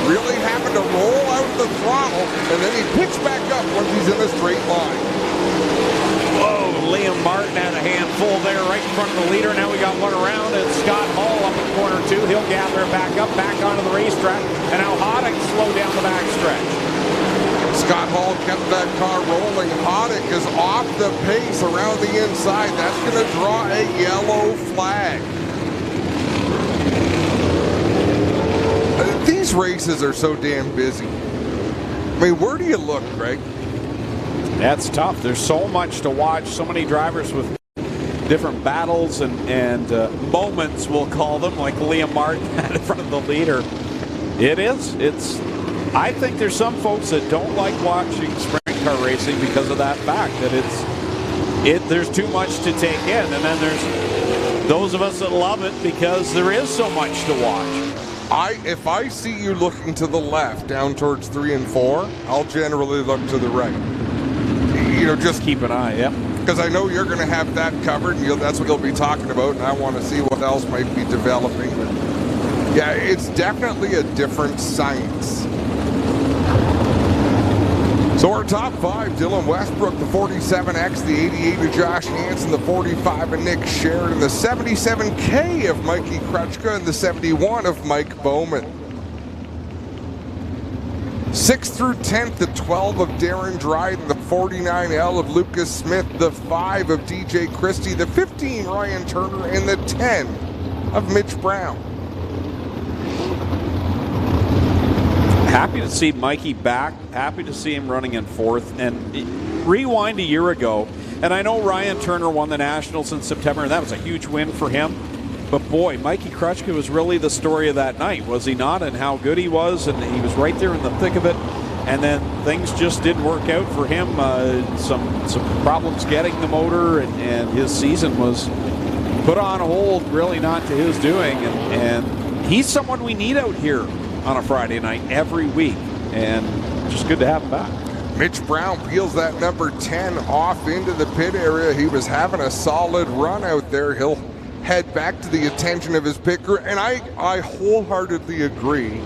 really having to roll out the throttle, and then he picks back up once he's in a straight line. Whoa, Liam Martin had a handful there right in front of the leader. Now we got one around, and Scott Hall up in corner 2. He'll gather it back up, back onto the racetrack, and now Hoddick slow down the backstretch. Scott Hall kept that car rolling. Hoddick is off the pace around the inside. That's going to draw a yellow flag. These races are so damn busy. I mean, where do you look, Greg? That's tough. There's so much to watch. So many drivers with different battles and moments, we'll call them, like Liam Martin in front of the leader. I think there's some folks that don't like watching sprint car racing because of that fact that there's too much to take in, and then there's those of us that love it because there is so much to watch. If I see you looking to the left down towards 3 and 4, I'll generally look to the right. Just keep an eye, yeah. Because I know you're going to have that covered, and that's what you'll be talking about, and I want to see what else might be developing. But yeah, it's definitely a different science. So our top five: Dylan Westbrook, the 47X, the 88 of Josh Hansen, the 45 of Nick Sheridan, the 77K of Mikey Krutchka, and the 71 of Mike Bowman. 6th through 10th, the 12 of Darren Dryden, the 49L of Lucas Smith, the 5 of DJ Christie, the 15 Ryan Turner, and the 10 of Mitch Brown. Happy to see Mikey back. Happy to see him running in 4th. And rewind a year ago, and I know Ryan Turner won the Nationals in September, and that was a huge win for him. But boy, Mikey Krutchka was really the story of that night, was he not? And how good he was, and he was right there in the thick of it. And then things just didn't work out for him. Some problems getting the motor, and his season was put on hold, really not to his doing. And he's someone we need out here on a Friday night every week, and just good to have him back. Mitch Brown peels that number 10 off into the pit area. He was having a solid run out there. He'll head back to the attention of his pit crew, and I wholeheartedly agree,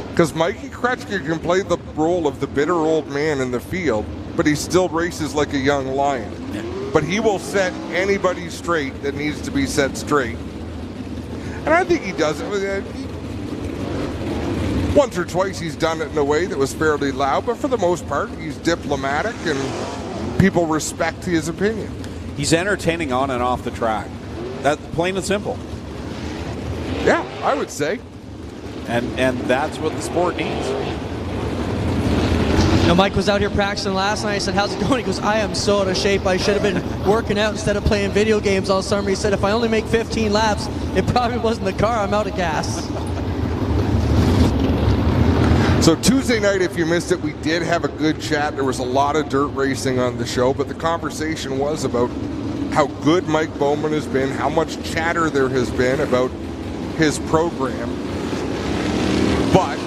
because Mikey Krutchka can play the role of the bitter old man in the field, but he still races like a young lion. But he will set anybody straight that needs to be set straight, and I think he does it. Once or twice he's done it in a way that was fairly loud, but for the most part he's diplomatic and people respect his opinion. He's entertaining on and off the track. That's plain and simple. Yeah, I would say. And that's what the sport needs. You know, Mike was out here practicing last night. I said, how's it going? He goes, I am so out of shape. I should have been working out instead of playing video games all summer. He said, if I only make 15 laps, it probably wasn't the car. I'm out of gas. So Tuesday night, if you missed it, we did have a good chat. There was a lot of dirt racing on the show, but the conversation was about how good Mike Bowman has been, how much chatter there has been about his program. But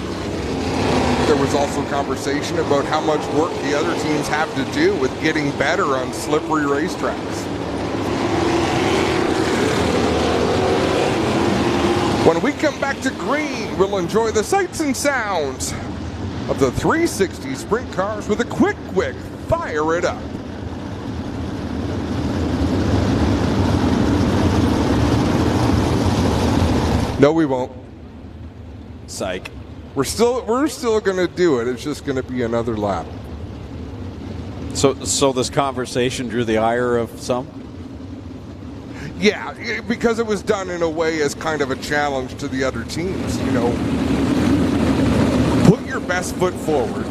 there was also conversation about how much work the other teams have to do with getting better on slippery racetracks. When we come back to green, we'll enjoy the sights and sounds of the 360 sprint cars with a quick fire it up. No, we won't. Psych. We're still going to do it. It's just going to be another lap. So this conversation drew the ire of some? Yeah, because it was done in a way as kind of a challenge to the other teams, you know. Put your best foot forward.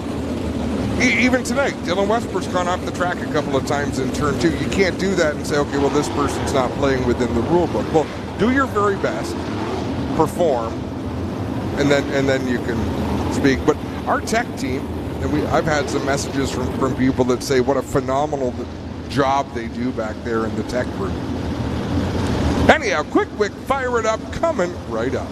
Even tonight, Dylan Westbrook's gone off the track a couple of times in turn 2. You can't do that and say, okay, well, this person's not playing within the rule book. Well, do your very best, perform, and then you can speak. But our tech team, and I've had some messages from people that say what a phenomenal job they do back there in the tech group. Anyhow, quick, fire it up, coming right up.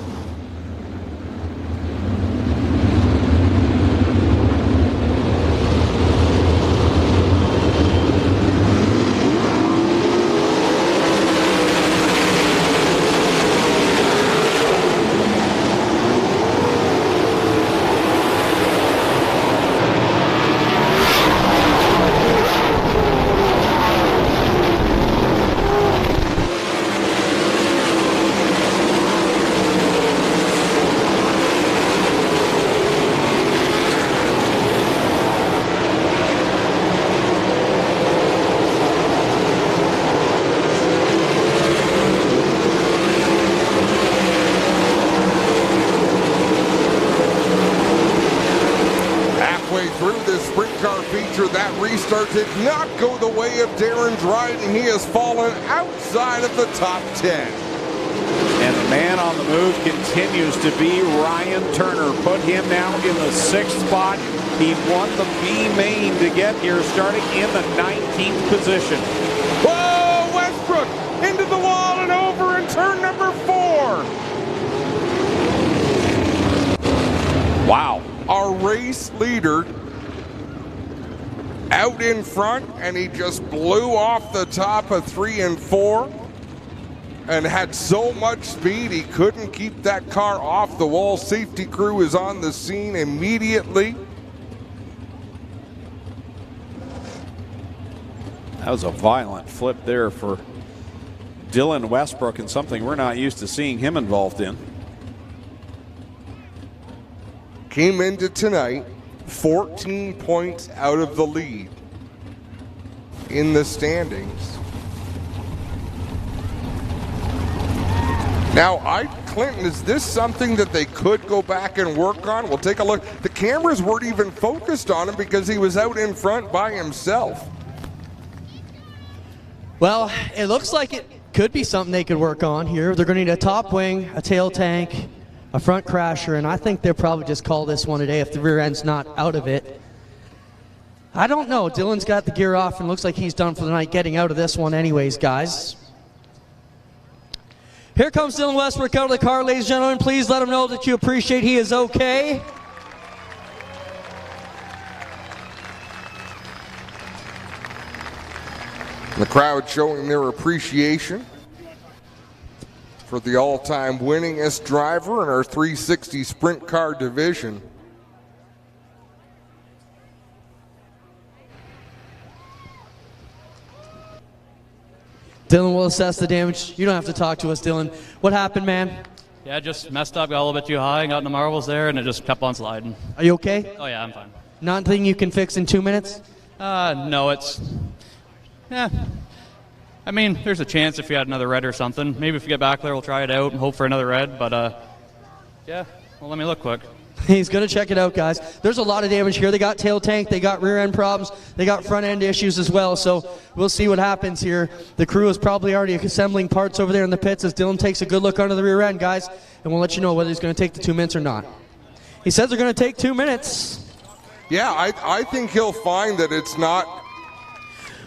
Did not go the way of Darren Dryden. He has fallen outside of the top 10. And the man on the move continues to be Ryan Turner. Put him now in the 6th spot. He won the B main to get here, starting in the 19th position. Whoa, Westbrook into the wall and over in turn number 4. Wow. Our race leader out in front, and he just blew off the top of 3 and 4 and had so much speed he couldn't keep that car off the wall. Safety crew is on the scene immediately. That was a violent flip there for Dylan Westbrook, and something we're not used to seeing him involved in. Came into tonight 14 points out of the lead in the standings. Now, Clinton, is this something that they could go back and work on? We'll take a look. The cameras weren't even focused on him because he was out in front by himself. Well, it looks like it could be something they could work on here. They're going to need a top wing, a tail tank, a front crasher, and I think they'll probably just call this one a day if the rear end's not out of it. I don't know. Dylan's got the gear off and looks like he's done for the night getting out of this one anyways, guys. Here comes Dylan Westbrook out of the car, ladies and gentlemen. Please let him know that you appreciate he is okay. The crowd showing their appreciation for the all-time winningest driver in our 360 sprint car division. Dylan will assess the damage. You don't have to talk to us, Dylan. What happened, man? Yeah, just messed up, got a little bit too high, got in the marbles there, and it just kept on sliding. Are you okay? Oh, yeah, I'm fine. Nothing you can fix in 2 minutes? No, it's... Yeah. I mean, there's a chance if you had another red or something. Maybe if you get back there, we'll try it out and hope for another red, but, yeah. Well, let me look quick. He's going to check it out, guys. There's a lot of damage here. They got tail tank, they got rear end problems, they got front end issues as well, so we'll see what happens here. The crew is probably already assembling parts over there in the pits as Dylan takes a good look under the rear end, guys, and we'll let you know whether he's going to take the 2 minutes or not. He says they're going to take 2 minutes. Yeah, I think he'll find that it's not...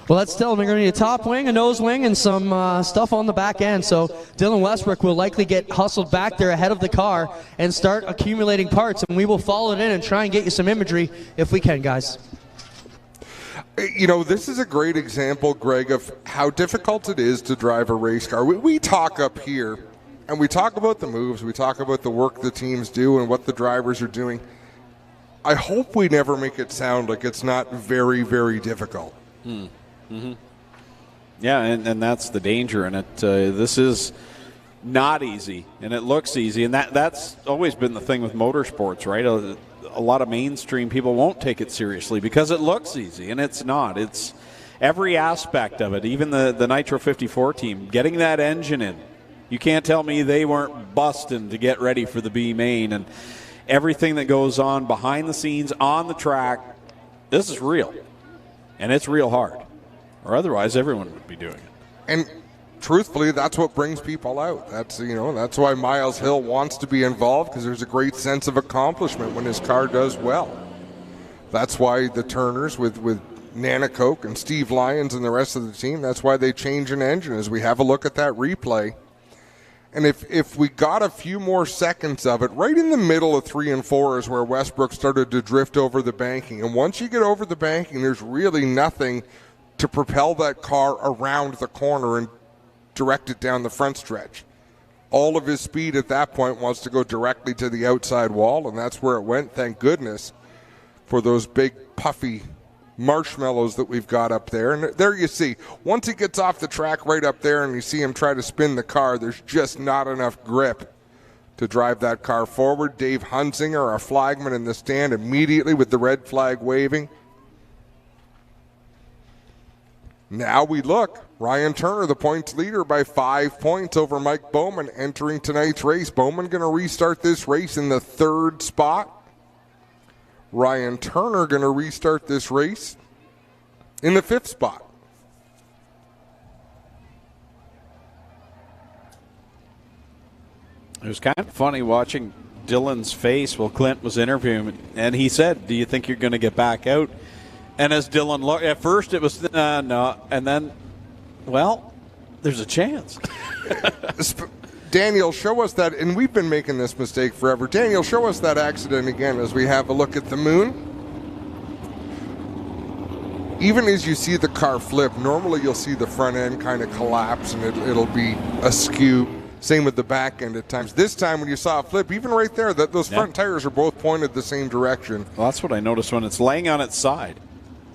Well, that's still, they're going to need a top wing, a nose wing, and some stuff on the back end. So Dylan Westbrook will likely get hustled back there ahead of the car and start accumulating parts. And we will follow it in and try and get you some imagery if we can, guys. You know, this is a great example, Greg, of how difficult it is to drive a race car. We talk up here, and we talk about the moves. We talk about the work the teams do and what the drivers are doing. I hope we never make it sound like it's not very, very difficult. Mm-hmm. Yeah, and that's the danger in it. This is not easy, and it looks easy, and that's always been the thing with motorsports, right? A lot of mainstream people won't take it seriously because it looks easy, and it's not. It's every aspect of it, even the Nitro 54 team, getting that engine in. You can't tell me they weren't busting to get ready for the B main, and everything that goes on behind the scenes, on the track. This is real, and it's real hard. Or otherwise, everyone would be doing it. And truthfully, that's what brings people out. That's why Miles Hill wants to be involved, because there's a great sense of accomplishment when his car does well. That's why the Turners with Nana Coke and Steve Lyons and the rest of the team, that's why they change an engine as we have a look at that replay. And if we got a few more seconds of it, right in the middle of 3 and 4 is where Westbrook started to drift over the banking. And once you get over the banking, there's really nothing to propel that car around the corner and direct it down the front stretch. All of his speed at that point wants to go directly to the outside wall, and that's where it went. Thank goodness for those big puffy marshmallows that we've got up there. And there you see, once he gets off the track right up there and you see him try to spin the car, there's just not enough grip to drive that car forward. Dave Hunsinger, our flagman in the stand, immediately with the red flag waving. Now we look. Ryan Turner, the points leader, by 5 points over Mike Bowman entering tonight's race. Bowman going to restart this race in the 3rd spot. Ryan Turner going to restart this race in the 5th spot. It was kind of funny watching Dylan's face while Clint was interviewing, and he said, "Do you think you're going to get back out?" And as Dylan looked, at first it was no, and then, well, there's a chance. Daniel, show us that, and we've been making this mistake forever. Daniel, show us that accident again as we have a look at the moon. Even as you see the car flip, normally you'll see the front end kind of collapse and it'll be askew. Same with the back end at times. This time when you saw a flip, even right there, those front tires are both pointed the same direction. Well, that's what I noticed when it's laying on its side.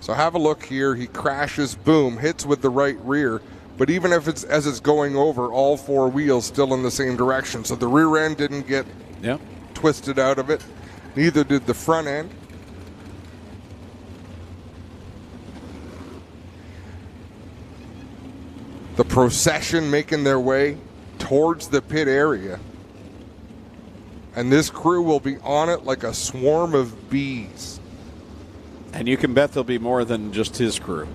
So have a look here. He crashes, boom, hits with the right rear. But even if as it's going over, all four wheels still in the same direction. So the rear end didn't get twisted out of it. Neither did the front end. The procession making their way towards the pit area. And this crew will be on it like a swarm of bees. And you can bet there'll be more than just his crew.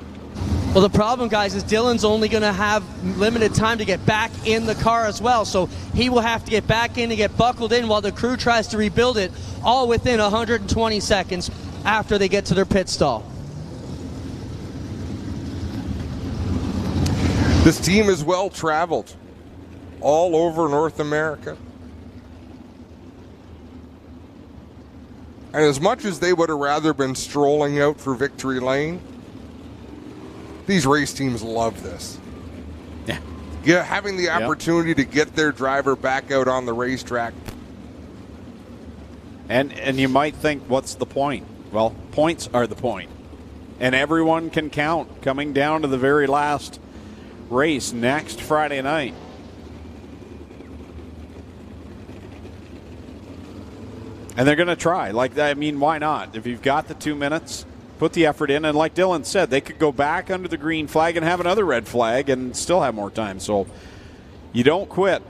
Well, the problem, guys, is Dylan's only going to have limited time to get back in the car as well. So he will have to get back in and get buckled in while the crew tries to rebuild it, all within 120 seconds after they get to their pit stall. This team is well traveled all over North America. And as much as they would have rather been strolling out for victory lane, these race teams love this. Yeah, having the opportunity to get their driver back out on the racetrack. And you might think, what's the point? Well, points are the point. And everyone can count coming down to the very last race next Friday night. And they're going to try. Like, I mean, why not? If you've got the 2 minutes, put the effort in. And like Dylan said, they could go back under the green flag and have another red flag and still have more time. So you don't quit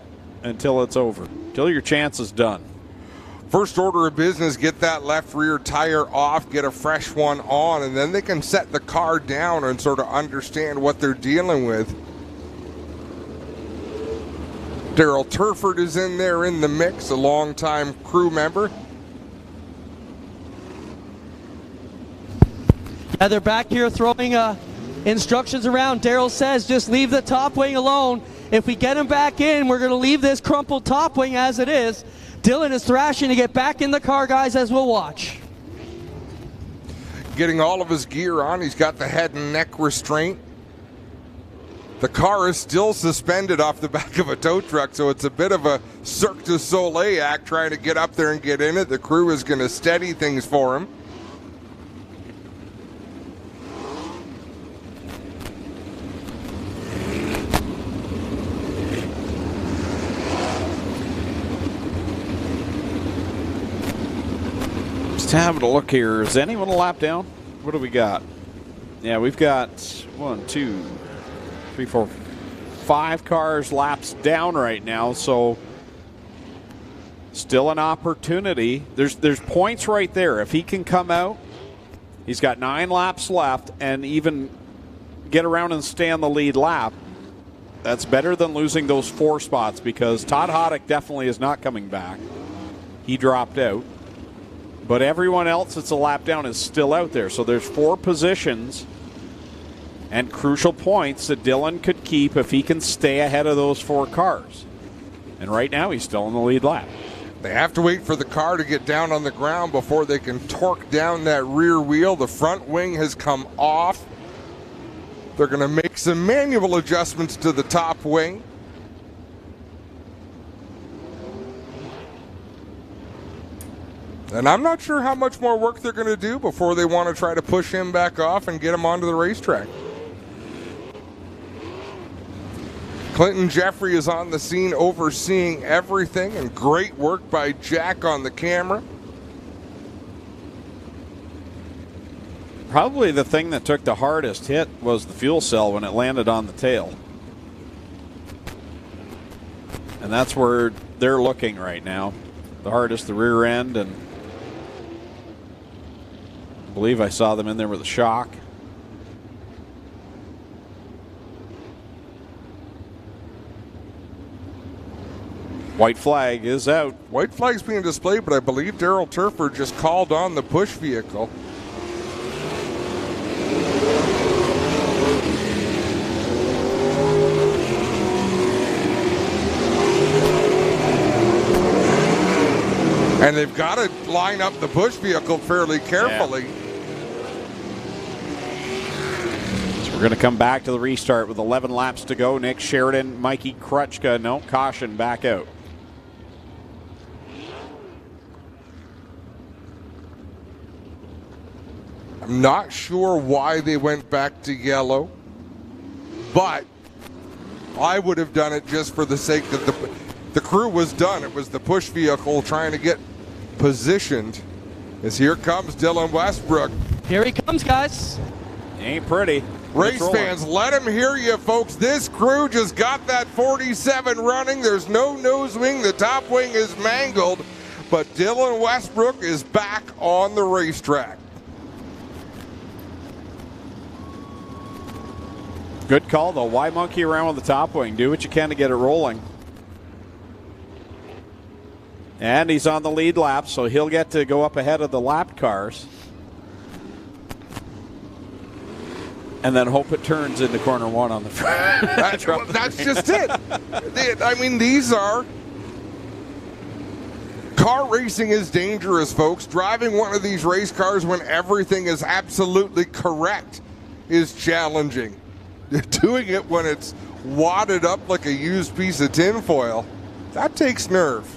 until it's over, until your chance is done. First order of business, get that left rear tire off, get a fresh one on, and then they can set the car down and sort of understand what they're dealing with. Daryl Turford is in there in the mix, a longtime crew member. They're back here throwing instructions around. Daryl says just leave the top wing alone. If we get him back in, we're going to leave this crumpled top wing as it is. Dylan is thrashing to get back in the car, guys, as we'll watch. Getting all of his gear on. He's got the head and neck restraint. The car is still suspended off the back of a tow truck, so it's a bit of a Cirque du Soleil act trying to get up there and get in it. The crew is going to steady things for him. Just having a look here. Is anyone a lap down? What do we got? Yeah, we've got 1, 2, 3, 4, 5 cars laps down right now, so still an opportunity. There's points right there. If he can come out, he's got 9 laps left and even get around and stay on the lead lap. That's better than losing those 4 spots because Todd Hoddick definitely is not coming back. He dropped out. But everyone else that's a lap down is still out there. So there's 4 positions and crucial points that Dylan could keep if he can stay ahead of those 4 cars. And right now he's still in the lead lap. They have to wait for the car to get down on the ground before they can torque down that rear wheel. The front wing has come off. They're going to make some manual adjustments to the top wing. And I'm not sure how much more work they're going to do before they want to try to push him back off and get him onto the racetrack. Clinton Jeffrey is on the scene overseeing everything, and great work by Jack on the camera. Probably the thing that took the hardest hit was the fuel cell when it landed on the tail. And that's where they're looking right now. The hardest, the rear end, and I believe I saw them in there with a shock. White flag is out. White flag's being displayed, but I believe Daryl Turford just called on the push vehicle. And they've got to line up the push vehicle fairly carefully. Yeah. So we're going to come back to the restart with 11 laps to go. Nick Sheridan, Mikey Krutchka, no, caution, back out. I'm not sure why they went back to yellow, but I would have done it just for the sake that the crew was done. It was the push vehicle trying to get positioned. As here comes Dylan Westbrook. Here he comes, guys. Ain't pretty. Race fans, let him hear you, folks. This crew just got that 47 running. There's no nose wing. The top wing is mangled. But Dylan Westbrook is back on the racetrack. Good call, though. Why monkey around with the top wing? Do what you can to get it rolling. And he's on the lead lap, so he'll get to go up ahead of the lapped cars. And then hope it turns into corner one on the front. That's just it. I mean, these are... Car racing is dangerous, folks. Driving one of these race cars when everything is absolutely correct is challenging. Doing it when it's wadded up like a used piece of tinfoil, that takes nerve.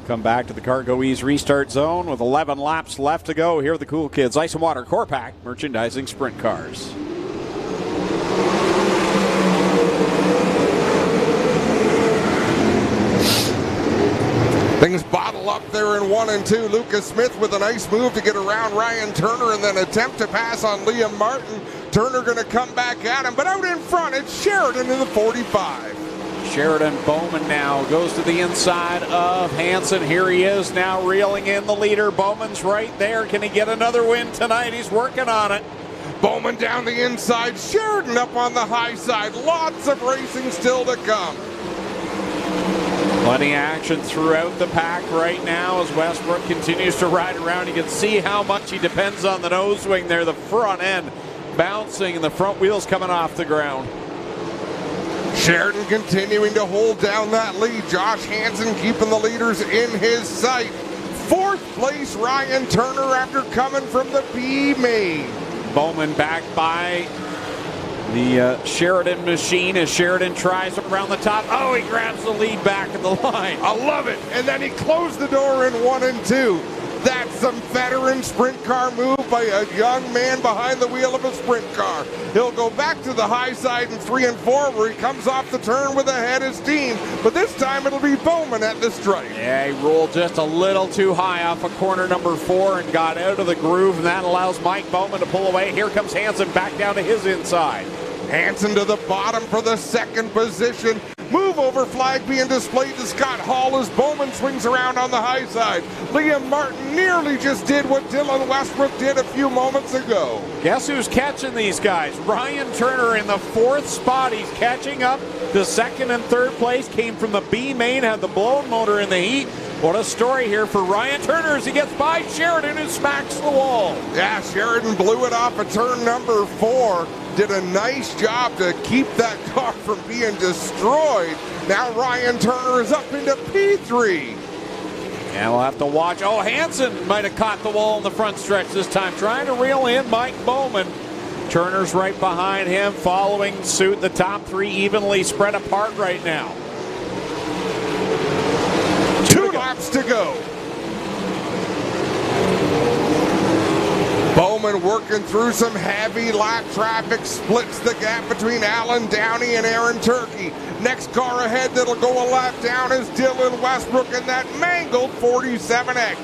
Come back to the Cargo Ease restart zone with 11 laps left to go. Here are the cool kids. Ice and Water Core Pack, merchandising sprint cars. Things bottle up there in 1 and 2. Lucas Smith with a nice move to get around Ryan Turner and then attempt to pass on Liam Martin. Turner going to come back at him, but out in front, it's Sheridan in the 45. Sheridan Bowman now goes to the inside of Hansen. Here he is now reeling in the leader. Bowman's right there. Can he get another win tonight? He's working on it. Bowman down the inside. Sheridan up on the high side. Lots of racing still to come. Plenty of action throughout the pack right now as Westbrook continues to ride around. You can see how much he depends on the nose wing there. The front end bouncing and the front wheels coming off the ground. Sheridan continuing to hold down that lead. Josh Hansen keeping the leaders in his sight. 4th place, Ryan Turner after coming from the B main. Bowman back by the Sheridan machine as Sheridan tries around the top. Oh, he grabs the lead back at the line. I love it. And then he closed the door in 1 and 2. That's some veteran sprint car move by a young man behind the wheel of a sprint car. He'll go back to the high side in 3 and 4 where he comes off the turn with a head of steam. But this time it'll be Bowman at the stripe. Yeah, he rolled just a little too high off of corner number 4 and got out of the groove, and that allows Mike Bowman to pull away. Here comes Hansen back down to his inside. Hansen to the bottom for the 2nd position. Move over flag being displayed to Scott Hall as Bowman swings around on the high side. Liam Martin nearly just did what Dylan Westbrook did a few moments ago. Guess who's catching these guys? Ryan Turner in the 4th spot. He's catching up. The 2nd and 3rd place came from the B main, had the blown motor in the heat. What a story here for Ryan Turner as he gets by Sheridan who smacks the wall. Yeah, Sheridan blew it off of turn number 4. Did a nice job to keep that car from being destroyed. Now Ryan Turner is up into P3. And we'll have to watch. Oh, Hansen might have caught the wall in the front stretch this time, trying to reel in Mike Bowman. Turner's right behind him, following suit. The top 3 evenly spread apart right now. 2 laps to go. Bowman working through some heavy lap traffic, splits the gap between Alan Downey and Aaron Turkey. Next car ahead that'll go a lap down is Dylan Westbrook in that mangled 47X.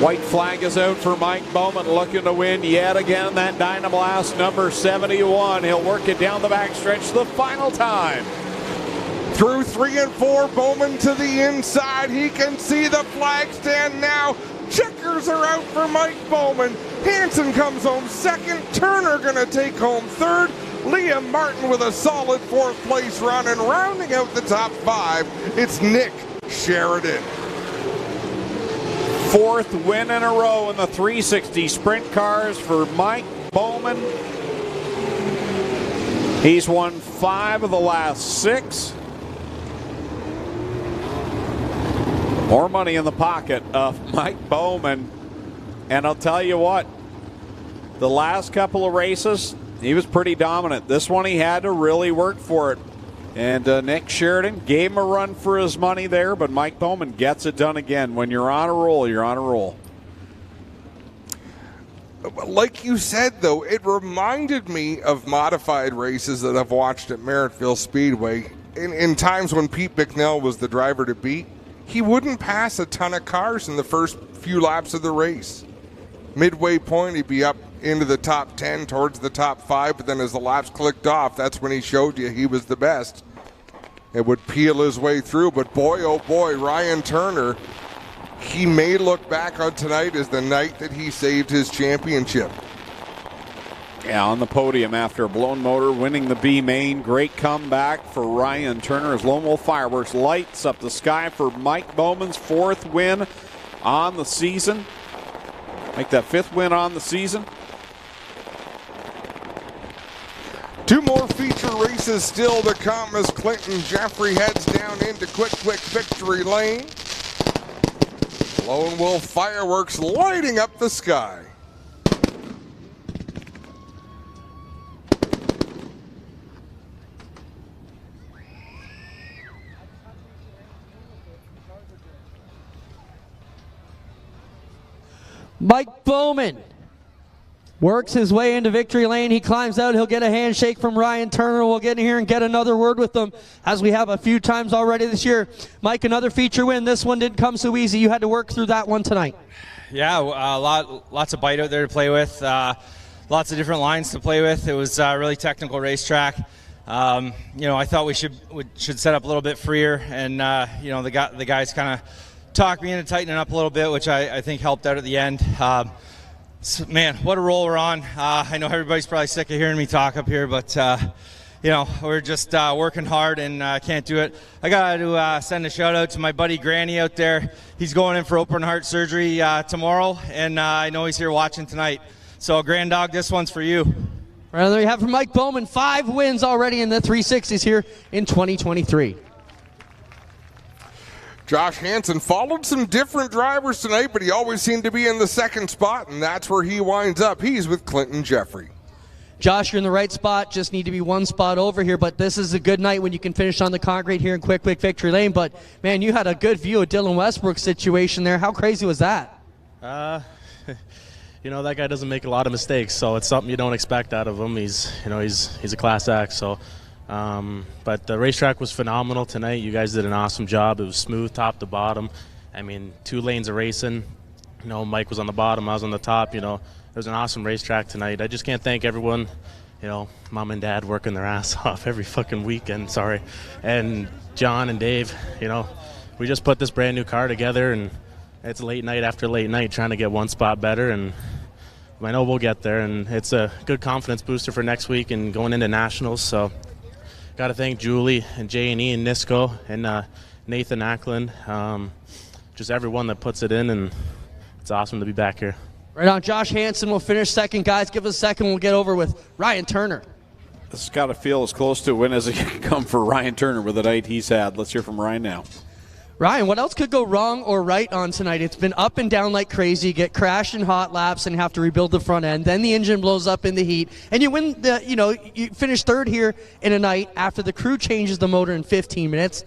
White flag is out for Mike Bowman, looking to win yet again that Dynablast number 71. He'll work it down the backstretch the final time. Through 3 and 4, Bowman to the inside. He can see the flag stand now. Checkers are out for Mike Bowman. Hansen comes home 2nd. Turner gonna take home 3rd. Liam Martin with a solid 4th place run, and rounding out the top 5, it's Nick Sheridan. 4th win in a row in the 360 sprint cars for Mike Bowman. He's won 5 of the last 6. More money in the pocket of Mike Bowman. And I'll tell you what, the last couple of races, he was pretty dominant. This one he had to really work for it. And Nick Sheridan gave him a run for his money there, but Mike Bowman gets it done again. When you're on a roll, you're on a roll. like you said, though, it reminded me of modified races that I've watched at Merrittville Speedway. In times when Pete Bicknell was the driver to beat, he wouldn't pass a ton of cars in the first few laps of the race. Midway point, he'd be up into the top 10, towards the top 5, but then as the laps clicked off, that's when he showed you he was the best. It would peel his way through, but boy, oh boy, Ryan Turner, he may look back on tonight as the night that he saved his championship. Yeah, on the podium after a blown motor, winning the B main. Great comeback for Ryan Turner as Lone Wolf Fireworks lights up the sky for Mike Bowman's 4th win on the season. Make that 5th win on the season. 2 more feature races still to come as Clinton Jeffrey heads down into quick victory lane. Lone Wolf Fireworks lighting up the sky. Mike Bowman works his way into victory lane. He climbs out. He'll get a handshake from Ryan Turner. We'll get in here and get another word with them, as we have a few times already this year. Mike, another feature win. This one didn't come so easy. You had to work through that one tonight. Yeah, lots of bite out there to play with. Lots of different lines to play with. It was a really technical racetrack. I thought we should set up a little bit freer, and the guys kind of talked me into tightening up a little bit, which I think helped out at the end. Man, what a roll we're on. I know everybody's probably sick of hearing me talk up here, but we're just working hard and can't do it. I got to send a shout out to my buddy Granny out there. He's going in for open heart surgery tomorrow, and I know he's here watching tonight. So, Grand Dog, this one's for you. Right, there you have from Mike Bowman, 5 wins already in the 360s here in 2023. Josh Hansen followed some different drivers tonight, but he always seemed to be in the 2nd spot, and that's where he winds up. He's with Clinton Jeffrey. Josh, you're in the right spot. Just need to be 1 spot over here, but this is a good night when you can finish on the concrete here in quick victory lane. But, man, you had a good view of Dylan Westbrook's situation there. How crazy was that? That guy doesn't make a lot of mistakes, so it's something you don't expect out of him. He's a class act, so... but the racetrack was phenomenal tonight. You guys did an awesome job. It was smooth top to bottom. I mean, 2 lanes of racing. Mike was on the bottom, I was on the top. It was an awesome racetrack tonight. I just can't thank everyone, mom and dad working their ass off every fucking weekend, and John and Dave. We just put this brand new car together, and it's late night after late night trying to get 1 spot better, and I know we'll get there, and it's a good confidence booster for next week and going into nationals. So got to thank Julie and J&E and Nisco and Nathan Ackland, just everyone that puts it in, and it's awesome to be back here. Right on. Josh Hansen will finish 2nd. Guys, give us a second. We'll get over with Ryan Turner. This has got to feel as close to a win as it can come for Ryan Turner with the night he's had. Let's hear from Ryan now. Ryan, what else could go wrong or right on tonight? It's been up and down like crazy. You get crashed in hot laps and have to rebuild the front end. Then the engine blows up in the heat, and you win you finish 3rd here in a night after the crew changes the motor in 15 minutes.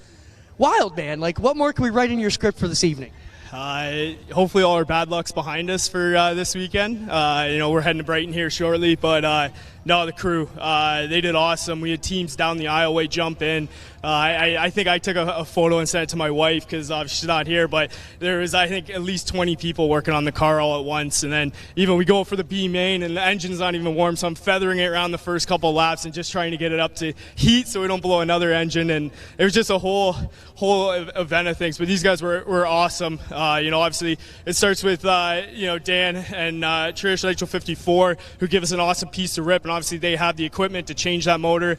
Wild, man. What more can we write in your script for this evening? Hopefully all our bad luck's behind us for this weekend. We're heading to Brighton here shortly, but no, the crew, they did awesome. We had teams down the aisleway jump in. I think I took a photo and sent it to my wife because she's not here, but there was, I think, at least 20 people working on the car all at once. And then even we go for the B main and the engine's not even warm, so I'm feathering it around the first couple of laps and just trying to get it up to heat so we don't blow another engine. And it was just a whole event of things. But these guys were awesome. Obviously it starts with Dan and Trish Nitro 54 who give us an awesome piece to rip, and obviously they have the equipment to change that motor.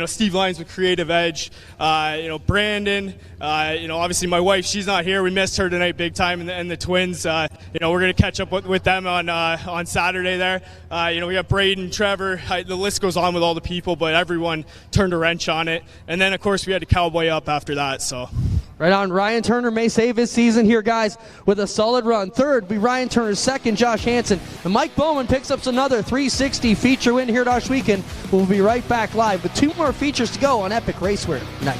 Steve Lyons with Creative Edge. Brandon, obviously my wife, she's not here. We missed her tonight big time, and the twins, we're going to catch up with them on Saturday there. We got Braden, Trevor, the list goes on with all the people, but everyone turned a wrench on it. And then, of course, we had to cowboy up after that. So. Right on. Ryan Turner may save his season here, guys, with a solid run. 3rd will be Ryan Turner. 2nd, Josh Hansen. And Mike Bowman picks up another 360 feature win here at Ohsweken. We'll be right back live with 2 more features to go on Epic Racewear Night.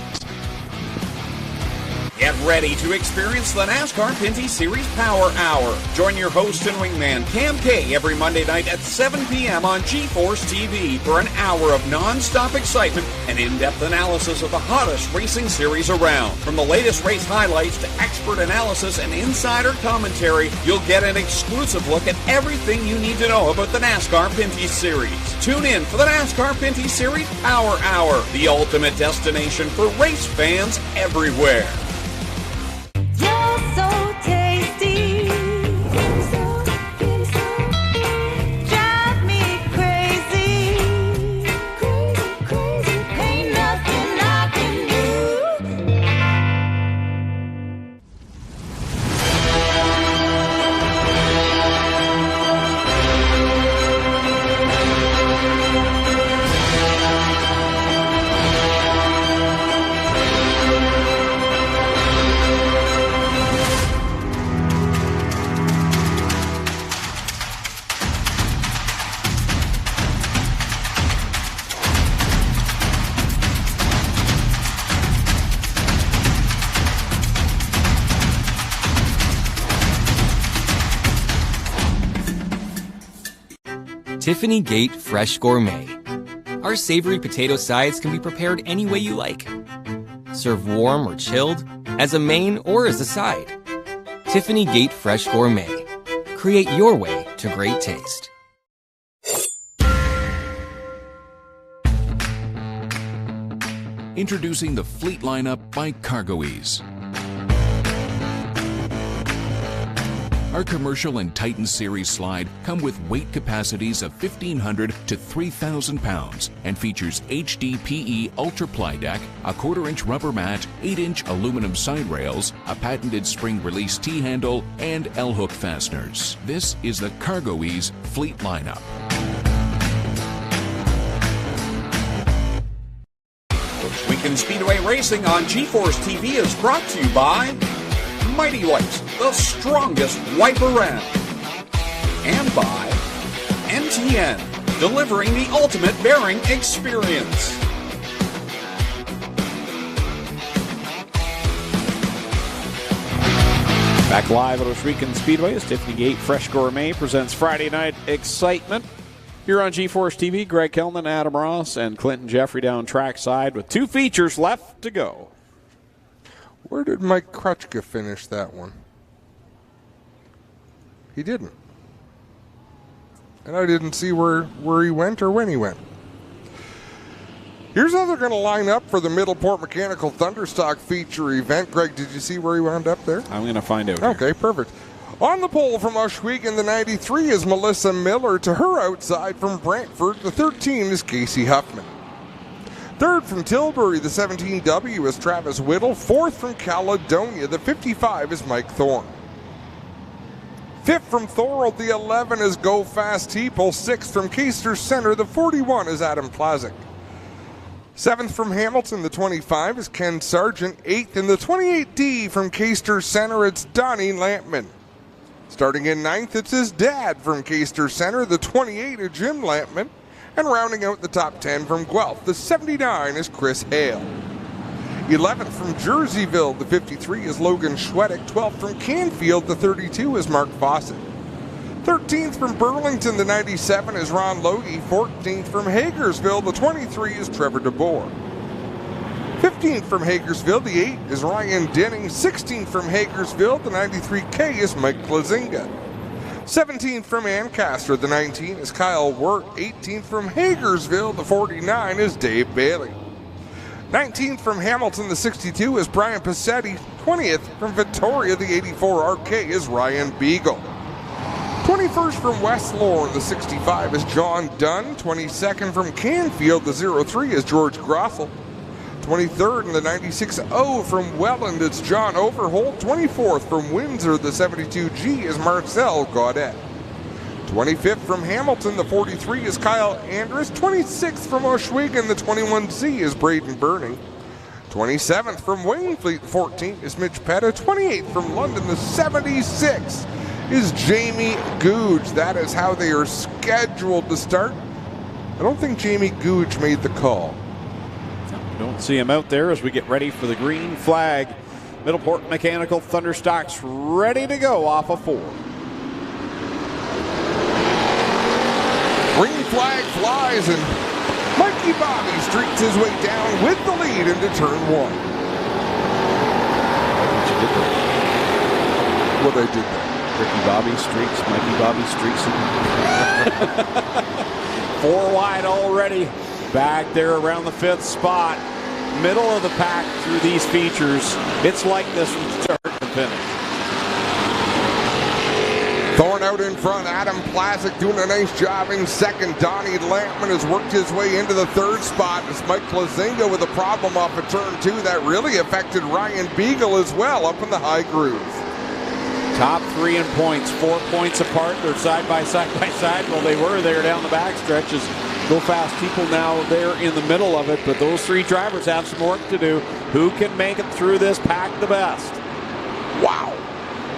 Get ready to experience the NASCAR Pinty Series Power Hour. Join your host and wingman, Cam K, every Monday night at 7 p.m. on G-Force TV for an hour of non-stop excitement and in-depth analysis of the hottest racing series around. From the latest race highlights to expert analysis and insider commentary, you'll get an exclusive look at everything you need to know about the NASCAR Pinty Series. Tune in for the NASCAR Pinty Series Power Hour, the ultimate destination for race fans everywhere. Tiffany Gate Fresh Gourmet. Our savory potato sides can be prepared any way you like. Serve warm or chilled, as a main or as a side. Tiffany Gate Fresh Gourmet. Create your way to great taste. Introducing the Fleet lineup by CargoEase. Our commercial and Titan Series slide come with weight capacities of 1,500 to 3,000 pounds and features HDPE Ultra Ply Deck, a 1/4-inch rubber mat, 8-inch aluminum side rails, a patented spring release T-handle, and L-hook fasteners. This is the CargoEase Fleet lineup. Ohsweken Speedway Racing on G-Force TV is brought to you by Mighty Wipes, the strongest wipe around. And by NTN, delivering the ultimate bearing experience. Back live at Ohsweken Speedway as Tiffany Gate Fresh Gourmet presents Friday Night Excitement. Here on G-Force TV, Greg Kellman, Adam Ross, and Clinton Jeffrey down trackside with 2 features left to go. Where did Mike Krutchka finish that one? He didn't. And I didn't see where he went or when he went. Here's how they're going to line up for the Middleport Mechanical Thunderstock feature event. Greg, did you see where he wound up there? I'm going to find out. Okay, perfect. On the pole from Ohsweken, the 93 is Melissa Miller. To her outside from Brantford, the 13 is Casey Huffman. Third from Tilbury, the 17W is Travis Whittle. Fourth from Caledonia, the 55 is Mike Thorne. Fifth from Thorold, the 11 is Go Fast Teeple. Sixth from Keister Center, the 41 is Adam Plazik. Seventh from Hamilton, the 25 is Ken Sargent. Eighth in the 28D from Keister Center, it's Donnie Lampman. Starting in ninth, it's his dad from Keister Center, the 28 is Jim Lampman. And rounding out the top 10 from Guelph, the 79 is Chris Hale. 11th from Jerseyville, the 53 is Logan Schwedick. 12th from Canfield, the 32 is Mark Fawcett. 13th from Burlington, the 97 is Ron Logie. 14th from Hagersville, the 23 is Trevor DeBoer. 15th from Hagersville, the 8 is Ryan Denning. 16th from Hagersville, the 93K is Mike Plazinga. 17th from Ancaster, the 19 is Kyle Wirt. 18th from Hagersville, the 49 is Dave Bailey. 19th from Hamilton, the 62 is Brian Passetti. 20th from Victoria, the 84 RK is Ryan Beagle. 21st from West Lorne, the 65 is John Dunn. 22nd from Canfield, the 03 is George Grossel. 23rd in the 96-0 from Welland, it's John Overholt. 24th from Windsor, the 72G is Marcel Gaudet. 25th from Hamilton, the 43 is Kyle Andrus. 26th from Ohsweken, the 21Z is Braden Burning. 27th from Waynefleet, the 14 is Mitch Petta. 28th from London, the 76 is Jamie Googe. That is how they are scheduled to start. I don't think Jamie Googe made the call. Don't see him out there as we get ready for the green flag Middleport Mechanical Thunderstocks ready to go off of 4. Green flag flies and Mikey Bobby streaks his way down with the lead into turn 1. What they did there. Ricky Bobby streaks, Mikey Bobby streaks. 4 wide already. Back there around the 5th spot. Middle of the pack through these features. It's like this from start to finish. Thorne out in front. Adam Plazik doing a nice job in second. Donnie Lampman has worked his way into the 3rd spot. It's Mike Plazinga with a problem off of turn 2 that really affected Ryan Beagle as well up in the high groove. Top 3 in points, 4 points apart. They're side by side by side. Well, they were there down the back stretches. Go fast people now there in the middle of it, but those 3 drivers have some work to do. Who can make it through this pack the best? Wow.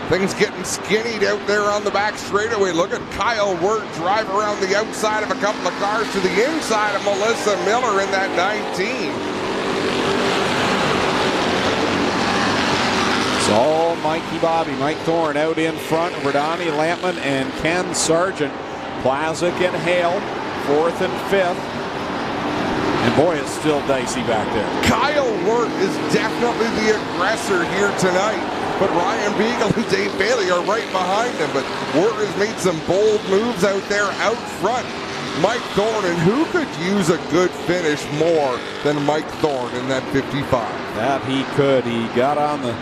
Things getting skinnied out there on the back straightaway. Look at Kyle Wirt drive around the outside of a couple of cars to the inside of Melissa Miller in that 19. It's all Mikey Bobby. Mike Thorne out in front over Donnie Lampman and Ken Sargent. Plazik and Hale, 4th and 5th. And boy, it's still dicey back there. Kyle Wirt is definitely the aggressor here tonight. But Ryan Beagle and Dave Bailey are right behind him. But Wirt has made some bold moves out there out front. Mike Thorne, and who could use a good finish more than Mike Thorne in that 55? That he could. He got on the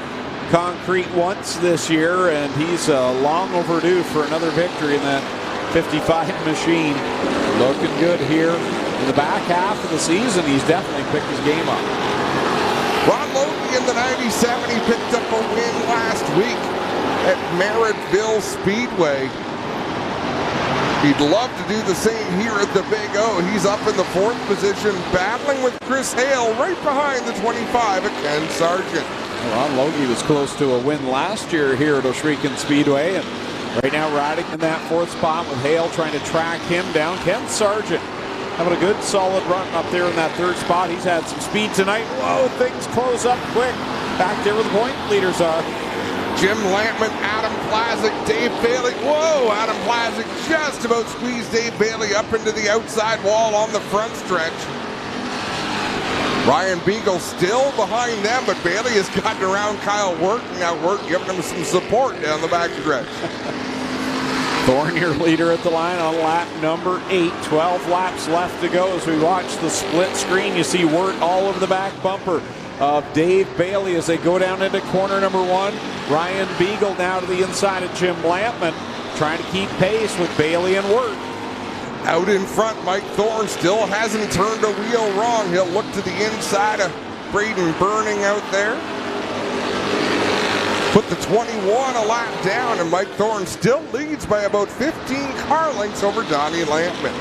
concrete once this year, and he's long overdue for another victory in that 55 machine. Looking good here in the back half of the season. He's definitely picked his game up. Ron Logie in the 97, he picked up a win last week at Merrittville Speedway. He'd love to do the same here at the Big O. He's up in the 4th position, battling with Chris Hale right behind the 25 at Ken Sargent. Ron Logie was close to a win last year here at Ohsweken Speedway, and right now riding in that 4th spot with Hale trying to track him down. Ken Sargent having a good solid run up there in that 3rd spot. He's had some speed tonight. Whoa, things close up quick. Back there where the point leaders are. Jim Lampman, Adam Plazik, Dave Bailey. Whoa, Adam Plazik just about squeezed Dave Bailey up into the outside wall on the front stretch. Ryan Beagle still behind them, but Bailey has gotten around Kyle Wirt. Now Wirt giving him some support down the back stretch. Thorne, your leader at the line on lap number 8. 12 laps left to go as we watch the split screen. You see Wirt all over the back bumper of Dave Bailey as they go down into corner number 1. Ryan Beagle now to the inside of Jim Lampman, trying to keep pace with Bailey and Wirt. Out in front, Mike Thorne still hasn't turned a wheel wrong. He'll look to the inside of Braden Burning out there. Put the 21 a lap down, and Mike Thorne still leads by about 15 car lengths over Donnie Lampman.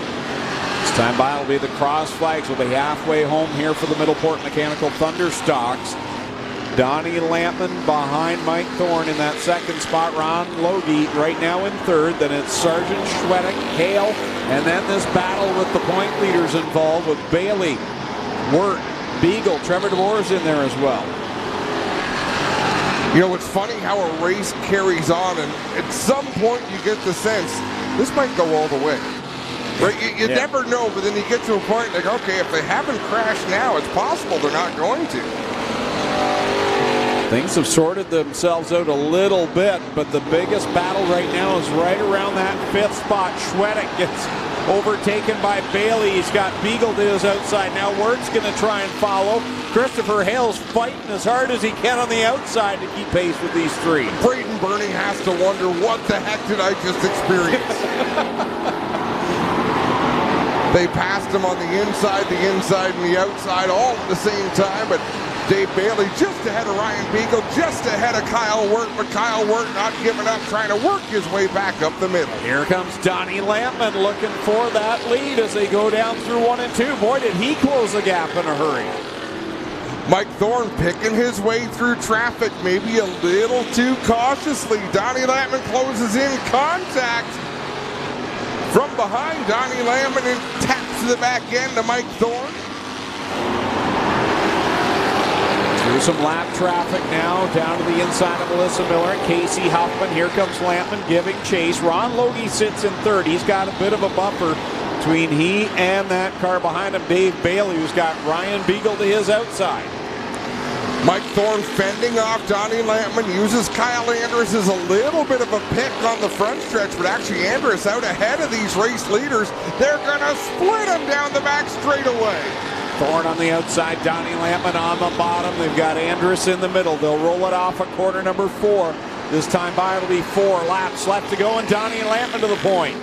This time by will be the cross flags. We'll be halfway home here for the Middleport Mechanical Thunderstocks. Donnie Lampman behind Mike Thorne in that 2nd spot. Ron Logie right now in 3rd. Then it's Sargent, Schwedick, Hale, and then this battle with the point leaders involved with Bailey, Wirt, Beagle, Trevor DeVore's in there as well. You know, it's funny how a race carries on, and at some point you get the sense this might go all the way. Right? You never know, but then you get to a point like, okay, if they haven't crashed now, it's possible they're not going to. Things have sorted themselves out a little bit, but the biggest battle right now is right around that 5th spot. Schwedick gets overtaken by Bailey. He's got Beagle to his outside. Now Wirt's going to try and follow. Christopher Hale's fighting as hard as he can on the outside to keep pace with these 3. Braden Burning has to wonder, what the heck did I just experience? They passed him on the inside, and the outside all at the same time, but Dave Bailey just ahead of Ryan Beagle, just ahead of Kyle Wirt, but Kyle Wirt not giving up, trying to work his way back up the middle. Here comes Donnie Lampman looking for that lead as they go down through 1 and 2. Boy, did he close the gap in a hurry. Mike Thorne picking his way through traffic, maybe a little too cautiously. Donnie Lampman closes in contact. From behind, Donnie Lampman and taps to the back end to Mike Thorne. There's some lap traffic now down to the inside of Melissa Miller and Casey Huffman. Here comes Lampman giving chase. Ron Logie sits in third. He's got a bit of a bumper between he and that car behind him, Dave Bailey, who's got Ryan Beagle to his outside. Mike Thorne fending off Donnie Lampman, uses Kyle Andrus as a little bit of a pick on the front stretch, but actually Andrus out ahead of these race leaders. They're going to split him down the back straightaway. Thorne on the outside, Donnie Lampman on the bottom. They've got Andrus in the middle. They'll roll it off at corner number 4. This time by it'll be 4 laps left to go, and Donnie Lampman to the point.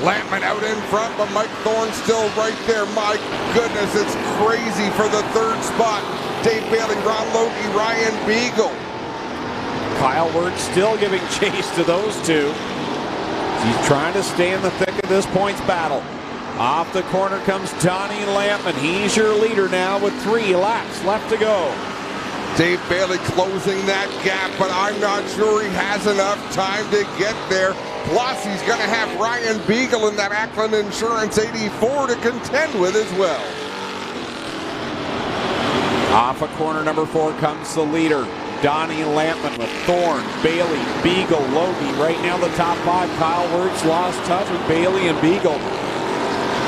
Lampman out in front, but Mike Thorne still right there. My goodness, it's crazy for the third spot. Dave Bailey, Ron Logie, Ryan Beagle. Kyle Wirt still giving chase to those two. He's trying to stay in the thick of this points battle. Off the corner comes Donnie Lampman. He's your leader now with 3 laps left to go. Dave Bailey closing that gap, but I'm not sure he has enough time to get there. Plus, he's going to have Ryan Beagle in that Ackland Insurance 84 to contend with as well. Off of corner number 4 comes the leader, Donnie Lampman with Thorne, Bailey, Beagle, Logie. Right now the top 5. Kyle Wirtz lost touch with Bailey and Beagle.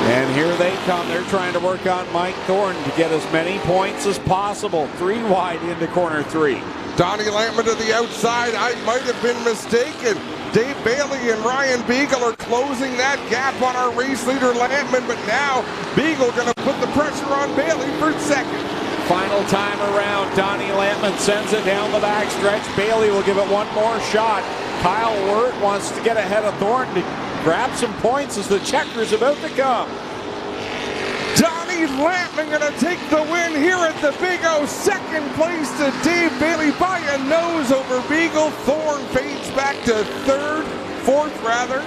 And here they come. They're trying to work on Mike Thorne to get as many points as possible. 3 wide into corner 3. Donnie Lampman to the outside. I might have been mistaken. Dave Bailey and Ryan Beagle are closing that gap on our race leader Lampman, but now Beagle going to put the pressure on Bailey for second. Final time around, Donnie Lampman sends it down the back stretch. Bailey will give it one more shot. Kyle Wirt wants to get ahead of Thorne to grab some points as the checker's about to come. Donnie Lampman going to take the win here at the Big O. Second place to Dave Bailey by a nose over Beagle. Thorne fades back to fourth rather.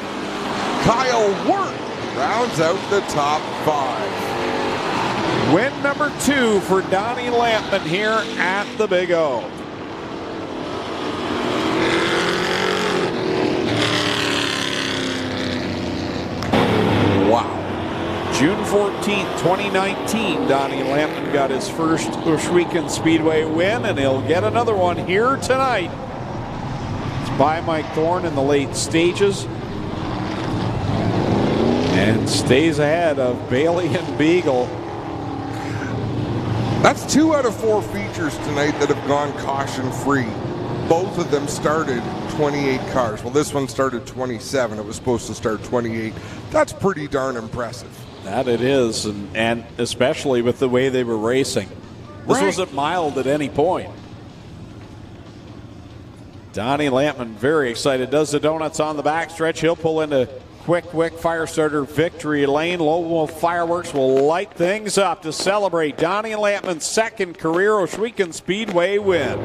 Kyle Wirt rounds out the top 5. Win number 2 for Donnie Lampman here at the Big O. Wow. June 14th, 2019, Donnie Lampman got his first Ohsweken Speedway win, and he'll get another one here tonight. It's by Mike Thorne in the late stages. And stays ahead of Bailey and Beagle. That's 2 out of 4 features tonight that have gone caution-free. Both of them started 28 cars. Well, this one started 27. It was supposed to start 28. That's pretty darn impressive. That it is, and especially with the way they were racing. This wasn't mild at any point. Donnie Lampman very excited. Does the donuts on the backstretch. He'll pull into Quick fire starter victory lane. Lowell Fireworks will light things up to celebrate Donnie Lampman's second career Ohsweken Speedway win.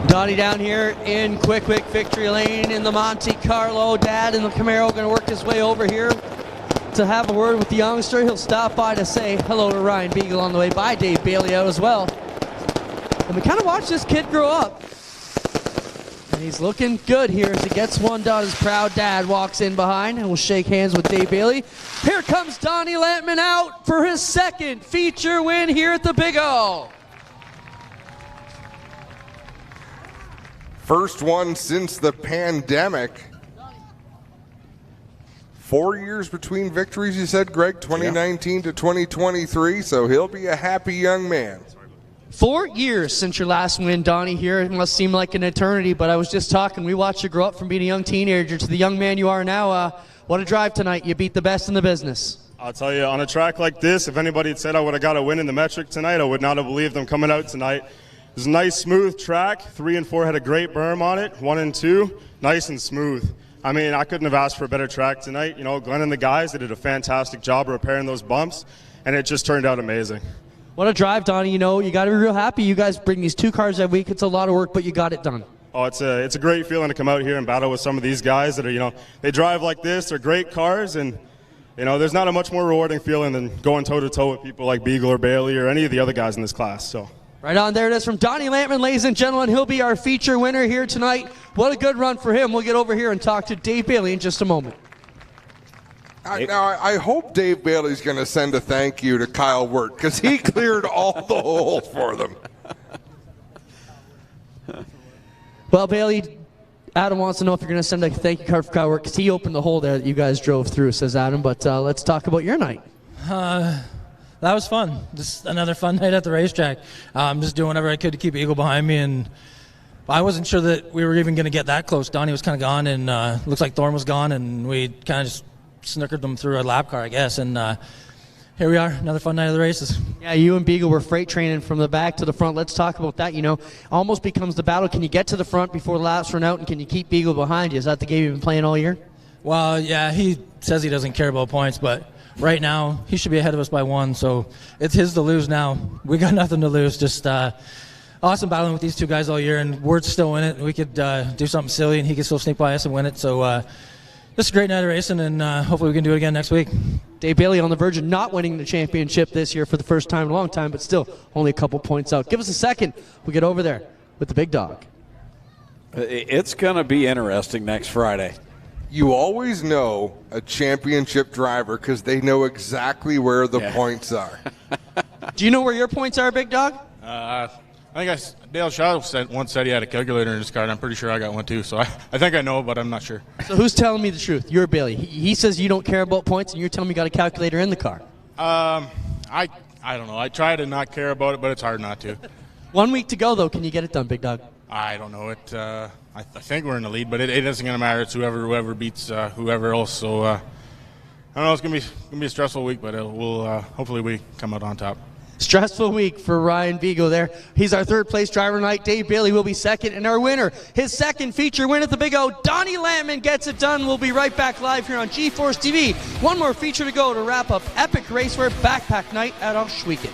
Donnie down here in Quick victory lane in the Monte Carlo. Dad in the Camaro going to work his way over here to have a word with the youngster. He'll stop by to say hello to Ryan Beagle on the way by. Dave Bailey out as well. And we kind of watched this kid grow up. And he's looking good here as he gets one done. His proud dad walks in behind and will shake hands with Dave Bailey. Here comes Donnie Lampman out for his second feature win here at the Big O. First one since the pandemic. 4 years between victories, you said, Greg, 2019 to 2023, so he'll be a happy young man. 4 years since your last win, Donnie, here. It must seem like an eternity, but I was just talking. We watched you grow up from being a young teenager to the young man you are now. What a drive tonight. You beat the best in the business. I'll tell you, on a track like this, if anybody had said I would have got a win in the metric tonight, I would not have believed them coming out tonight. It was a nice, smooth track. 3 and 4 had a great berm on it. 1 and 2, nice and smooth. I mean, I couldn't have asked for a better track tonight. You know, Glenn and the guys, they did a fantastic job repairing those bumps, and it just turned out amazing. What a drive, Donnie. You know, you got to be real happy. You guys bring these 2 cars every week. It's a lot of work, but you got it done. Oh, it's a great feeling to come out here and battle with some of these guys that are, you know, they drive like this. They're great cars, and, you know, there's not a much more rewarding feeling than going toe-to-toe with people like Beagle or Bailey or any of the other guys in this class. So. Right on, there it is from Donnie Lampman, ladies and gentlemen. He'll be our feature winner here tonight. What a good run for him. We'll get over here and talk to Dave Bailey in just a moment. I hope Dave Bailey's going to send a thank you to Kyle Wirt because he cleared all the holes for them. Well, Bailey, Adam wants to know if you're going to send a thank you card for Kyle Wirt because he opened the hole there that you guys drove through, says Adam. But let's talk about your night. That was fun. Just another fun night at the racetrack. Just doing whatever I could to keep Eagle behind me, and I wasn't sure that we were even going to get that close. Donnie was kind of gone, and looks like Thorne was gone, and we kind of just snookered them through a lap car, I guess. And here we are, another fun night of the races. Yeah, you and Beagle were freight training from the back to the front. Let's talk about that. You know, almost becomes the battle. Can you get to the front before the laps run out, and can you keep Beagle behind you? Is that the game you've been playing all year? Well, yeah, he says he doesn't care about points, but right now he should be ahead of us by 1, so it's his to lose now. We got nothing to lose. Just awesome battling with these two guys all year, and we're still in it. We could do something silly, and he could still sneak by us and win it. So this is a great night of racing, and hopefully we can do it again next week. Dave Bailey on the verge of not winning the championship this year for the first time in a long time, but still only a couple points out. Give us a second. We'll get over there with the big dog. It's going to be interesting next Friday. You always know a championship driver because they know exactly where the points are. Do you know where your points are, big dog? I think Dale Shaw once said he had a calculator in his car, and I'm pretty sure I got one too. So I think I know, but I'm not sure. So who's telling me the truth? You're Bailey. He says you don't care about points, and you're telling me you got a calculator in the car. I don't know. I try to not care about it, but it's hard not to. 1 week to go, though. Can you get it done, big dog? I don't know. I think we're in the lead, but it isn't going to matter. It's whoever beats whoever else. So I don't know. It's going to be a stressful week, but we'll hopefully we come out on top. Stressful week for Ryan Vigo there. He's our third place driver tonight. Dave Bailey will be second, and our winner, his second feature win at the Big O, Donnie Landman gets it done. We'll be right back live here on G-Force TV. One more feature to go to wrap up Epic Racewear Backpack Night at Ohsweken.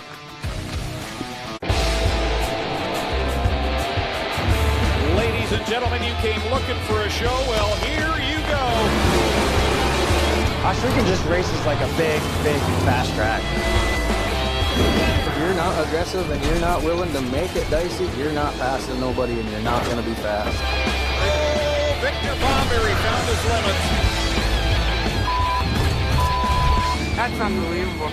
Ladies and gentlemen, you came looking for a show. Well, here you go. Ohsweken just races like a big, fast track. If you're not aggressive and you're not willing to make it dicey, you're not passing nobody and you're not going to be fast. Oh, Victor Bomberry found his limits. That's unbelievable.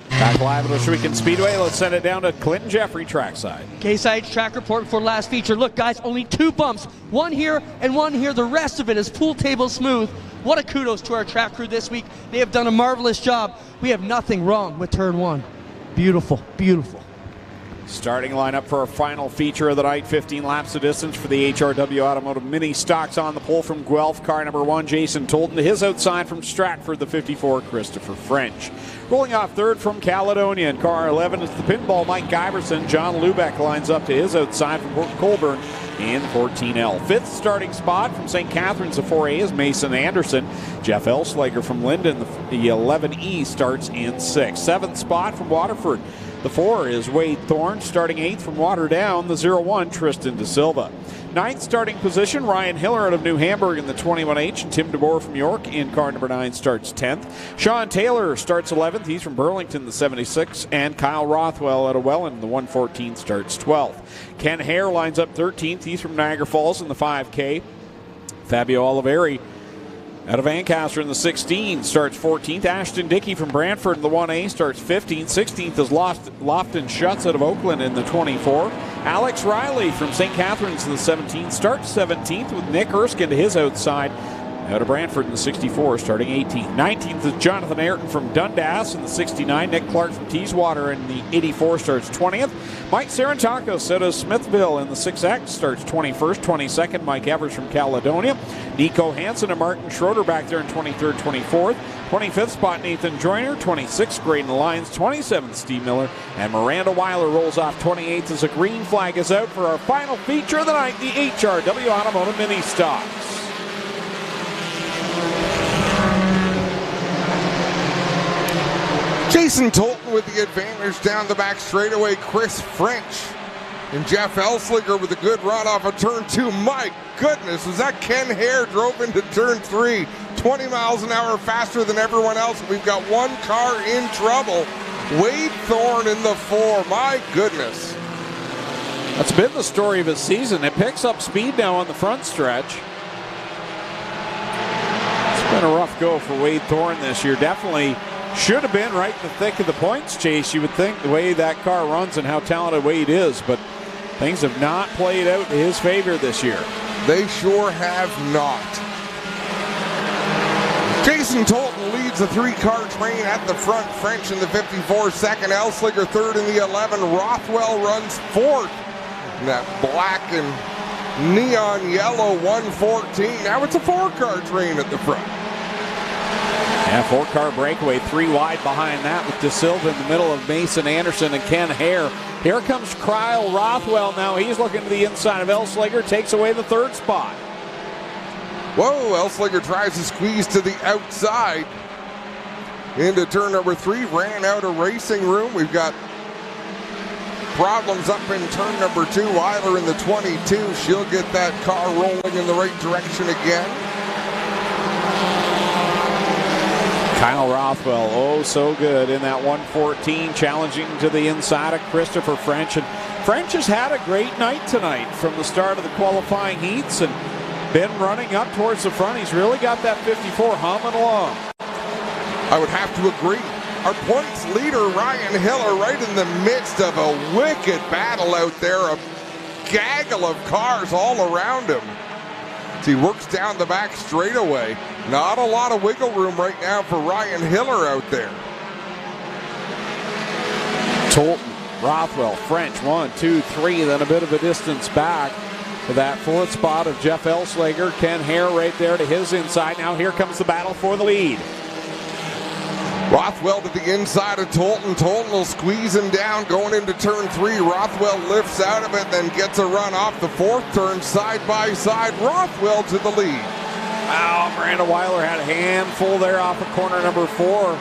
Back live at Ohsweken Speedway. Let's send it down to Clinton Jeffrey trackside. K-Side's track report for last feature. Look, guys, only 2 bumps. One here and one here. The rest of it is pool table smooth. What a kudos to our track crew this week. They have done a marvelous job. We have nothing wrong with turn 1. Beautiful, beautiful. Starting lineup for our final feature of the night. 15 laps of distance for the HRW Automotive Mini Stocks on the pole from Guelph. Car number 1, Jason Tolton. To his outside from Stratford, the 54, Christopher French. Rolling off third from Caledonia in car 11 is the pinball Mike Giverson. John Lubeck lines up to his outside from Port Colborne in 14L. Fifth starting spot from St. Catharines, the 4A, is Mason Anderson. Jeff Elslager from Linden, the 11E, starts in 6th. Seventh spot from Waterford. The 4 is Wade Thorne. Starting 8th from Waterdown, the 01, Tristan De Silva. Ninth starting position, Ryan Hiller out of New Hamburg in the 21H, and Tim DeBoer from York in car number 9 starts 10th. Sean Taylor starts 11th. He's from Burlington, the 76, and Kyle Rothwell out of Welland in the 114 starts 12th. Ken Hare lines up 13th. He's from Niagara Falls in the 5K. Fabio Oliveri out of Ancaster in the 16 starts 14th. Ashton Dickey from Brantford in the 1A starts 15th. 16th is Lofton Schutz out of Oakland in the 24. Alex Riley from St. Catharines in the 17 starts 17th, with Nick Erskine to his outside out of Brantford in the 64 starting 18th. 19th is Jonathan Ayrton from Dundas in the 69. Nick Clark from Teeswater in the 84 starts 20th. Mike Sarantakos out of Smithville in the 6X starts 21st. 22nd, Mike Evers from Caledonia. Nico Hansen and Martin Schroeder back there in 23rd, 24th. 25th spot, Nathan Joyner. 26th, Graydon Lyons. 27th, Steve Miller. And Miranda Weiler rolls off 28th as a green flag is out for our final feature of the night, the HRW Automotive Mini Stocks. Jason Tolton with the advantage down the back straightaway. Chris French and Jeff Elslinger with a good run off of turn 2. My goodness, was that Ken Hare drove into turn 3. 20 miles an hour faster than everyone else. We've got one car in trouble. Wade Thorne in the 4. My goodness. That's been the story of his season. It picks up speed now on the front stretch. It's been a rough go for Wade Thorne this year. Definitely should have been right in the thick of the points chase, you would think, the way that car runs and how talented Wade is, but things have not played out in his favor this year. They sure have not. Jason Tolton leads a 3-car train at the front. French in the 54, second. Elslinger third in the 11. Rothwell runs fourth in that black and neon yellow 114. Now it's a 4-car train at the front. Yeah, 4-car breakaway, 3 wide behind that with De Silva in the middle of Mason Anderson and Ken Hare. Here comes Kyle Rothwell now. He's looking to the inside of Elslinger, takes away the 3rd spot. Whoa, Elslinger tries to squeeze to the outside into turn number 3. Ran out of racing room. We've got problems up in turn number 2. Weiler in the 22. She'll get that car rolling in the right direction again. Kyle Rothwell, oh so good in that 114, challenging to the inside of Christopher French. And French has had a great night tonight from the start of the qualifying heats and been running up towards the front. He's really got that 54 humming along. I would have to agree. Our points leader, Ryan Hiller, right in the midst of a wicked battle out there. A gaggle of cars all around him. As he works down the back straightaway. Not a lot of wiggle room right now for Ryan Hiller out there. Tolton, Rothwell, French, 1, 2, 3, then a bit of a distance back to that 4th spot of Jeff Elslinger. Ken Hare right there to his inside. Now here comes the battle for the lead. Rothwell to the inside of Tolton. Tolton will squeeze him down going into turn 3. Rothwell lifts out of it, then gets a run off the 4th turn side by side. Rothwell to the lead. Wow, Miranda Weiler had a handful there off of corner number 4.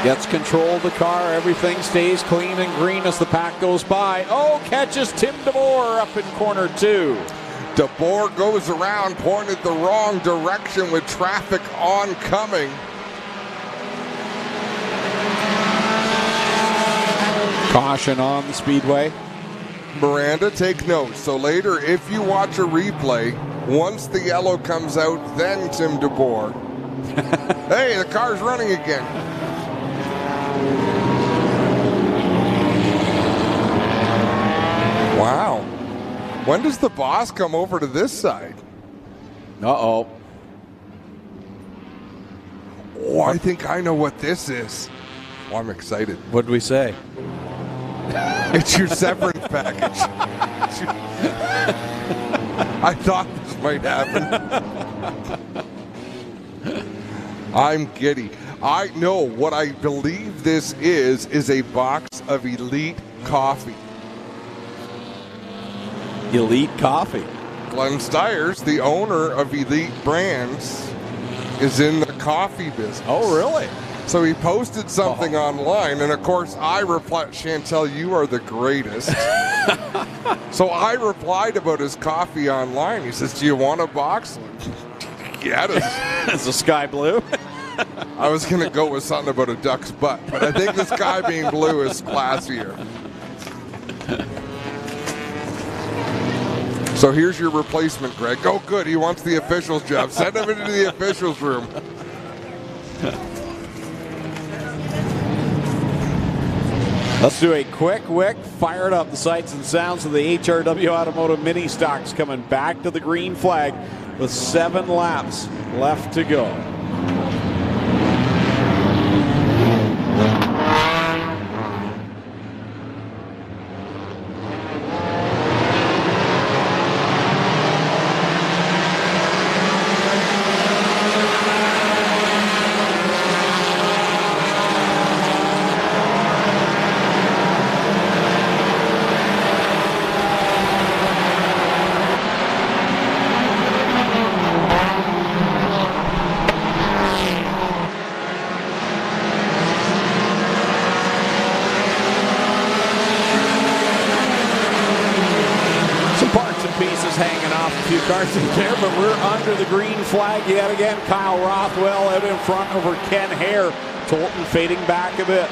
Gets control of the car. Everything stays clean and green as the pack goes by. Oh, catches Tim DeBoer up in corner 2. DeBoer goes around, pointed the wrong direction with traffic oncoming. Caution on the Speedway. Miranda, take note. So later, if you watch a replay, once the yellow comes out, then Tim DeBoer. Hey, the car's running again. Wow. When does the boss come over to this side? Uh-oh. Oh, I think I know what this is. Oh, I'm excited. What'd we say? It's your severance package. I thought this might happen. I'm giddy. I know what I believe this is a box of Elite coffee. Elite coffee. Glenn Stiers, the owner of Elite Brands, is in the coffee business. Oh, really? So he posted something online, and of course I replied, Chantel, you are the greatest. So I replied about his coffee online. He says, do you want a box? Yeah, it's a sky blue. I was going to go with something about a duck's butt, but I think the sky being blue is classier. So here's your replacement, Greg. Oh, good. He wants the officials job. Send him into the officials room. Let's do a quick wick. Fire it up. The sights and sounds of the HRW Automotive Mini Stocks coming back to the green flag with 7 laps left to go. Cars in there, but we're under the green flag yet again. Kyle Rothwell out in front over Ken Hare. Tolton fading back a bit.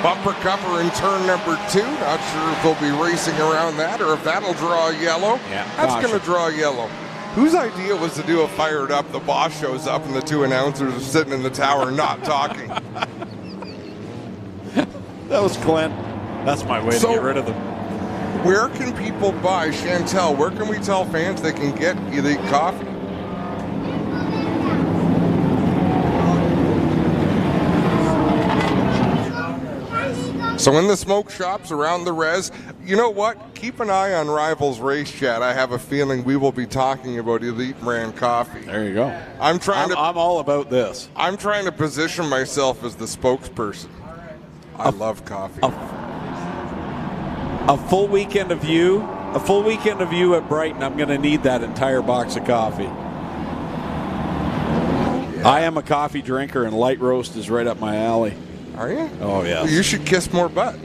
Bumper cover in turn number 2. Not sure if they'll be racing around that or if that'll draw a yellow. Yeah, that's going to draw a yellow. Whose idea was to do a fired up? The boss shows up and the 2 announcers are sitting in the tower not talking. That was Clint. That's my way to get rid of them. Where can people buy, Chantel, where can we tell fans they can get Elite Coffee? So in the smoke shops around the res, you know what? Keep an eye on Rivals Race Chat. I have a feeling we will be talking about Elite brand coffee. There you go. I'm all about this. I'm trying to position myself as the spokesperson. I love coffee. A full weekend of you at Brighton. I'm going to need that entire box of coffee. Yeah. I am a coffee drinker, and light roast is right up my alley. Are you? Oh, yeah. Well, you should kiss more butt.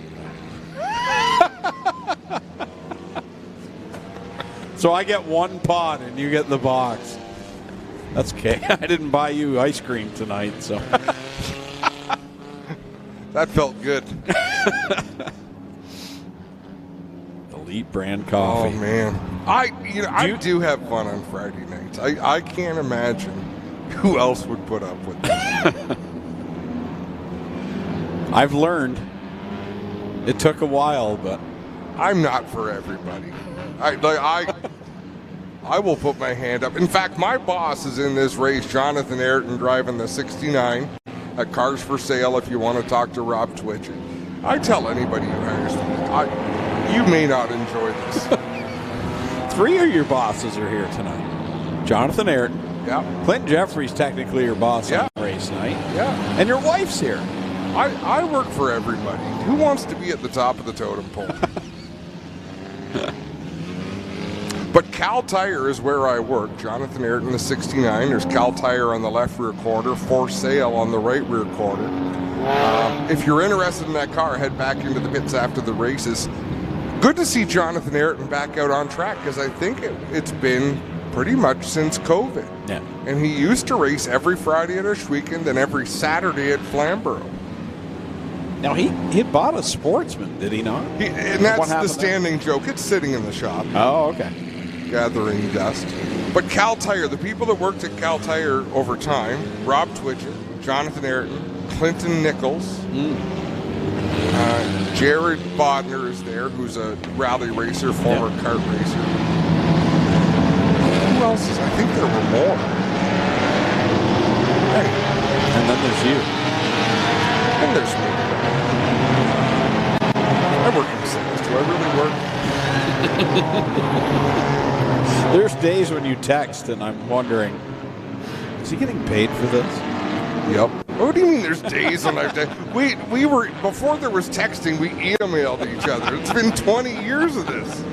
So I get 1 pod, and you get the box. That's okay. I didn't buy you ice cream tonight, so. That felt good. Elite brand coffee. Oh man, I do have fun on Friday nights. I can't imagine who else would put up with this. I've learned. It took a while, but I'm not for everybody. I will put my hand up. In fact, my boss is in this race, Jonathan Ayrton, driving the 69 at Cars for Sale. If you want to talk to Rob Twitchett, I tell anybody who hires me, you may not enjoy this. 3 of your bosses are here tonight. Jonathan Ayrton. Yeah. Clinton Jeffries, technically your boss on race night. Yeah. And your wife's here. I work for everybody. Who wants to be at the top of the totem pole? But Cal Tire is where I work. Jonathan Ayrton, the 69. There's Cal Tire on the left rear quarter, For Sale on the right rear quarter. If you're interested in that car, head back into the pits after the races. Good to see Jonathan Ayrton back out on track, because I think it's been pretty much since COVID. Yeah. And he used to race every Friday at Ohsweken and every Saturday at Flamborough. Now, he had bought a Sportsman, did he not? And that's the standing joke. It's sitting in the shop. Oh, okay. Gathering dust. But Cal Tire, the people that worked at Cal Tire over time, Rob Twitchett, Jonathan Ayrton, Clinton Nichols, Jared Bodner is there, who's a rally racer, former kart racer. Who else is? I think there were more. Hey. And then there's you. And there's me. I work in sales. Do I really work? There's days when you text and I'm wondering, is he getting paid for this? Yep. What do you mean there's days when I've we were, before there was texting, we emailed each other. It's been 20 years of this.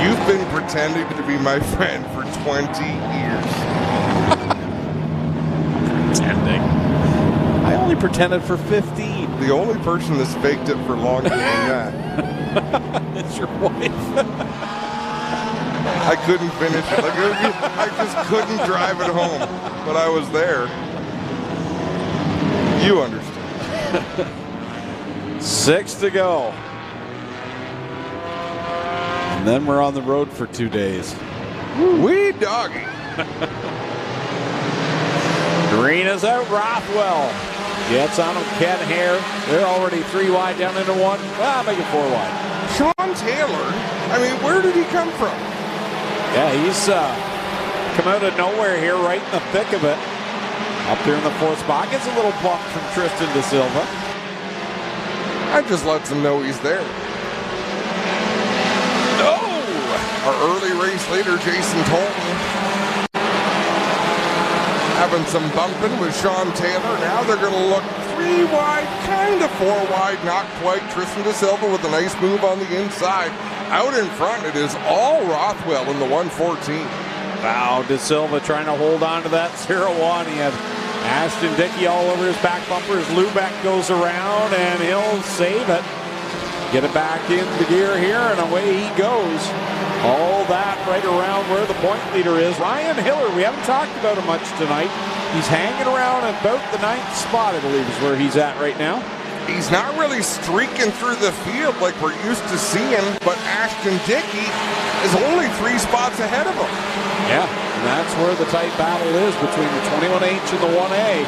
You've been pretending to be my friend for 20 years. Pretending? I only pretended for 15. The only person that's faked it for longer than that. It's your wife. I couldn't finish it. I just couldn't drive it home, but I was there. You understand. 6 to go. And then we're on the road for 2 days. Wee doggy. Green is out. Rothwell gets on him. Ken Hare. They're already 3 wide down into 1. Well, make it 4 wide. Sean Taylor. I mean, where did he come from? Yeah, he's come out of nowhere here, right in the thick of it. Up there in the 4th spot. Gets a little bump from Tristan De Silva. I just lets him know he's there. Our early race leader, Jason Tolton, having some bumping with Sean Taylor. Now they're going to look 3 wide, kind of 4 wide, not quite. Tristan De Silva with a nice move on the inside. Out in front, it is all Rothwell in the 114. Wow, De Silva trying to hold on to that 0-1. He had Ashton Dickey all over his back bumper as Lubeck goes around, and he'll save it. Get it back in the gear here, and away he goes. All that right around where the point leader is. Ryan Hiller, we haven't talked about him much tonight. He's hanging around about the 9th spot, I believe, is where he's at right now. He's not really streaking through the field like we're used to seeing, but Ashton Dickey is only 3 spots ahead of him. Yeah, and that's where the tight battle is between the 21H and the 1A.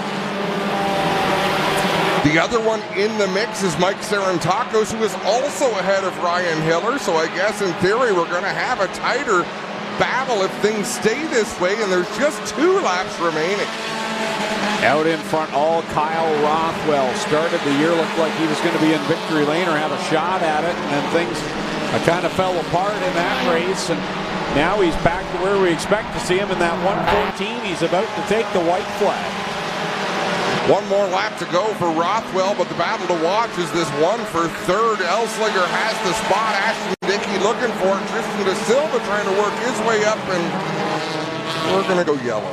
The other one in the mix is Mike Sarantakos, who is also ahead of Ryan Hiller. So I guess in theory we're going to have a tighter battle if things stay this way, and there's just 2 laps remaining. Out in front, all Kyle Rothwell. Started the year, looked like he was going to be in victory lane or have a shot at it, and then things kind of fell apart in that race. And now he's back to where we expect to see him in that 114. He's about to take the white flag. 1 more lap to go for Rothwell, but the battle to watch is this one for 3rd. Elslinger has the spot. Ashton Dickey looking for it. Tristan De Silva trying to work his way up, and we're going to go yellow.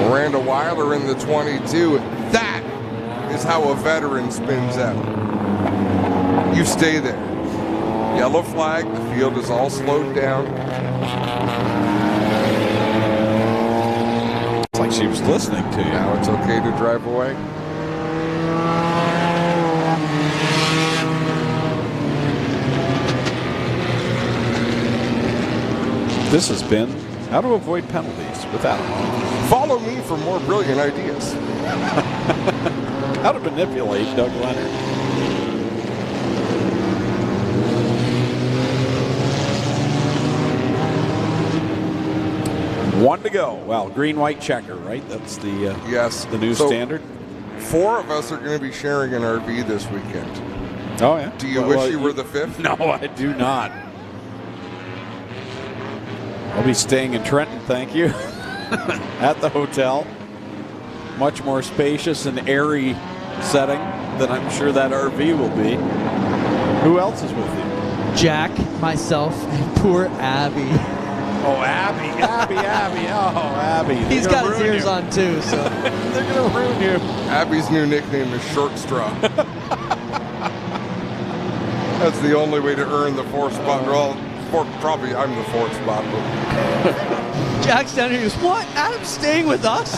Miranda Weiler in the 22. That is how a veteran spins out. You stay there. Yellow flag. The field is all slowed down. Like she was listening to you. Now it's okay to drive away. This has been How to Avoid Penalties with Adam. Follow me for more brilliant ideas. How to manipulate Doug Leonard. One to go. Well, green-white checker, right? That's the yes, the new standard. 4 of us are going to be sharing an RV this weekend. Oh, yeah? Do you wish you were the 5th? No, I do not. I'll be staying in Trenton, thank you, at the hotel. Much more spacious and airy setting than I'm sure that RV will be. Who else is with you? Jack, myself, and poor Abby. Oh, Abby. Oh, Abby. He's got his ears on too, so. They're going to ruin you. Abby's new nickname is Short Straw. That's the only way to earn the 4th spot. Well, probably I'm the 4th spot. But. Jack's down here. He goes, what? Adam's staying with us?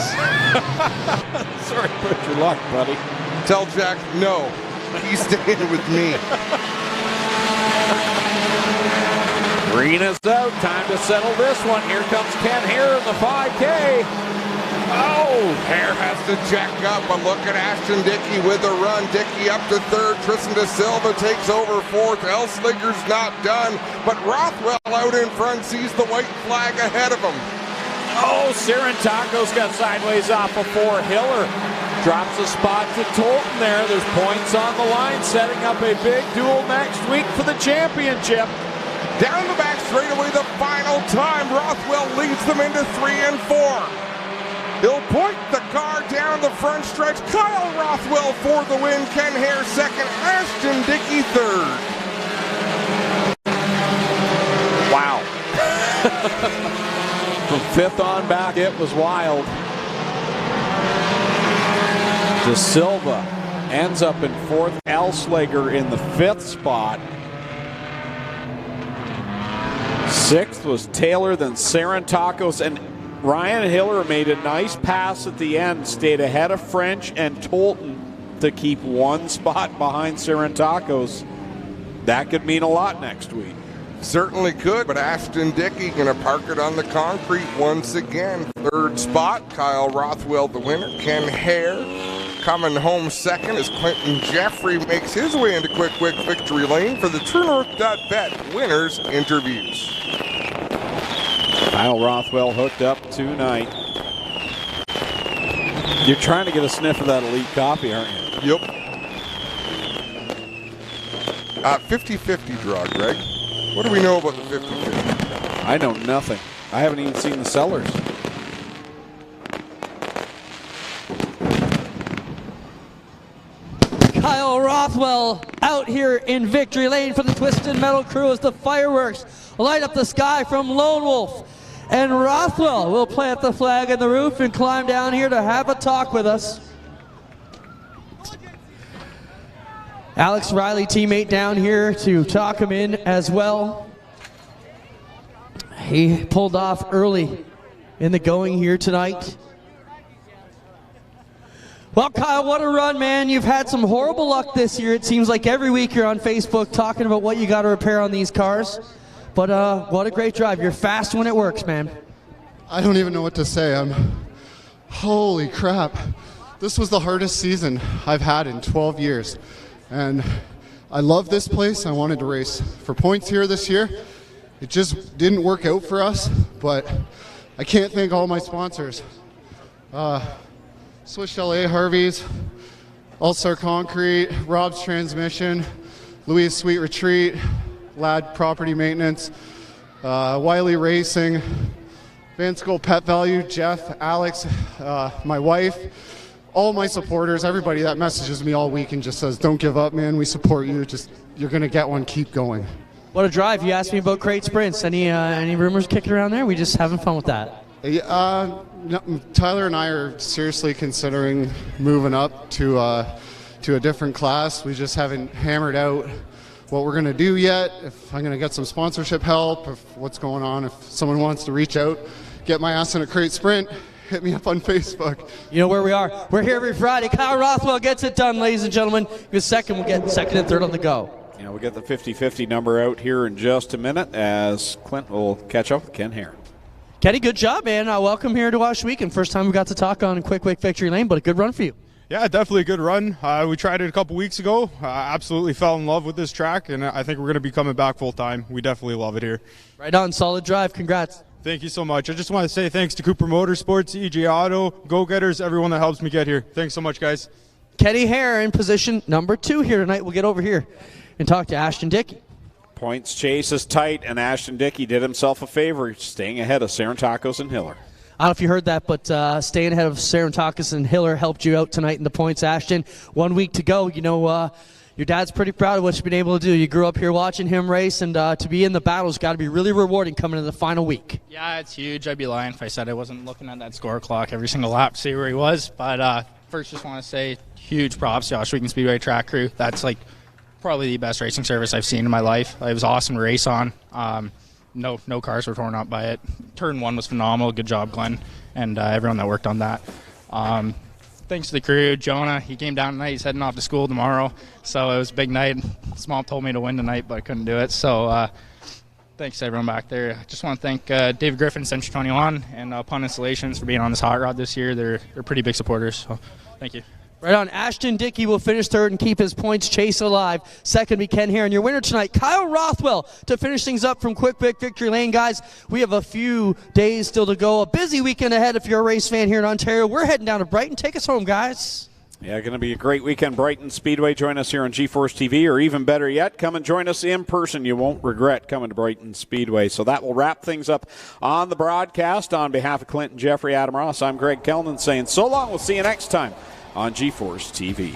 Sorry about your luck, buddy. Tell Jack, no. He's staying with me. Green is out. Time to settle this one. Here comes Ken Hare in the 5K. Oh, Hare has to jack up, but look at Ashton Dickey with a run. Dickey up to 3rd. Tristan De Silva takes over 4th. Elslinger's not done, but Rothwell out in front sees the white flag ahead of him. Oh, Sarantakos got sideways off before Hiller. Drops a spot to Tolton there. There's points on the line, setting up a big duel next week for the championship. Down the back straightaway the final time. Rothwell leads them into 3 and 4. He'll point the car down the front stretch. Kyle Rothwell for the win. Ken Hare 2nd. Ashton Dickey 3rd. From fifth on back, it was wild. De Silva ends up in fourth. Ohsweken in the fifth spot. Sixth was Taylor, then Sarantakos, and Ryan Hiller made a nice pass at the end, stayed ahead of French and Tolton to keep one spot behind Sarantakos. That could mean a lot next week. Certainly could, but Ashton Dickey going to park it on the concrete once again. Third spot, Kyle Rothwell the winner. Ken Hare coming home second as Clinton Jeffrey makes his way into Quick Victory Lane for the TrueNorth.bet winners interviews. Kyle Rothwell hooked up tonight. You're trying to get a sniff of that elite coffee, aren't you? Yep. 50-50 draw, Greg. What do we know about the 50-50? I know nothing. I haven't even seen the sellers. Kyle Rothwell out here in Victory Lane for the Twisted Metal crew as the fireworks light up the sky from Lone Wolf. And Rothwell will plant the flag in the roof and climb down here to have a talk with us. Alex Riley, teammate, down here to talk him in as well. He pulled off early in the going here tonight. Well, Kyle, what a run, man. You've had some horrible luck this year. It seems like every week you're on Facebook talking about what you got to repair on these cars. But what a great drive. You're fast when it works, man. I don't even know what to say. Holy crap. This was the hardest season I've had in 12 years. And I love this place. I wanted to race for points here this year. It just didn't work out for us, but I can't thank all my sponsors. Swiss LA Harvey's, All-Star Concrete, Rob's Transmission, Louis Sweet Retreat, Lad Property Maintenance, Wiley Racing, Van School Pet Value, Jeff, Alex, my wife, all my supporters, everybody that messages me all week and just says, don't give up, man, we support you, just you're going to get one, keep going. What a drive. You asked me about crate sprints. Any rumors kicking around there? We just having fun with that. No, Tyler and I are seriously considering moving up to a different class. We just haven't hammered out what we're going to do yet, if I'm going to get some sponsorship help, if what's going on, if someone wants to reach out, get my ass in a crate sprint, hit me up on Facebook. You know where we are. We're here every Friday. Kyle Rothwell gets it done, ladies and gentlemen. We'll get second and third on the go. Yeah, we'll get the 50-50 number out here in just a minute as Clint will catch up with Ken Hare. Kenny, good job, man. Welcome here to Ohsweken. First time we got to talk on Quick Victory Lane, but a good run for you. Yeah, definitely a good run. We tried it a couple weeks ago. Absolutely fell in love with this track, and I think we're going to be coming back full time. We definitely love it here. Right on. Solid drive. Congrats. Thank you so much. I just want to say thanks to Cooper Motorsports, EJ Auto, Go-Getters, everyone that helps me get here. Thanks so much, guys. Kenny Hare in position number 2 here tonight. We'll get over here and talk to Ashton Dickey. Points chase is tight, and Ashton Dickey did himself a favor, staying ahead of Sarantakos and Hiller. I don't know if you heard that, but staying ahead of Sarantakos and Hiller helped you out tonight in the points, Ashton. 1 week to go. You know, your dad's pretty proud of what you've been able to do. You grew up here watching him race, and to be in the battle's got to be really rewarding coming into the final week. Yeah, it's huge. I'd be lying if I said I wasn't looking at that score clock every single lap to see where he was. But first, just want to say huge props to Ohsweken Speedway track crew. That's like probably the best racing service I've seen in my life. It was awesome to race on. No cars were torn up by it. Turn 1 was phenomenal. Good job, Glenn, and everyone that worked on that. Thanks to the crew. Jonah, he came down tonight. He's heading off to school tomorrow, so it was a big night. Small told me to win tonight, but I couldn't do it. So thanks to everyone back there. I just want to thank David Griffin, Century 21, and Pun Installations for being on this hot rod this year. They're pretty big supporters, so thank you. Right on. Ashton Dickey will finish third and keep his points chase alive. Second, we Ken Hare. And your winner tonight, Kyle Rothwell, to finish things up from Quick Victory Lane. Guys, we have a few days still to go. A busy weekend ahead if you're a race fan here in Ontario. We're heading down to Brighton. Take us home, guys. Yeah, going to be a great weekend. Brighton Speedway. Join us here on GeForce TV, or even better yet, come and join us in person. You won't regret coming to Brighton Speedway. So that will wrap things up on the broadcast. On behalf of Clinton, Jeffrey, Adam Ross, I'm Greg Kellnan saying so long. We'll see you next time on GeForce TV.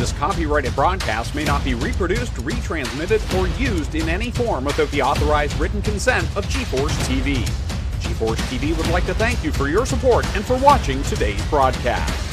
This copyrighted broadcast may not be reproduced, retransmitted, or used in any form without the authorized written consent of GeForce TV. GeForce TV would like to thank you for your support and for watching today's broadcast.